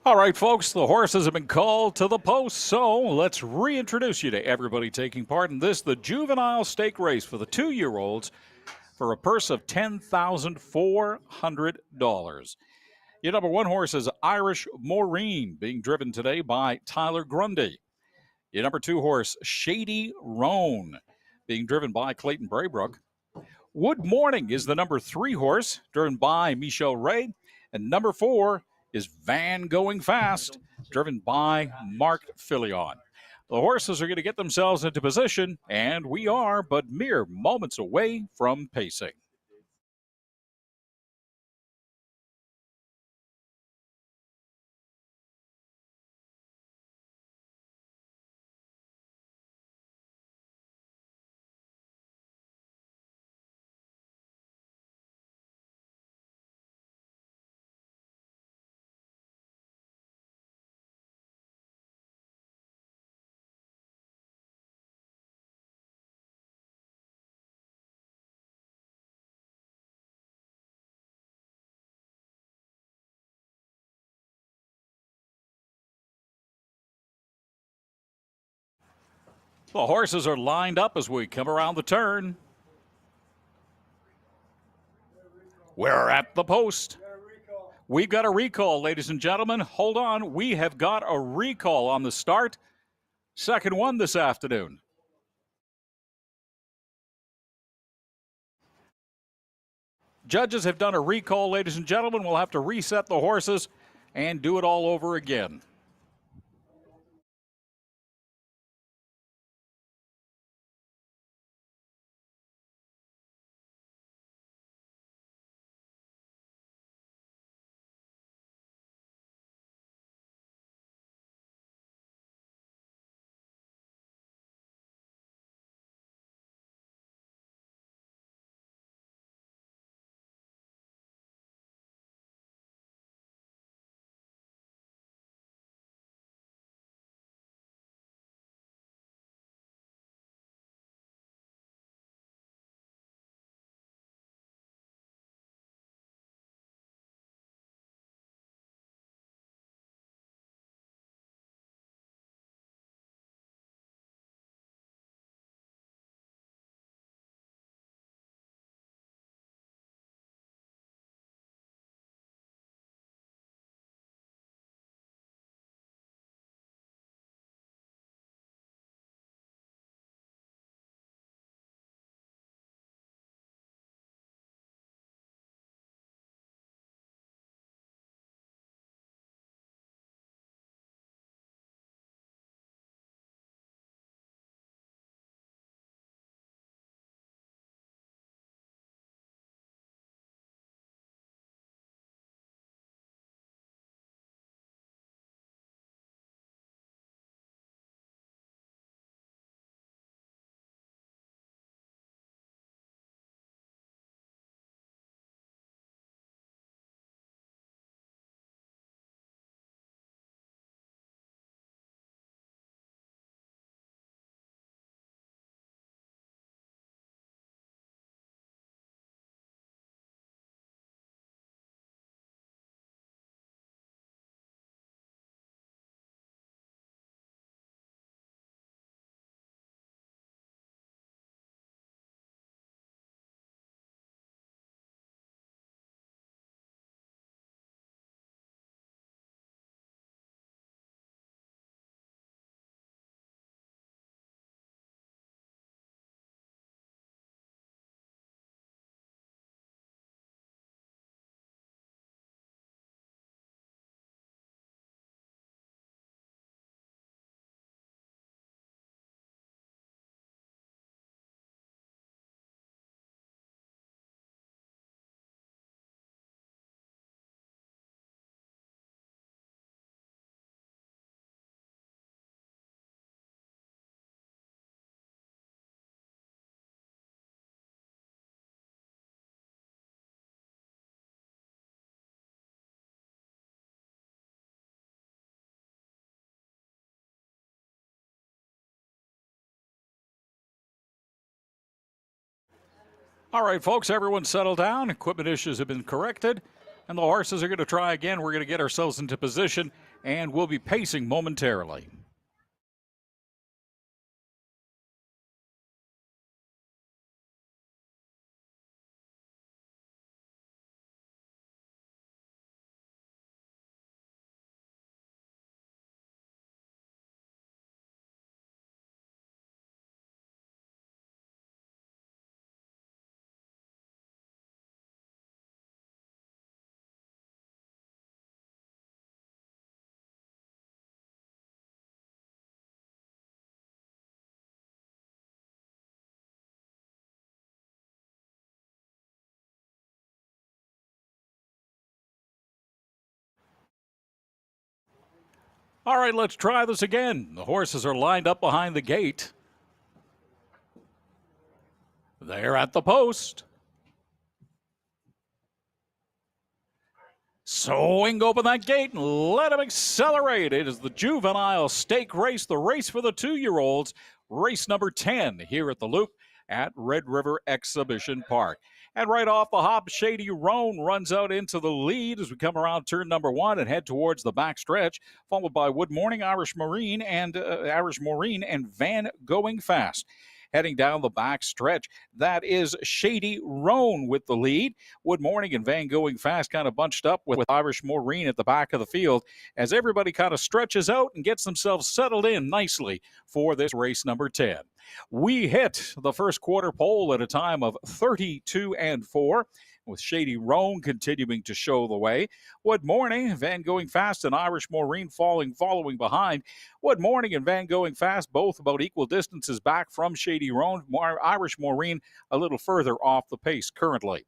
All right, folks, the horses have been called to the post, so let's reintroduce you to everybody taking part in this, the juvenile stake race for the 2-year-olds for a purse of $10,400. Your number 1 horse is Irish Maureen, being driven today by Tyler Grundy. Your number 2 horse, Shady Roan, being driven by Clayton Braybrook. Wood Morning is the number 3 horse, driven by Michelle Ray. And number 4 is Van Going Fast, driven by Mark Filion. The horses are going to get themselves into position, and we are but mere moments away from pacing. The horses are lined up as we come around the turn. We're at the post. We've got a recall, ladies and gentlemen. Hold on. We have got a recall on the start. Second one this afternoon. Judges have done a recall, ladies and gentlemen. We'll have to reset the horses and do it all over again. All right, folks, everyone settle down. Equipment issues have been corrected, and the horses are going to try again. We're going to get ourselves into position, and we'll be pacing momentarily. All right, let's try this again. The horses are lined up behind the gate. They're at the post. Swing open that gate and let him accelerate. It is the Juvenile Stake Race, the race for the 2-year-olds, race number 10 here at the Loop at Red River Exhibition Park. And right off the hop, Shady Roan runs out into the lead as we come around turn number 1 and head towards the back stretch, followed by Wood Morning, Irish Marine, and Van Going Fast. Heading down the back stretch, that is Shady Roan with the lead. Wood Morning and Van Going Fast kind of bunched up with Irish Maureen at the back of the field as everybody kind of stretches out and gets themselves settled in nicely for this race number 10. We hit the first quarter pole at a time of 32-4. With Shady Roan continuing to show the way. Wood Morning, Van Going Fast, and Irish Maureen following behind. Wood Morning and Van Going Fast both about equal distances back from Shady Roan. Irish Maureen a little further off the pace currently.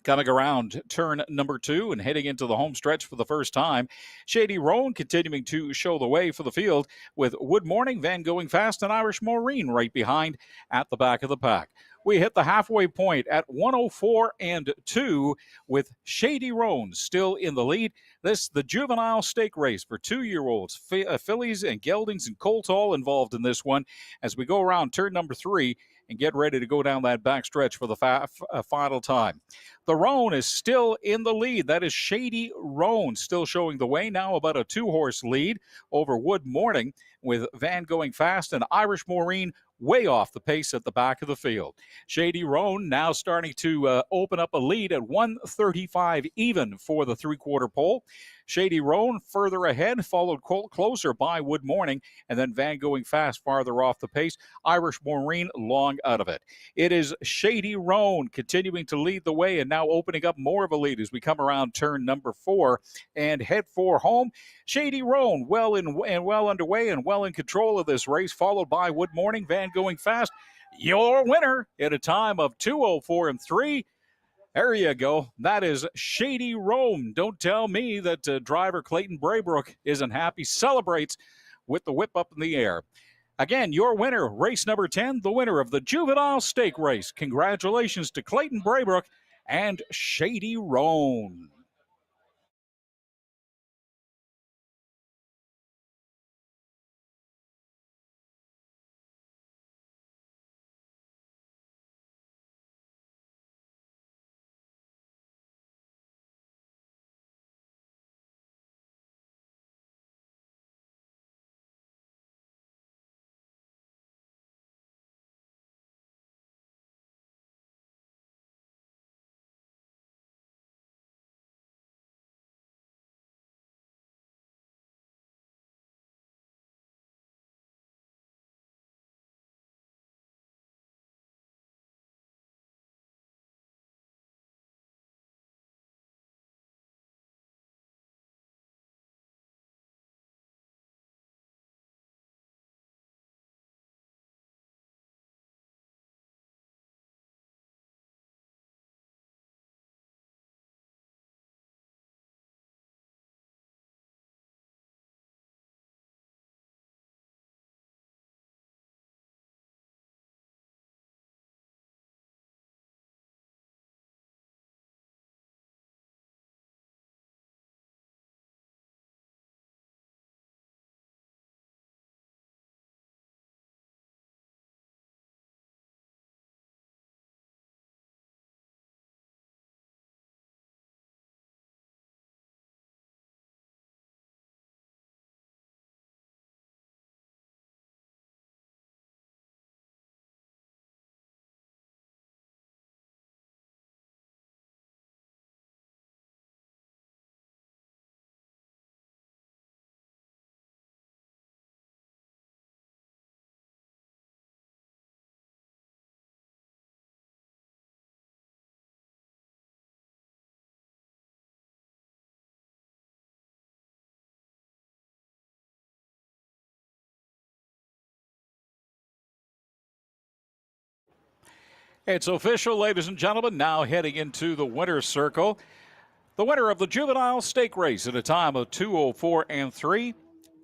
Coming around turn number 2 and heading into the home stretch for the first time, Shady Roan continuing to show the way for the field with Wood Morning, Van Going Fast, and Irish Maureen right behind at the back of the pack. We hit the halfway point at 104-2 with Shady Roan still in the lead. This the Juvenile Stake Race for 2-year-olds. Fillies and geldings and colts all involved in this one as we go around turn number 3 and get ready to go down that back stretch for the final time. The Roan is still in the lead. That is Shady Roan still showing the way. Now about a 2-horse lead over Wood Morning with Van Going Fast and Irish Maureen way off the pace at the back of the field. Shady Roan now starting to open up a lead at 135 even for the 3-quarter pole. Shady Roan further ahead, followed closer by Wood Morning, and then Van Going Fast farther off the pace. Irish Maureen long out of it. It is Shady Roan continuing to lead the way and now opening up more of a lead as we come around turn number 4 and head for home. Shady Roan well underway and well in control of this race, followed by Wood Morning, Van Going Fast. Your winner at a time of 2:04-3. There you go. That is Shady Roan. Don't tell me that driver Clayton Braybrook isn't happy. Celebrates with the whip up in the air. Again, your winner, race number 10, the winner of the Juvenile Stake Race. Congratulations to Clayton Braybrook and Shady Roan. It's official, ladies and gentlemen, now heading into the winner's circle. The winner of the Juvenile Stake Race at a time of 2:04-3,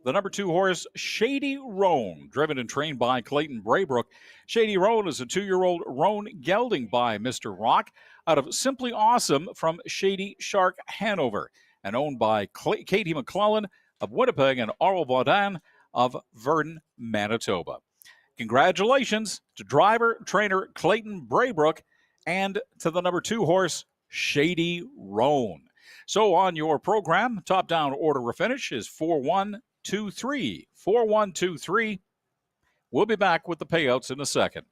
the number 2 horse, Shady Roan, driven and trained by Clayton Braybrook. Shady Roan is a 2-year-old roan gelding by Mr. Rock out of Simply Awesome from Shady Shark, Hanover, and owned by Katie McClellan of Winnipeg and Oral Vaudan of Verdun, Manitoba. Congratulations to driver, trainer Clayton Braybrook and to the number 2 horse, Shady Roan. So on your program, top-down order of finish is 4-1-2-3. 4-1-2-3. We'll be back with the payouts in a second.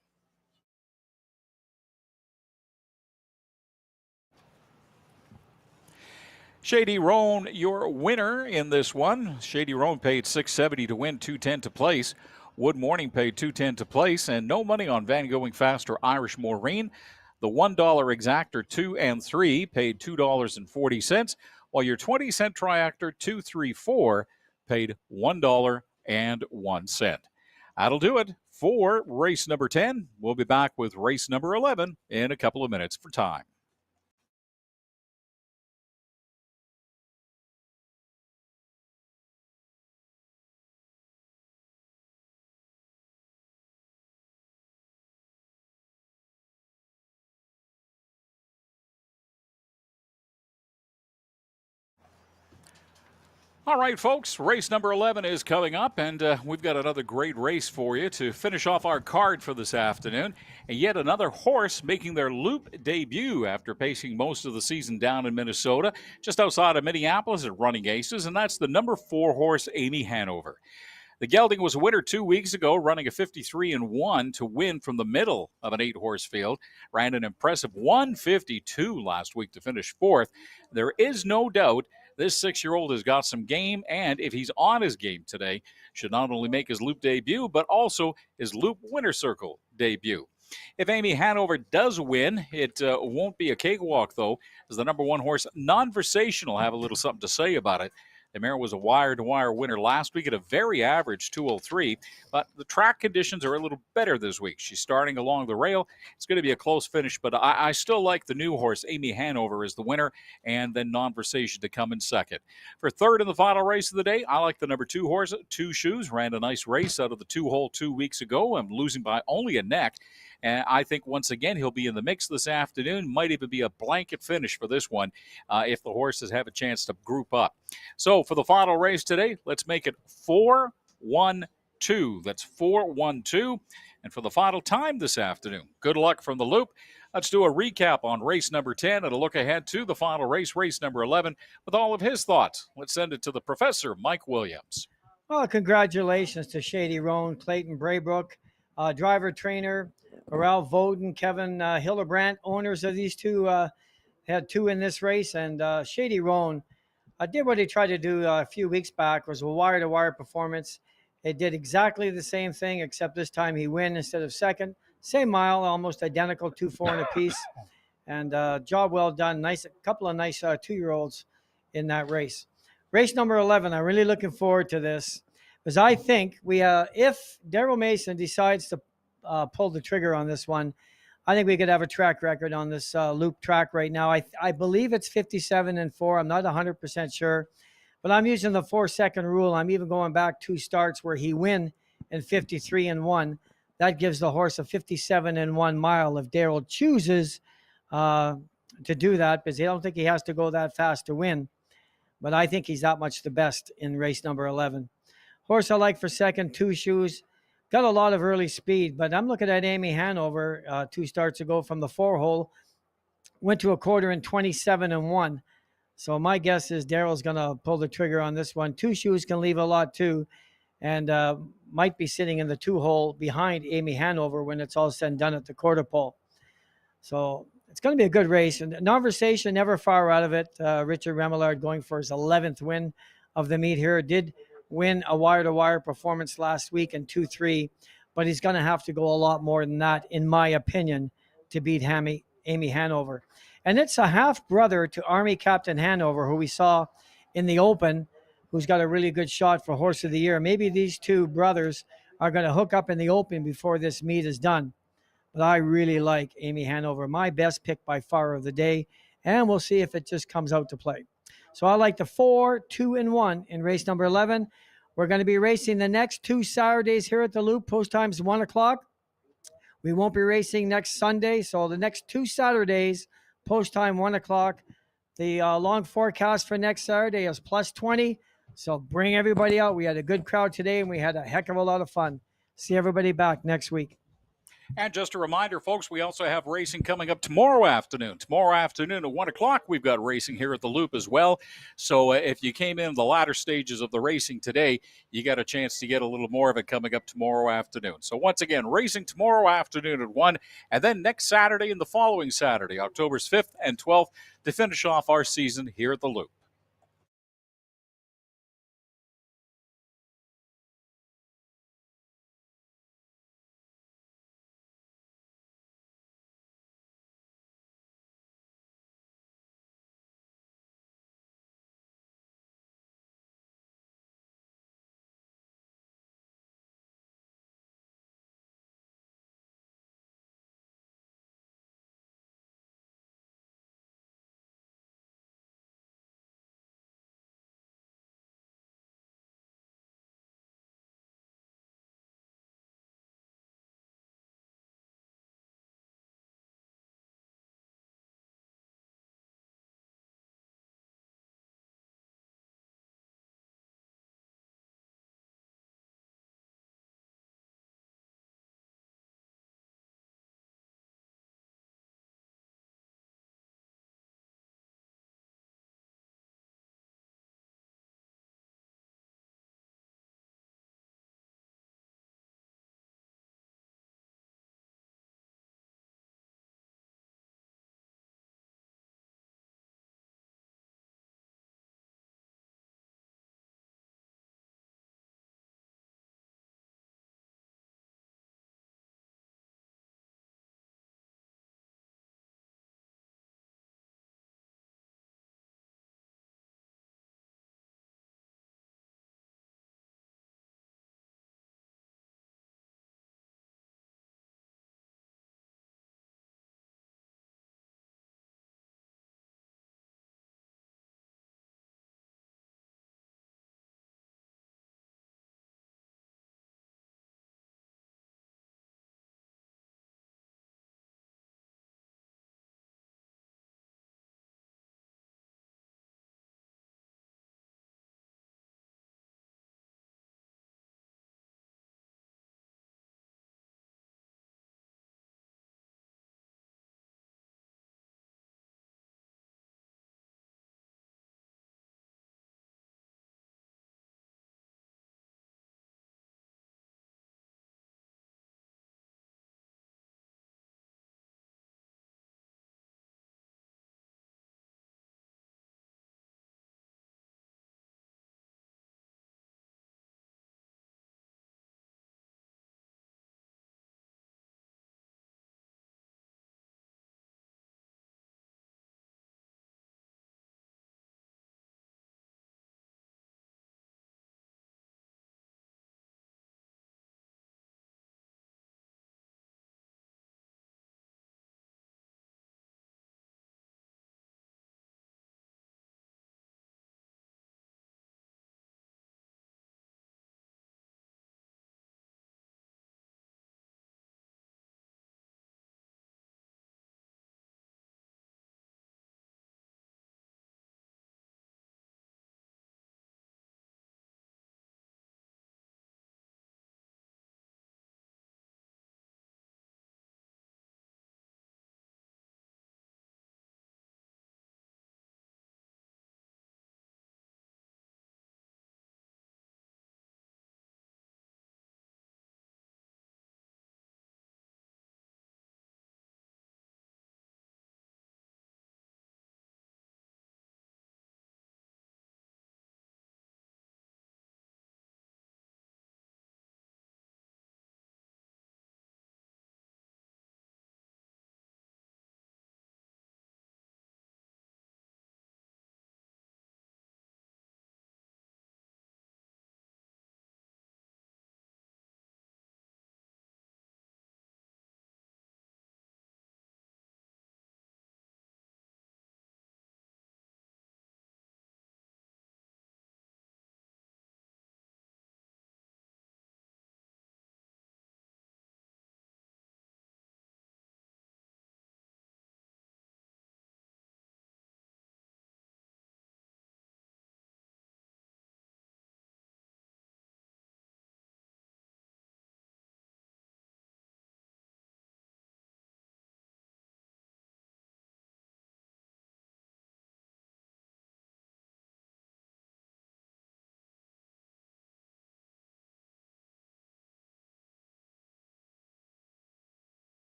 Shady Roan, your winner in this one. Shady Roan paid $670 to win, $210 to place. Wood Morning paid $210 to place, and no money on Van Going Fast or Irish Maureen. The $1 exactor 2 and 3 paid $2.40, while your 20-cent triactor 2, 3, 4 paid $1.01. That'll do it for race number 10. We'll be back with race number 11 in a couple of minutes for time. All right, folks, race number 11 is coming up, and we've got another great race for you to finish off our card for this afternoon. And yet another horse making their Loop debut after pacing most of the season down in Minnesota, just outside of Minneapolis at Running Aces, and that's the number 4 horse, Amy Hanover. The gelding was a winner 2 weeks ago, running a 53-1 to win from the middle of an 8-horse field. Ran an impressive 152 last week to finish 4th. There is no doubt this 6-year-old has got some game, and if he's on his game today, should not only make his Loop debut, but also his Loop Winner Circle debut. If Amy Hanover does win, it won't be a cakewalk, though, as the number 1 horse, Nonversation, will have a little something to say about it. The mare was a wire-to-wire winner last week at a very average 203, but the track conditions are a little better this week. She's starting along the rail. It's going to be a close finish, but I still like the new horse, Amy Hanover, as the winner, and then Nonversation to come in second. For third in the final race of the day, I like the number 2 horse, Two Shoes. Ran a nice race out of the 2-hole 2 weeks ago. I'm losing by only a neck. And I think, once again, he'll be in the mix this afternoon. Might even be a blanket finish for this one if the horses have a chance to group up. So for the final race today, let's make it 4-1-2. That's 4-1-2. And for the final time this afternoon, good luck from the Loop. Let's do a recap on race number 10 and a look ahead to the final race, race number 11, with all of his thoughts. Let's send it to the professor, Mike Williams. Well, congratulations to Shady Roan, Clayton Braybrook, driver, trainer, Ralph Voden, Kevin Hillebrandt, owners of these two, had 2 in this race. And Shady Roan did what he tried to do a few weeks back, was a wire-to-wire performance. It did exactly the same thing, except this time he win instead of second. Same mile, almost identical, 2-4 and a piece. And job well done. Nice, a couple of nice 2-year-olds in that race. Race number 11, I'm really looking forward to this, because I think if Daryl Mason decides to pull the trigger on this one, I think we could have a track record on this Loop track right now. I believe it's 57-4. I'm not 100% sure, but I'm using the 4-second rule. I'm even going back 2 starts where he win in 53-1. That gives the horse a 57-1 mile if Daryl chooses to do that, because I don't think he has to go that fast to win. But I think he's that much the best in race number 11. Horse I like for second, Two Shoes. Got a lot of early speed, but I'm looking at Amy Hanover 2 starts ago from the 4-hole. Went to a quarter in 27-1. So my guess is Daryl's going to pull the trigger on this one. Two Shoes can leave a lot too, and might be sitting in the 2-hole behind Amy Hanover when it's all said and done at the quarter pole. So it's going to be a good race. And Nonversation never far out of it. Richard Remillard going for his 11th win of the meet here. Did win a wire-to-wire performance last week in 2-3, but he's going to have to go a lot more than that, in my opinion, to beat Amy Hanover. And it's a half-brother to Army Captain Hanover, who we saw in the Open, who's got a really good shot for Horse of the Year. Maybe these 2 brothers are going to hook up in the Open before this meet is done. But I really like Amy Hanover, my best pick by far of the day, and we'll see if it just comes out to play. So I like the 4, 2, and 1 in race number 11. We're going to be racing the next 2 Saturdays here at the Loop. Post time's 1 o'clock. We won't be racing next Sunday. So the next 2 Saturdays, post time 1 o'clock. The long forecast for next Saturday is plus 20. So bring everybody out. We had a good crowd today, and we had a heck of a lot of fun. See everybody back next week. And just a reminder, folks, we also have racing coming up tomorrow afternoon. Tomorrow afternoon at 1 o'clock, we've got racing here at the Loop as well. So if you came in the latter stages of the racing today, you got a chance to get a little more of it coming up tomorrow afternoon. So once again, racing tomorrow afternoon at 1, and then next Saturday and the following Saturday, October 5th and 12th, to finish off our season here at the Loop.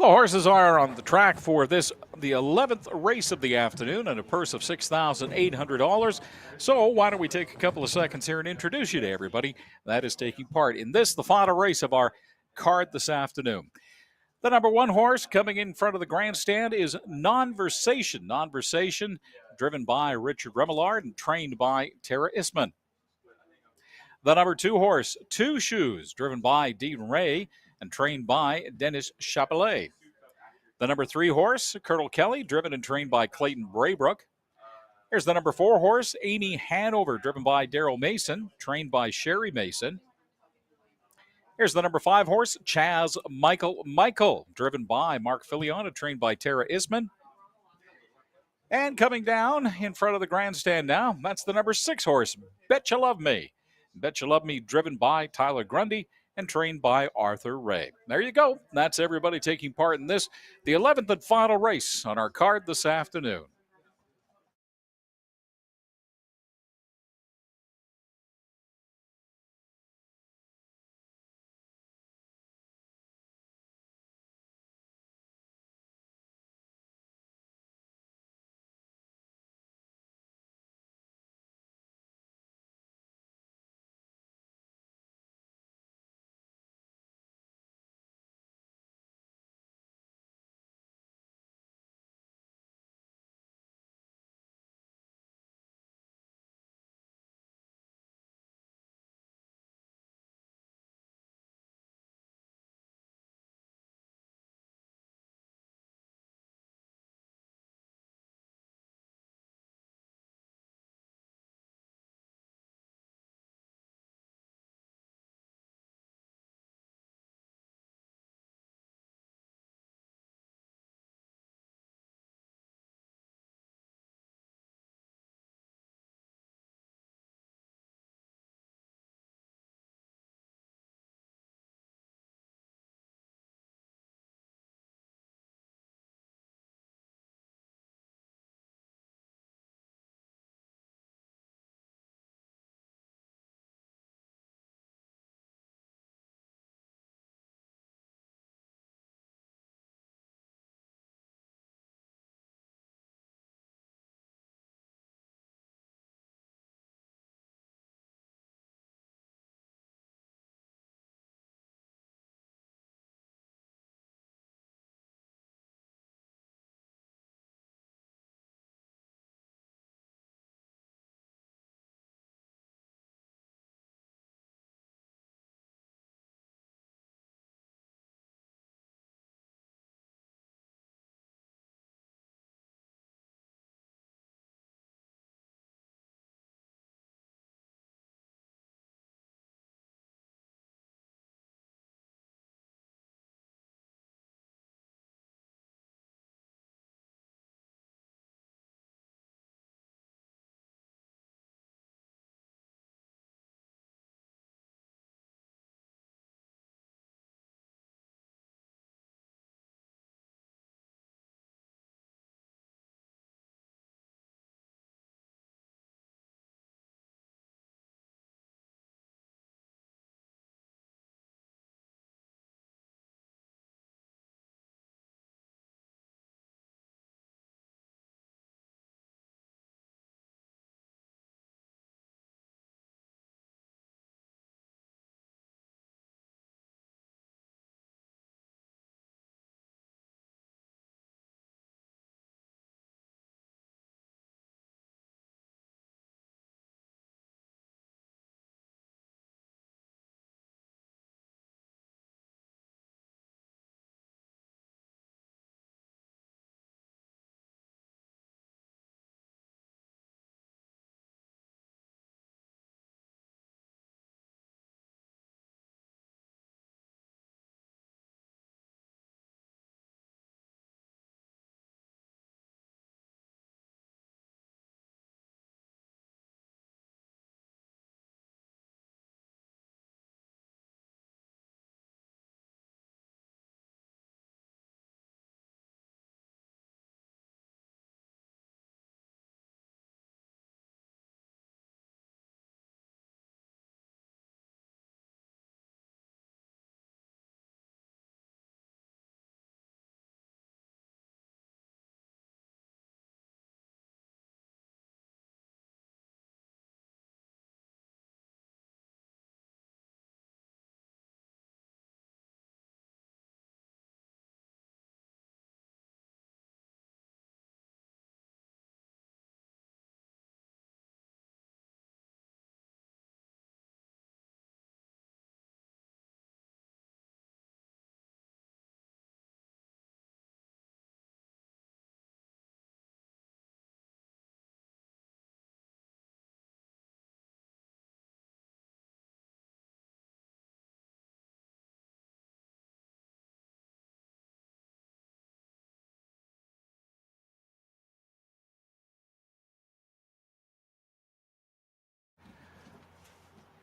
The horses are on the track for this, the 11th race of the afternoon, and a purse of $6,800. So why don't we take a couple of seconds here and introduce you to everybody that is taking part in this, the final race of our card this afternoon. The number one horse coming in front of the grandstand is Nonversation. Nonversation, driven by Richard Remillard and trained by Tara Isman. The number two horse, Two Shoes, driven by Dean Ray and trained by Dennis Chapelet. The number three horse, Colonel Kelly, driven and trained by Clayton Braybrook. Here's the number four horse, Amy Hanover, driven by Daryl Mason, trained by Sherry Mason. Here's the number five horse, Chaz Michael, driven by Mark Filion, trained by Tara Isman. And coming down in front of the grandstand now, that's the number six horse, Betcha Love Me. Betcha Love Me, driven by Tyler Grundy and trained by Arthur Ray. There you go. That's everybody taking part in this, the 11th and final race on our card this afternoon.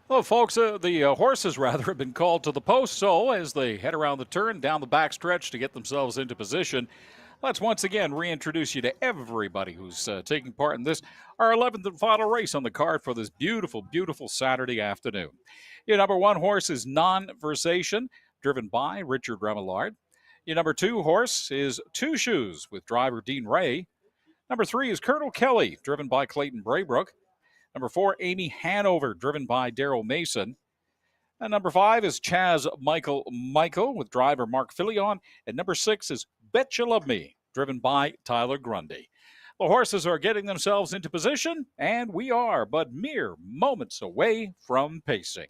Well, folks, the horses rather have been called to the post. So as they head around the turn, down the backstretch to get themselves into position, let's once again reintroduce you to everybody who's taking part in this, our 11th and final race on the card for this beautiful, beautiful Saturday afternoon. Your number one horse is Non-Versation, driven by Richard Remillard. Your number two horse is Two Shoes with driver Dean Ray. Number three is Colonel Kelly, driven by Clayton Braybrook. Number four, Amy Hanover, driven by Daryl Mason. And number five is Chaz Michael with driver Mark Filion. And number six is Bet You Love Me, driven by Tyler Grundy. The horses are getting themselves into position, and we are but mere moments away from pacing.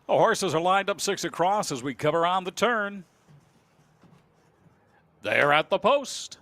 The horses are lined up six across as we come around the turn. They're at the post.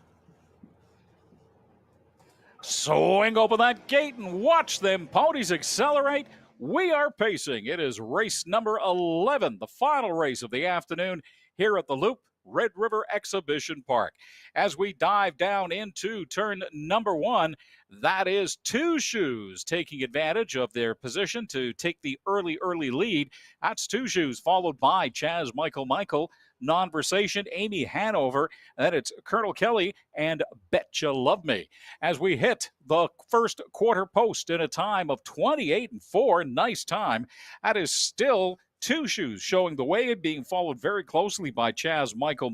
Swing open that gate and watch them ponies accelerate. We are pacing. It is race number 11, the final race of the afternoon here at the Loop Red River Exhibition Park. As we dive down into turn number one, that is Two Shoes taking advantage of their position to take the early lead. That's Two Shoes, followed by Chaz Michael, Non-Versation, Amy Hanover, and then it's Colonel Kelly and Bet You Love Me. As we hit the first quarter post in a time of 28-4, nice time. That is still Two Shoes showing the way, being followed very closely by Chaz Michael.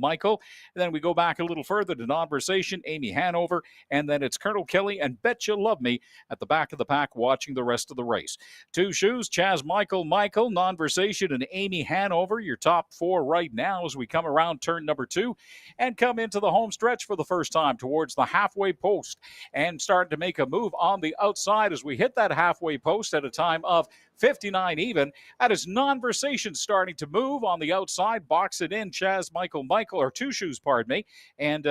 And then we go back a little further to Non-Versation, Amy Hanover, and then it's Colonel Kelly and Bet You Love Me at the back of the pack watching the rest of the race. Two Shoes, Chaz Michael, Non-Versation, and Amy Hanover, your top four right now as we come around turn number two and come into the home stretch for the first time towards the halfway post and starting to make a move on the outside as we hit that halfway post at a time of 59 even. That is Non-Versation starting to move on the outside, box it in. Chaz Michael, or Two Shoes, pardon me, and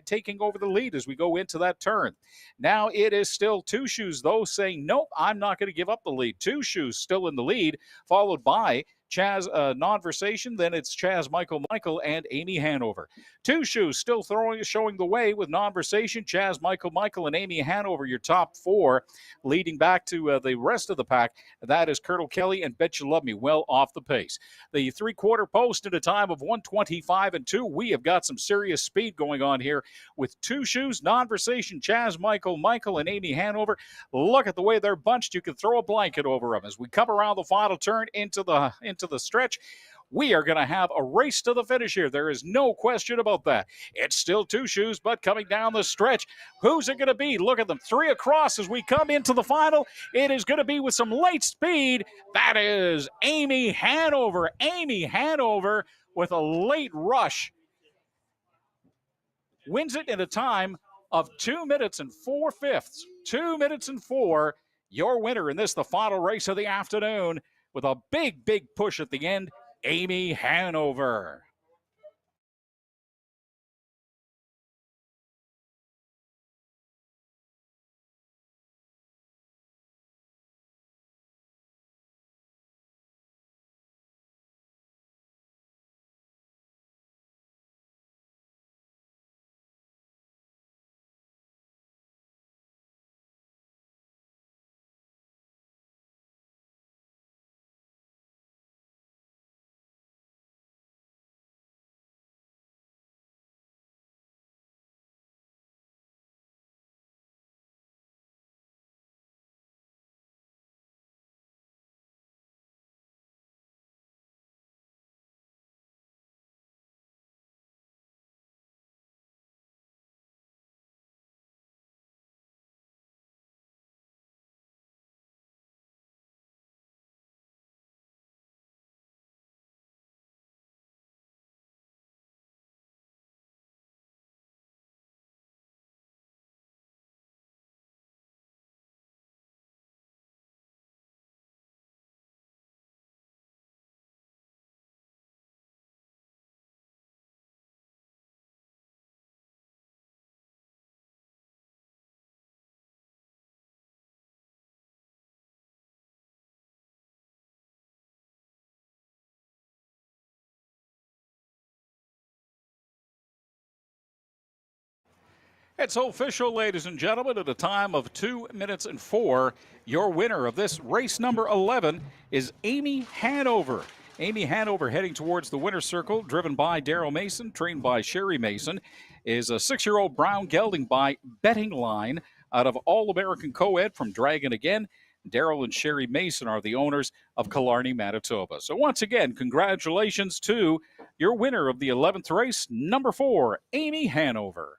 taking over the lead as we go into that turn. Now it is still Two Shoes, though, saying, nope, I'm not going to give up the lead. Two Shoes still in the lead, followed by Chaz Non-Versation, then it's Chaz Michael, and Amy Hanover. Two Shoes still showing the way with Non-Versation, Chaz Michael, and Amy Hanover, your top four, leading back to the rest of the pack. That is Colonel Kelly and Bet You Love Me, well off the pace. The three-quarter post at a time of 1:25-2. We have got some serious speed going on here with Two Shoes, Non-Versation, Chaz Michael, and Amy Hanover. Look at the way they're bunched. You can throw a blanket over them as we come around the final turn into the stretch. We are going to have a race to the finish here. There is no question about that. It's still Two Shoes, but coming down the stretch, who's it going to be? Look at them, three across as we come into the final. It is going to be with some late speed. That is Amy Hanover. Amy Hanover with a late rush wins it in a time of 2 minutes and 4/5. 2 minutes and 4. Your winner in this, the final race of the afternoon, with a big push at the end, Amy Hanover. It's official, ladies and gentlemen, at a time of 2 minutes and 4. Your winner of this race number 11 is Amy Hanover. Amy Hanover heading towards the winner's circle, driven by Daryl Mason, trained by Sherry Mason, is a 6-year-old brown gelding by Betting Line out of All-American Co-Ed from Dragon Again. Daryl and Sherry Mason are the owners of Killarney, Manitoba. So once again, congratulations to your winner of the 11th race, number 4, Amy Hanover.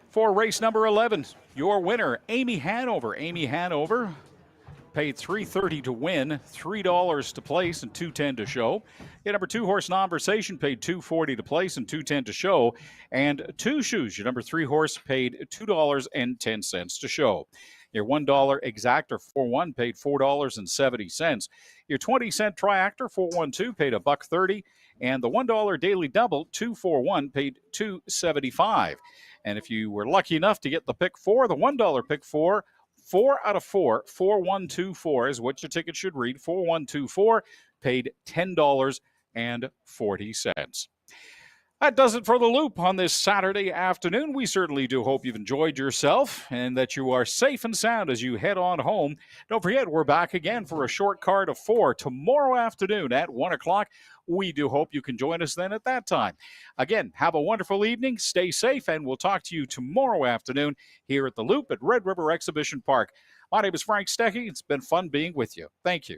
For race number 11, your winner, Amy Hanover. Amy Hanover paid $3.30 to win, $3 to place, and $2.10 to show. Your number 2 horse, Conversation, paid $2.40 to place and $2.10 to show. And Two Shoes, your number 3 horse, paid $2.10 to show. Your $1 Exactor 4-1 paid $4.70. Your 20-cent Triactor 4-1-2 paid $1.30. And the $1 Daily Double 2-4-1 paid $2.75. And if you were lucky enough to get the pick 4, the $1 pick 4, 4 out of 4, 4124 is what your ticket should read. 4124 paid $10.40. That does it for the Loop on this Saturday afternoon. We certainly do hope you've enjoyed yourself and that you are safe and sound as you head on home. Don't forget, we're back again for a short card of 4 tomorrow afternoon at 1 o'clock. We do hope you can join us then at that time. Again, have a wonderful evening, stay safe, and we'll talk to you tomorrow afternoon here at the Loop at Red River Exhibition Park. My name is Frank Stecky. It's been fun being with you. Thank you.